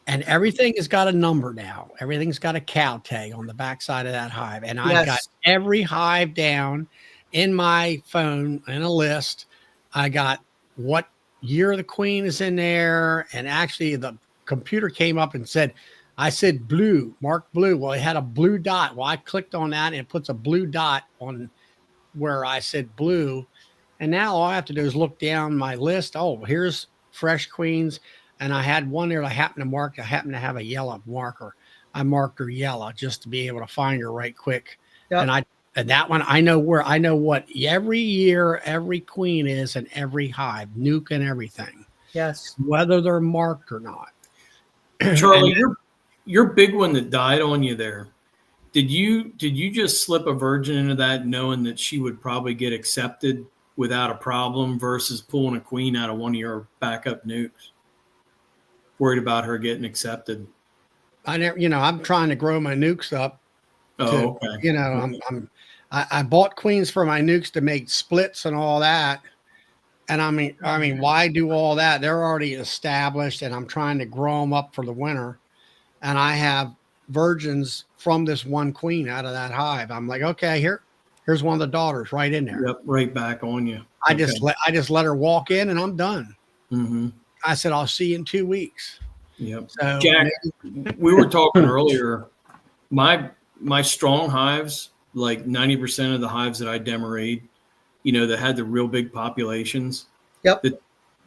And everything has got a number now. Everything's got a cow tag on the backside of that hive. And I've got every hive down in my phone in a list. I got what year the queen is in there. And actually the computer came up and said, I said blue, marked blue. Well, it had a blue dot. Well, I clicked on that and it puts a blue dot on where I said blue. And now all I have to do is look down my list. Oh, here's fresh queens. And I had one there that I happened to mark. I happened to have a yellow marker. I marked her yellow just to be able to find her right quick. Yep. And that one, I know what every year, every queen is in every hive, nuke and everything. Yes. Whether they're marked or not. Charlie, your big one that died on you there, did you just slip a virgin into that knowing that she would probably get accepted without a problem versus pulling a queen out of one of your backup nukes? Worried about her getting accepted. I'm trying to grow my nukes up. Oh, okay. I bought queens for my nukes to make splits and all that. And I mean, why do all that? They're already established and I'm trying to grow them up for the winter. And I have virgins from this one queen out of that hive. I'm like, okay, here's one of the daughters right in there. Yep, right back on you. I just let her walk in and I'm done. Mm-hmm. I said, I'll see you in 2 weeks. Yep. So Jack, we were talking earlier. My strong hives, like 90% of the hives that I demerayed, that had the real big populations. Yep.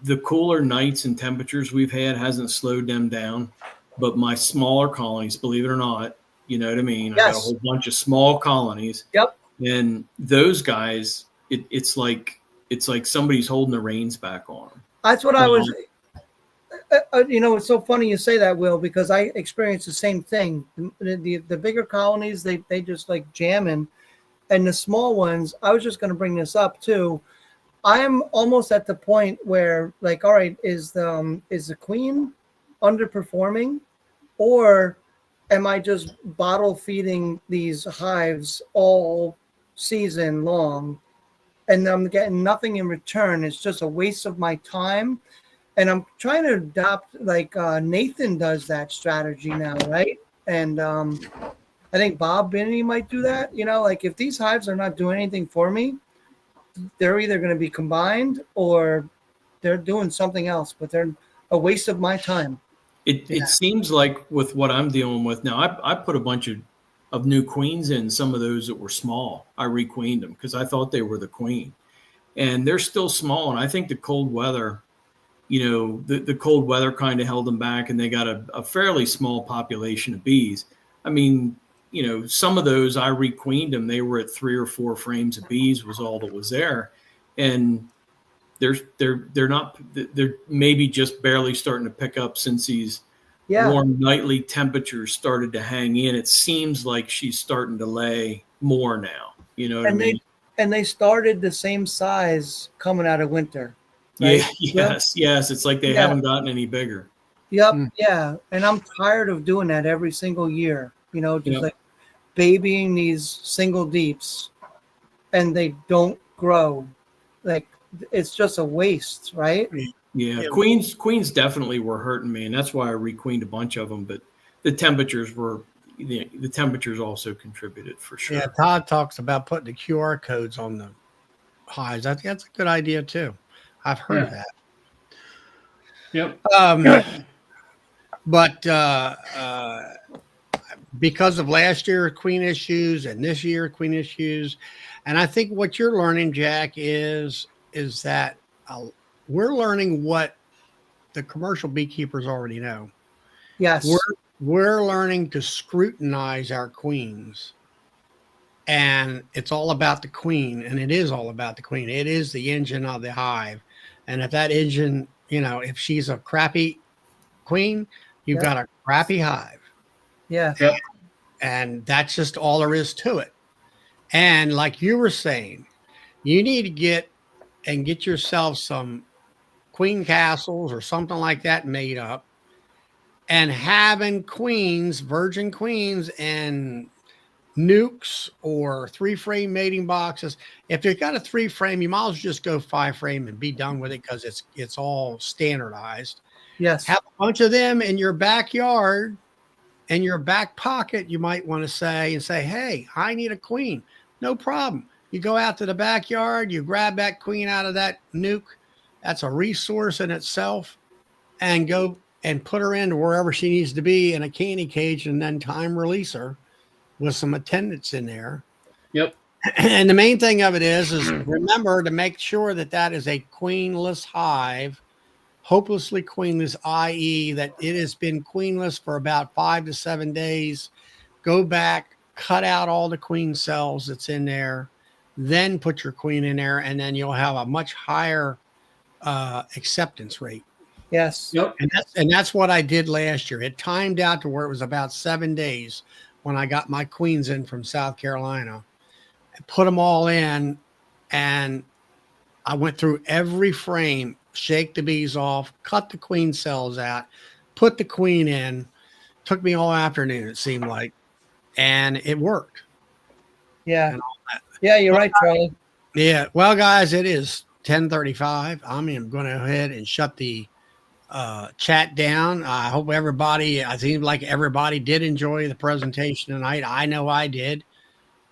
The cooler nights and temperatures we've had hasn't slowed them down. But my smaller colonies, believe it or not, you know what I mean? Yes. I got a whole bunch of small colonies. Yep. And those guys, it's like somebody's holding the reins back on them. That's what I was. You know, it's so funny you say that, Will, because I experienced the same thing. The bigger colonies, they just like jamming, and the small ones. I was just going to bring this up too. I'm almost at the point where, like, all right, is the queen underperforming, or am I just bottle feeding these hives all season long, and I'm getting nothing in return? It's just a waste of my time. And I'm trying to adopt, like Nathan does that strategy now, right? And I think Bob Binney might do that. You know, like if these hives are not doing anything for me, they're either going to be combined or they're doing something else, but they're a waste of my time. It seems like with what I'm dealing with now, I put a bunch of new queens in, some of those that were small. I requeened them because I thought they were the queen. And they're still small. And I think the cold weather, you know, the cold weather kind of held them back, and they got a fairly small population of bees. I mean, you know, some of those I requeened them. They were at 3 or 4 frames of bees was all that was there. And they're maybe just barely starting to pick up since these warm nightly temperatures started to hang in. It seems like she's starting to lay more now. You know what I mean? And they started the same size coming out of winter. Right? Yeah, yes. It's like they haven't gotten any bigger. Yep. Yeah. And I'm tired of doing that every single year. You know, just like babying these single deeps, and they don't grow. Like, it's just a waste, right? Yeah. Queens definitely were hurting me, and that's why I requeened a bunch of them. But the temperatures also contributed for sure. Yeah, Todd talks about putting the QR codes on the hives. I think that's a good idea too. I've heard of that. Yep. But because of last year queen issues and this year queen issues, and I think what you're learning, Jack, is that we're learning what the commercial beekeepers already know. Yes. We're learning to scrutinize our queens, and it's all about the queen, and it is all about the queen. It is the engine of the hive. And if that engine, you know, if she's a crappy queen, you've got a crappy hive. Yeah. Yep. And that's just all there is to it. And like you were saying, you need to get yourself some queen castles or something like that made up, and having queens, virgin queens, and nukes or 3-frame mating boxes. If you've got a 3-frame, you might as well just go 5-frame and be done with it, because it's all standardized. Yes. Have a bunch of them in your backyard, in your back pocket, you might want to say, hey, I need a queen. No problem. You go out to the backyard, you grab that queen out of that nuke. That's a resource in itself, and go and put her into wherever she needs to be in a candy cage, and then time release her with some attendants in there. Yep. And the main thing of it is remember to make sure that is a queenless hive, hopelessly queenless, i.e. that it has been queenless for about 5 to 7 days. Go back, cut out all the queen cells that's in there, then put your queen in there, and then you'll have a much higher acceptance rate. Yes. Yep. And that's what I did last year. It timed out to where it was about 7 days when I got my queens in from South Carolina. I put them all in, and I went through every frame, shake the bees off, cut the queen cells out, put the queen in. Took me all afternoon, it seemed like, and it worked. Yeah. Yeah, you're right, Charlie. Yeah. Well, guys, it is 10:35. I'm going to go ahead and shut the chat down. I hope I seem like everybody did enjoy the presentation tonight. I know I did.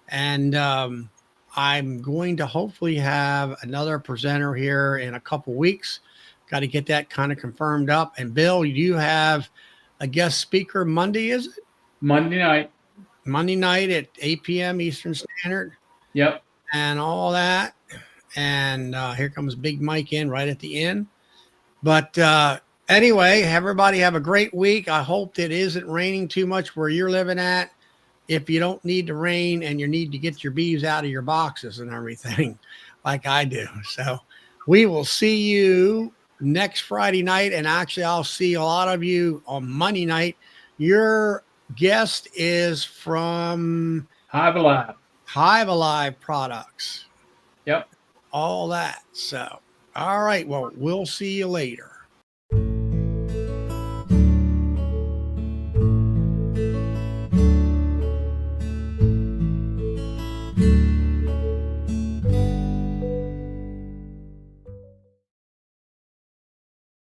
And I'm going to hopefully have another presenter here in a couple weeks. Got to get that kind of confirmed up. And Bill, you have a guest speaker Monday, is it? Monday night. Monday night at 8 p.m. Eastern Standard. Yep. And all that. And here comes Big Mike in right at the end. But anyway, everybody have a great week. I hope it isn't raining too much where you're living at. If you don't need to rain and you need to get your bees out of your boxes and everything like I do. So we will see you next Friday night. And actually, I'll see a lot of you on Monday night. Your guest is from Hive Alive. Hive Alive Products. Yep. All that. So, all right. Well, we'll see you later.